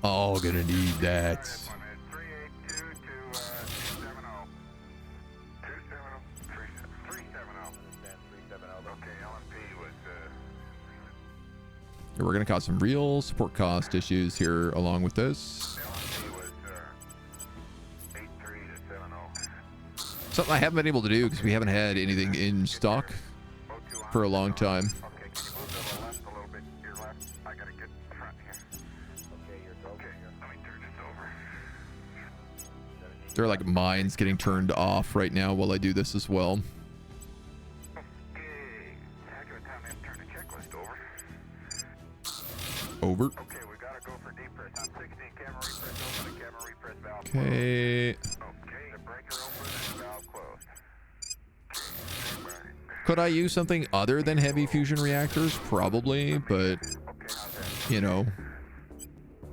Oh, gonna need that. 382 to 270. 370. Okay, LMP was We're gonna cause some real support cost issues here along with this. LMP was 83 to 70. Something I haven't been able to do because we haven't had anything in stock for a long time. Okay, can you move to the left a little bit? Your left. I gotta get in front here. Okay, you're okay. Let me turn this over. There are like mines getting turned off right now while I do this as well. Okay. I got time to turn the checklist over. Over. Okay, we gotta go for deep press. On 16, camera repress open and camera repress valve Okay. closed. Okay, the breaker open and valve closed. Could I use something other than heavy fusion reactors? Probably, but Okay, how's that? you know,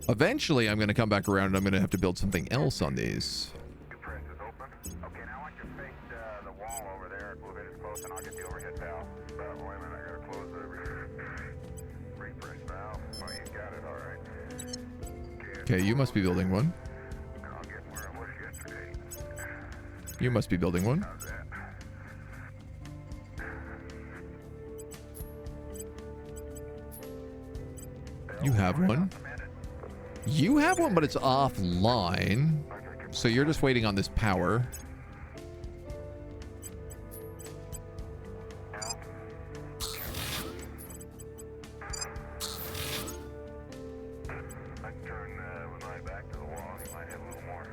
eventually I'm going to come back around and I'm going to have to build something else on these. Deep press is open. Okay, now I want you to face the wall over there. Move it as close and I'll get the overhead valve. Wait a minute, I gotta close the repress valve. Oh, you got it, alright. Okay, you must be building one. I'll get where I was yesterday. You must be building one. How's that? You have one. You have one, but it's offline. So you're just waiting on this power. I can turn with my back to the wall. You might have a little more.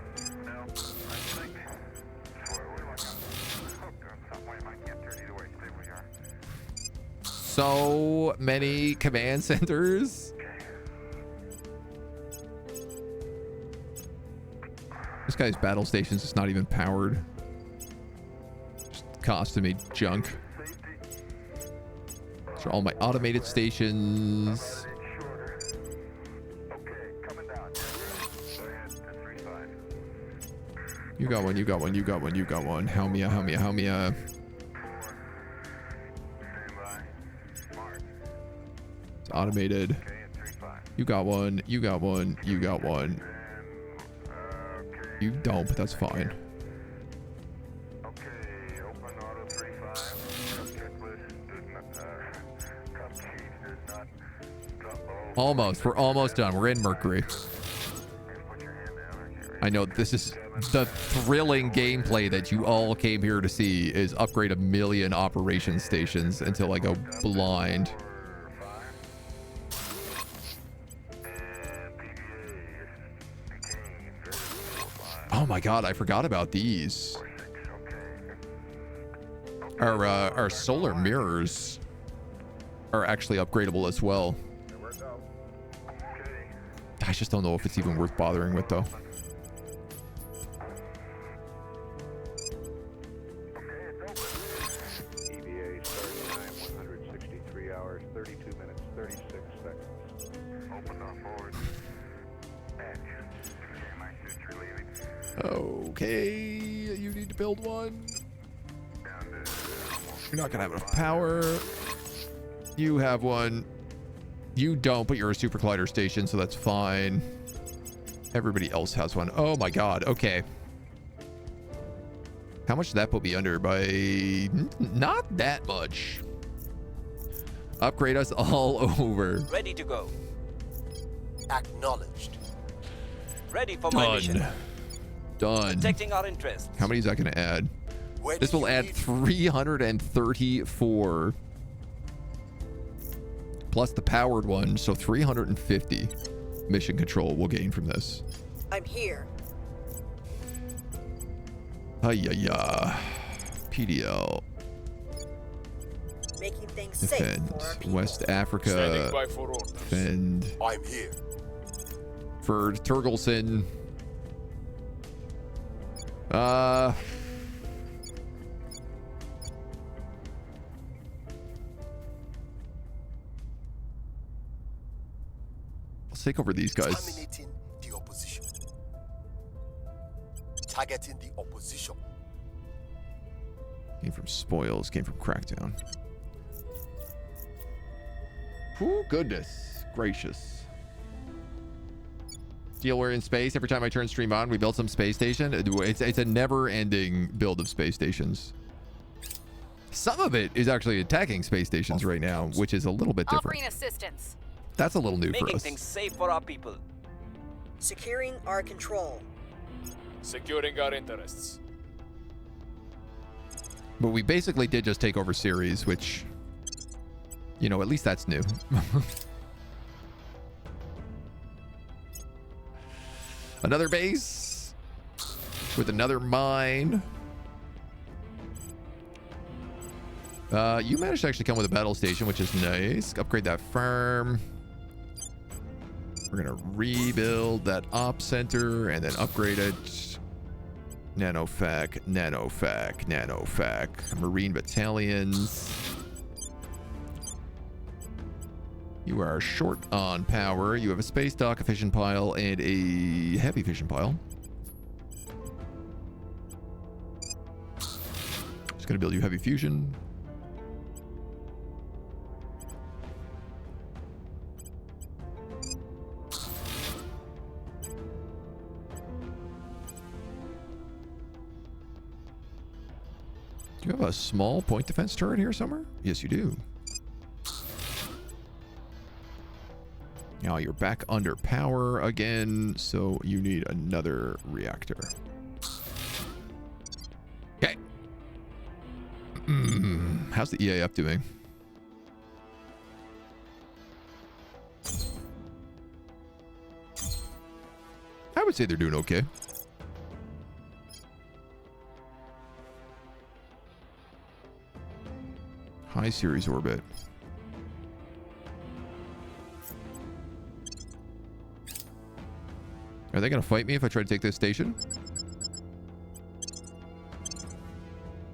No, I think. We're like hooked on some way. I can't turn either way. Stay where you are. So many command centers. This guy's battle stations is not even powered. Just costing me junk. These are all my automated stations. Okay, coming down. Go ahead. 3-5. You got one, you got one, you got one, you got one. How me, how me, how me. Stand by. Mark. It's automated. Okay, at 3-5. You got one, you got one, you got one. You don't, but that's fine. Okay, open auto 3-5. Cup checklist does not, cup keys does not drop below. Almost. We're almost done. We're in Mercury. Just put your hand down. Okay, I know this is the thrilling gameplay that you all came here to see is upgrade 1 million operation stations until I go blind. 4-5. And PVA became 4-5. Oh my god, I forgot about these. 4-6. Okay. Our solar mirrors. are actually upgradable as well. Where it go? Okay. I just don't know if it's even worth bothering with, though. EVA start time 163 hours, 32 minutes, 36 seconds. Open up forward. Edge. My sister leaving. Okay, you need to build one. Down to You're not gonna have enough power. You have one. You don't, but you're a super collider station, so that's fine. Everybody else has one. Oh my god, okay. How much did that put me under? By not that much. Upgrade us all over. Ready to go. Acknowledged. Ready for my mission. Done. Protecting our interests. How many is that going to add? Where This do will you add need- 334. Plus the powered one, so 350 mission control we'll gain from this. I'm here. Ay-ya-ya. PDL. Making things safe Defend. for our people. West Standing Africa. by for orders. Defend. I'm here. For Turgelson. Let's take over these guys. Terminating the opposition. Targeting the opposition. Came from spoils, came from crackdown. Oh, goodness gracious. Deal, we're in space. Every time I turn stream on, we build some space station. It's a never-ending build of space stations. Some of it is actually attacking space stations right now, which is a little bit different. Offering assistance. That's a little new for Making us. things safe for our people. Securing our control. Securing our interests. But we basically did just take over Ceres, which, you know, at least that's new. Another base with another mine. You managed to actually come with a battle station, which is nice. Upgrade that farm. We're gonna rebuild that op center and then upgrade it. Nanofac, nanofac, nanofac. Marine battalions. You are short on power. You have a space dock, a fission pile, and a heavy fission pile. Just gonna build you heavy fusion. Do you have a small point defense turret here somewhere? Yes, you do. Now you're back under power again, so you need another reactor. Okay. How's the EAF doing? I would say they're doing okay. High Ceres orbit. Are they going to fight me if I try to take this station?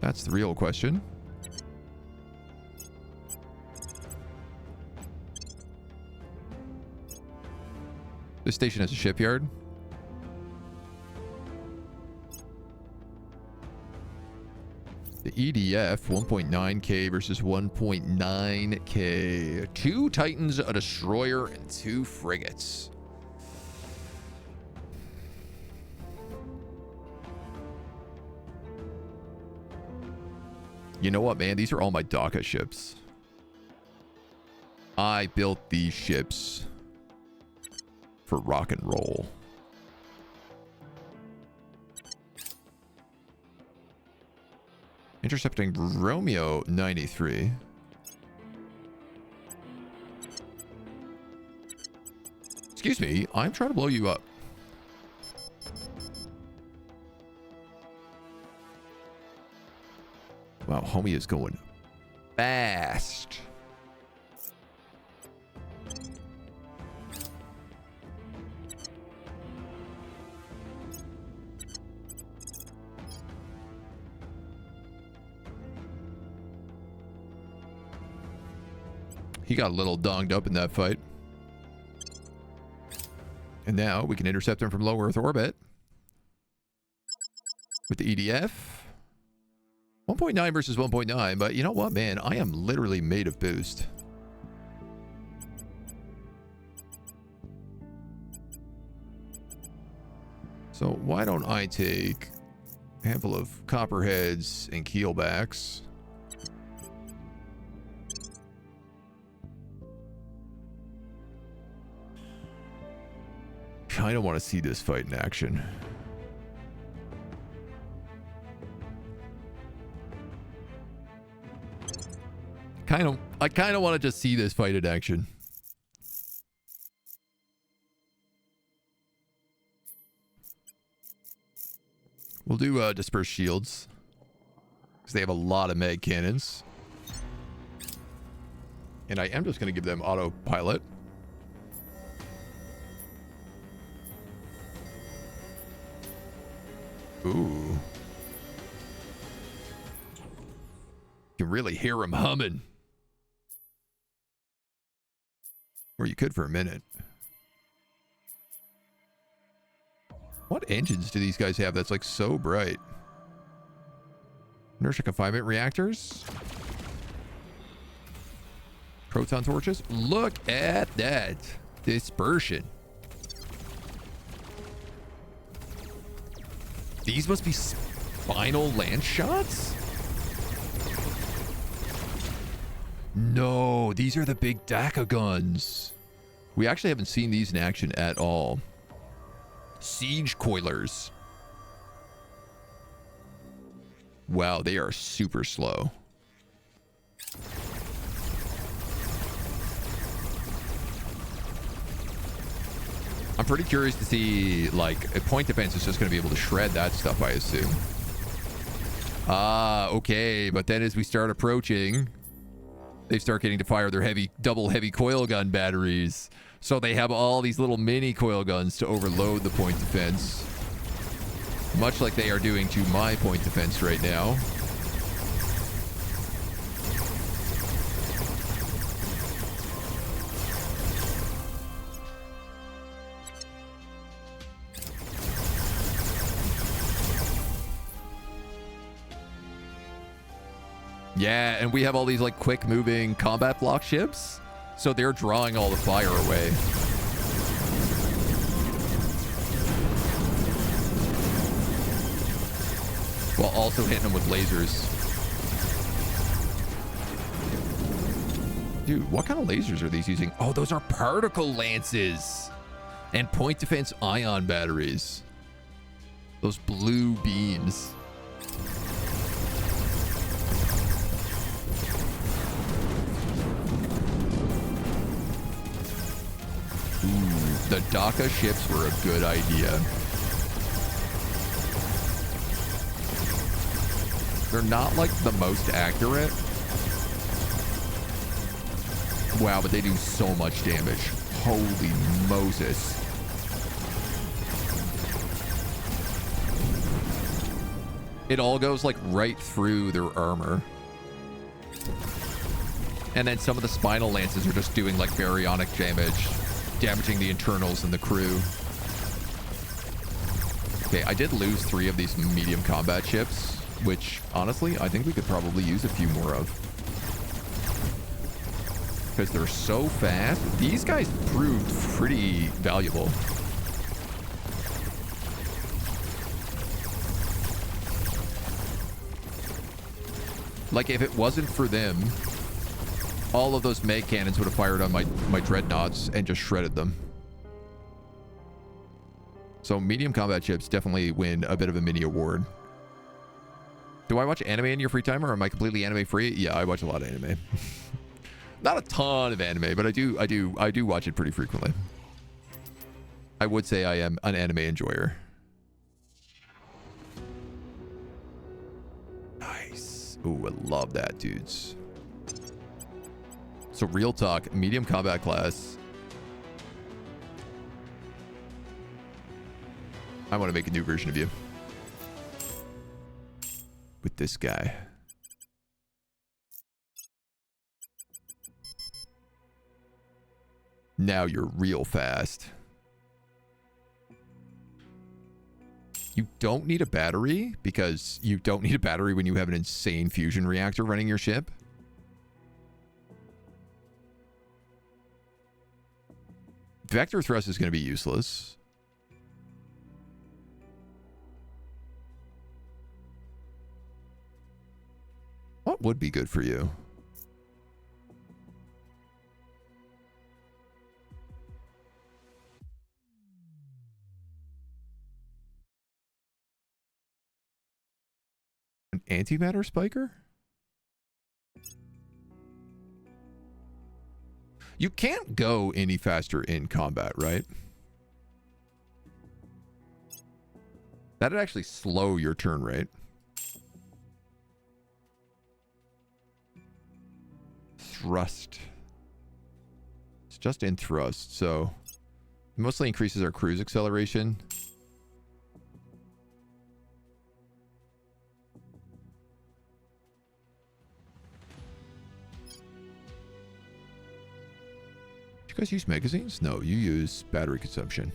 That's the real question. This station has a shipyard. The EDF, 1.9k versus 1.9k. 2 Titans, a destroyer, and 2 frigates. You know what, man? These are all my DACA ships. I built these ships for rock and roll. Intercepting Romeo 93. Excuse me, I'm trying to blow you up. Wow, homie is going fast. He got a little donged up in that fight. And now we can intercept him from low Earth orbit with the EDF. 1.9 versus 1.9, but you know what, man? I am literally made of boost. So why don't I take a handful of copperheads and keelbacks? I don't want to see this fight in action. I kind of want to just see this fight in action. We'll do disperse shields because they have a lot of mag cannons, and I am just going to give them autopilot. Ooh. You can really hear them humming. Or you could for a minute. What engines do these guys have that's like so bright? Inertia confinement reactors? Proton torches? Look at that. Dispersion. These must be spinal lance shots? No, these are the big DACA guns. We actually haven't seen these in action at all. Siege coilers. Wow, they are super slow. I'm pretty curious to see, like, a point defense is just going to be able to shred that stuff, I assume. Ah, okay. But then as we start approaching, they start getting to fire their double heavy coil gun batteries. So they have all these little mini coil guns to overload the point defense. Much like they are doing to my point defense right now. Yeah, and we have all these like quick moving combat block ships. So they're drawing all the fire away. While also hitting them with lasers. Dude, what kind of lasers are these using? Oh, those are particle lances. And point defense ion batteries. Those blue beams. Ooh, the DACA ships were a good idea. They're not like the most accurate. Wow, but they do so much damage. Holy Moses. It all goes like right through their armor. And then some of the spinal lances are just doing like baryonic damage, damaging the internals and the crew. Okay, I did lose 3 of these medium combat ships, which honestly, I think we could probably use a few more of. Because they're so fast. These guys proved pretty valuable. Like, if it wasn't for them, all of those mag cannons would have fired on my dreadnoughts and just shredded them. So medium combat ships definitely win a bit of a mini award. Do I watch anime in your free time, or am I completely anime free? Yeah, I watch a lot of anime. Not a ton of anime, but I do watch it pretty frequently. I would say I am an anime enjoyer. Nice. Ooh, I love that, dudes. So real talk, medium combat class. I want to make a new version of you. With this guy. Now you're real fast. You don't need a battery because you don't need a battery when you have an insane fusion reactor running your ship. Vector thrust is going to be useless. What would be good for you? An antimatter spiker? You can't go any faster in combat, right? That'd actually slow your turn rate. Thrust. It's just in thrust, so it mostly increases our cruise acceleration. You guys use magazines? No, you use battery consumption.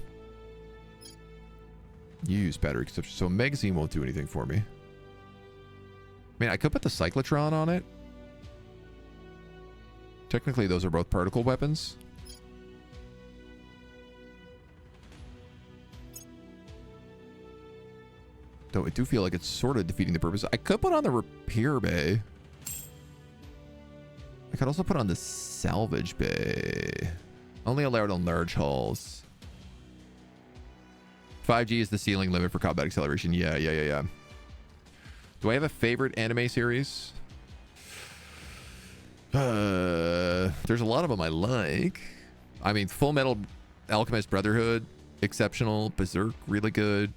You use battery consumption. So a magazine won't do anything for me. I mean, I could put the cyclotron on it. Technically, those are both particle weapons. Though I do feel like it's sort of defeating the purpose. I could put on the repair bay. I could also put on the salvage bay. Only allowed on large hulls. 5G is the ceiling limit for combat acceleration. Yeah. Do I have a favorite anime series? There's a lot of them I like. I mean, Full Metal Alchemist Brotherhood, exceptional. Berserk, really good.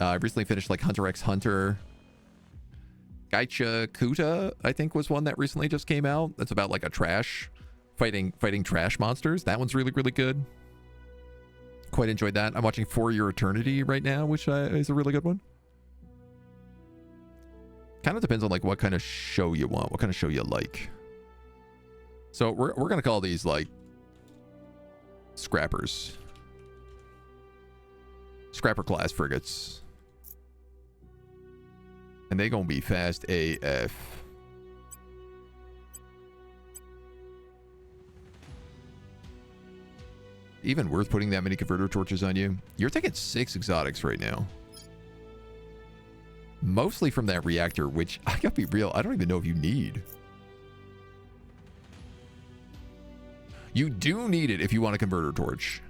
I recently finished like Hunter x Hunter. Gaicha Kuta, I think, was one that recently just came out. That's about like a trash fighting trash monsters. That one's really, really good. Quite enjoyed that. I'm watching For Your Eternity right now, which is a really good one. Kind of depends on like what kind of show you want, what kind of show you like. So we're gonna call these like scrappers, scrapper class frigates, and they gonna be fast AF. Even worth putting that many converter torches on you? You're taking 6 exotics right now. Mostly from that reactor, which, I gotta be real, I don't even know if you need. You do need it if you want a converter torch.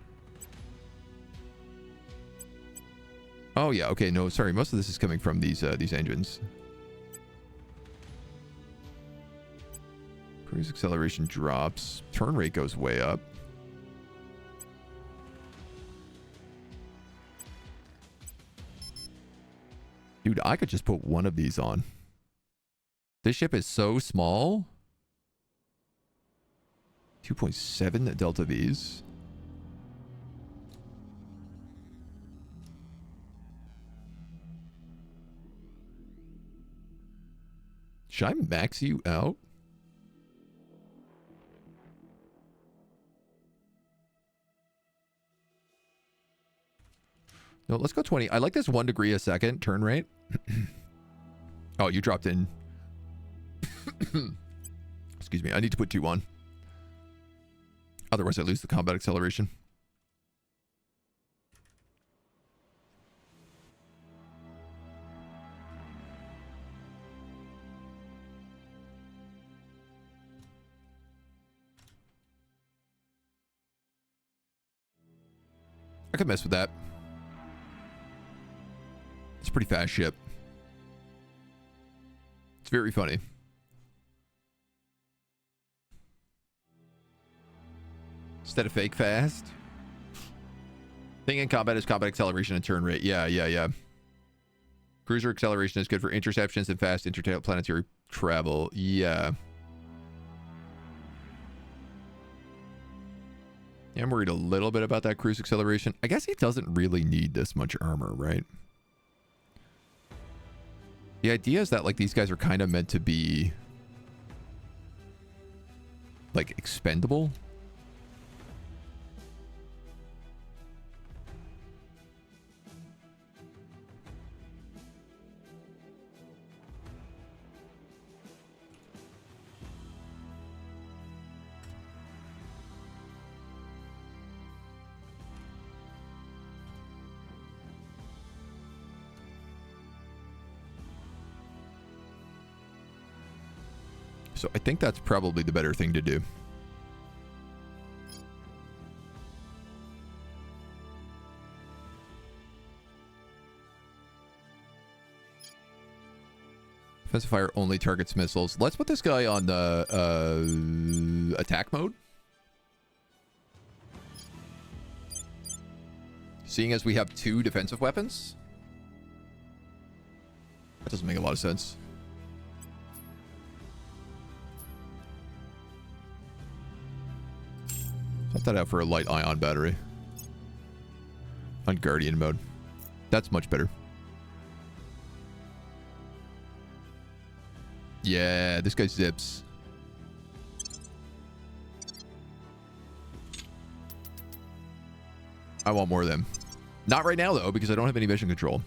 Oh yeah, okay, no, sorry, most of this is coming from these engines. Cruise acceleration drops. Turn rate goes way up. Dude, I could just put one of these on. This ship is so small. 2.7 Delta Vs. Should I max you out? No, let's go 20. I like this 1 degree a second turn rate. Oh, you dropped in. Excuse me. I need to put 2 on. Otherwise, I lose the combat acceleration. I could mess with that. It's a pretty fast ship. It's very funny. Instead of fake fast. Thing in combat is combat acceleration and turn rate. Yeah. Cruiser acceleration is good for interceptions and fast interplanetary travel. Yeah. I'm worried a little bit about that cruise acceleration. I guess he doesn't really need this much armor, right? The idea is that like these guys are kind of meant to be like expendable. So I think that's probably the better thing to do. Defensive fire only targets missiles. Let's put this guy on the attack mode. Seeing as we have 2 defensive weapons. That doesn't make a lot of sense. Set that out for a light ion battery. On Guardian mode. That's much better. Yeah, this guy zips. I want more of them. Not right now, though, because I don't have any mission control.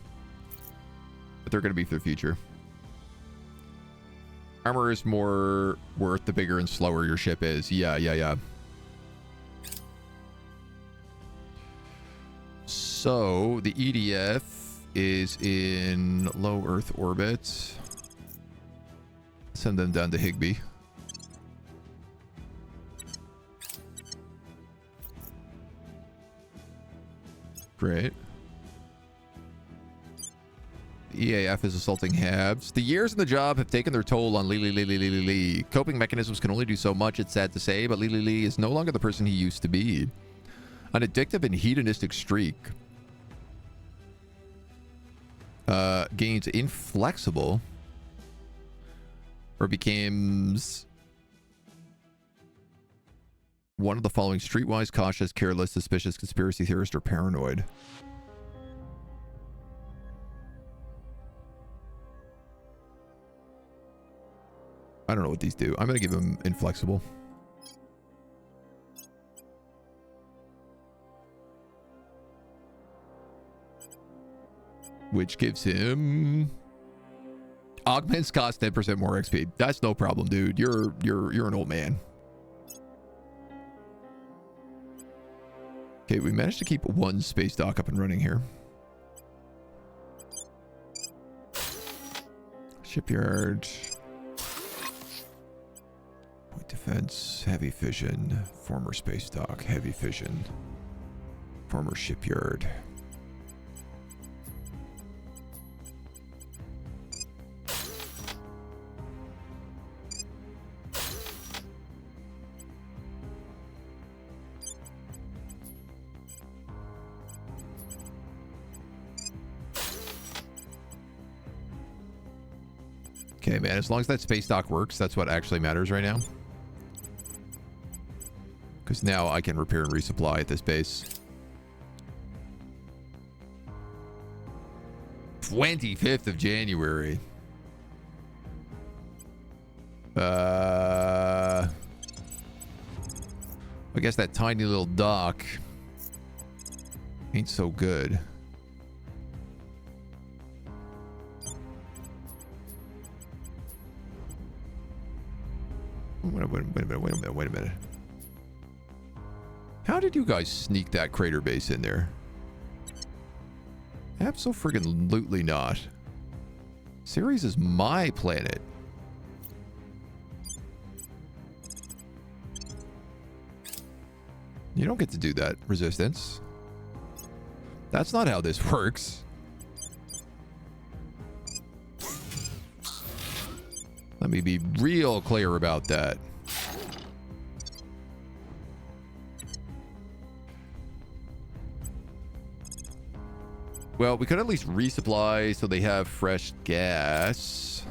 But they're going to be for the future. Armor is more worth the bigger and slower your ship is. Yeah. So, the EDF is in low Earth orbit. Send them down to Higby. Great. The EAF is assaulting Habs. The years in the job have taken their toll on Lee. Coping mechanisms can only do so much, it's sad to say, but Lee is no longer the person he used to be. An addictive and hedonistic streak. Gains inflexible. Or becomes one of the following: streetwise, cautious, careless, suspicious, conspiracy theorist, or paranoid. I don't know what these do. I'm going to give him inflexible. Which gives him... augments cost 10% more XP. That's no problem, dude. You're an old man. Okay, we managed to keep 1 space dock up and running here. Shipyard. Point defense, heavy fission, former space dock, heavy fission, former shipyard. Okay, man, as long as that space dock works, that's what actually matters right now. Because now I can repair and resupply at this base. 25th of January. I guess that tiny little dock ain't so good. Wait a minute. How did you guys sneak that crater base in there? Abso-friggin-lutely not. Ceres is my planet. You don't get to do that, Resistance. That's not how this works. Let me be real clear about that. Well, we could at least resupply so they have fresh gas.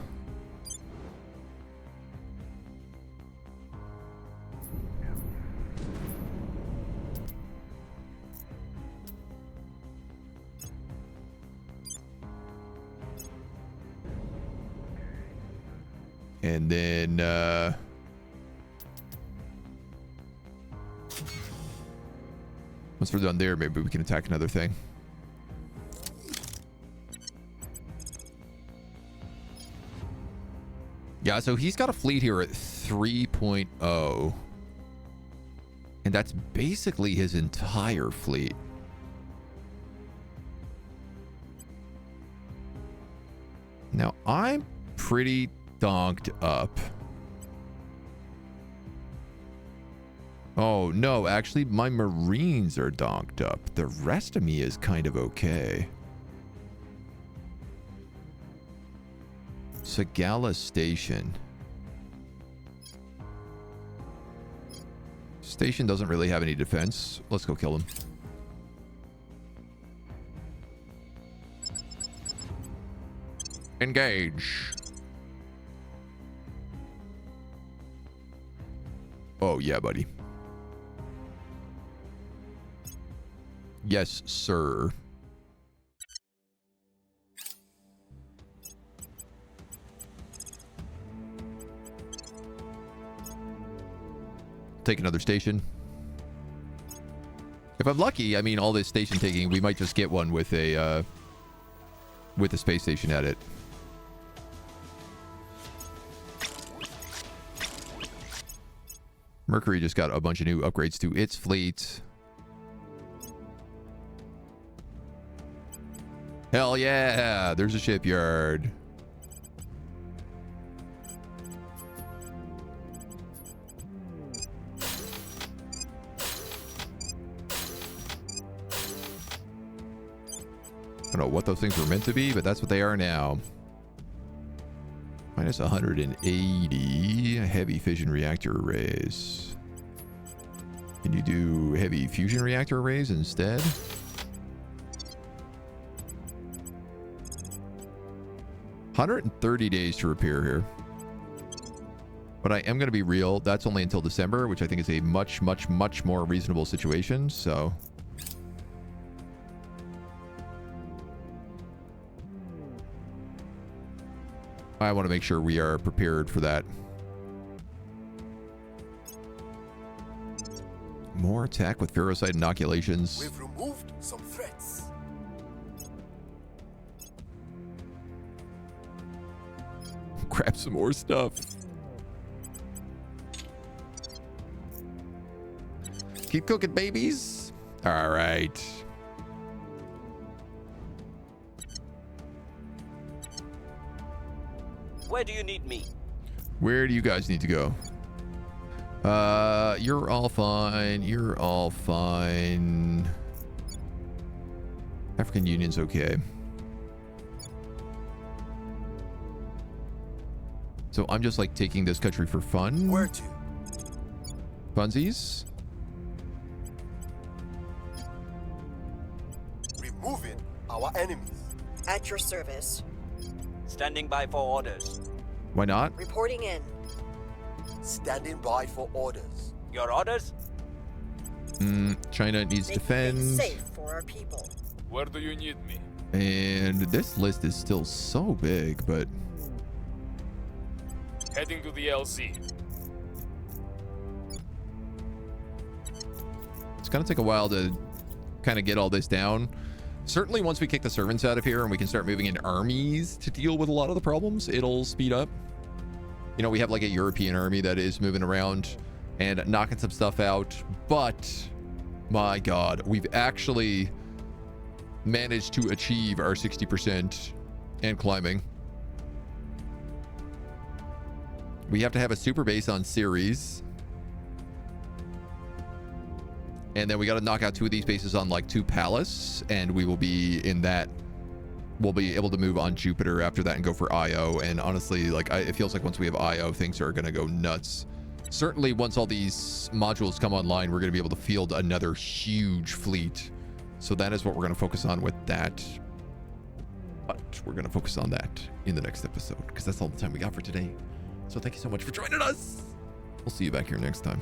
And then, once we're done there, maybe we can attack another thing. Yeah, so he's got a fleet here at 3.0. And that's basically his entire fleet. Now, I'm pretty donked up. Oh, no, actually, my Marines are docked up. The rest of me is kind of okay. Sagala Station. Station doesn't really have any defense. Let's go kill him. Engage. Oh, yeah, buddy. Yes, sir. Take another station. If I'm lucky, I mean, all this station taking, we might just get one with a space station at it. Mercury just got a bunch of new upgrades to its fleet. Hell yeah, there's a shipyard. I don't know what those things were meant to be, but that's what they are now. Minus 180 heavy fission reactor arrays. Can you do heavy fusion reactor arrays instead? $130 days to repair here. But I am going to be real. That's only until December, which I think is a much, much, much more reasonable situation. So I want to make sure we are prepared for that. More attack with ferrocide inoculations. We've removed some threats. Grab some more stuff. Keep cooking, babies. All right. Where do you need me? Where do you guys need to go? You're all fine. You're all fine. African Union's okay. So I'm just like taking this country for fun. Where to? Funsies. Removing our enemies. At your service. Standing by for orders. Why not? Reporting in. Standing by for orders. Your orders? China needs to Making things defend. safe for our people. Where do you need me? And this list is still so big, but Heading to the LZ. it's gonna take a while to kind of get all this down. Certainly once we kick the servants out of here and we can start moving in armies to deal with a lot of the problems, it'll speed up. You know, we have like a European army that is moving around and knocking some stuff out, but my God, we've actually managed to achieve our 60% and climbing. We have to have a super base on Ceres. And then we got to knock out 2 of these bases on like 2 Palace, and we will be in that. We'll be able to move on Jupiter after that and go for IO. And honestly, like it feels like once we have IO, things are going to go nuts. Certainly once all these modules come online, we're going to be able to field another huge fleet. So that is what we're going to focus on with that. But we're going to focus on that in the next episode because that's all the time we got for today. So thank you so much for joining us. We'll see you back here next time.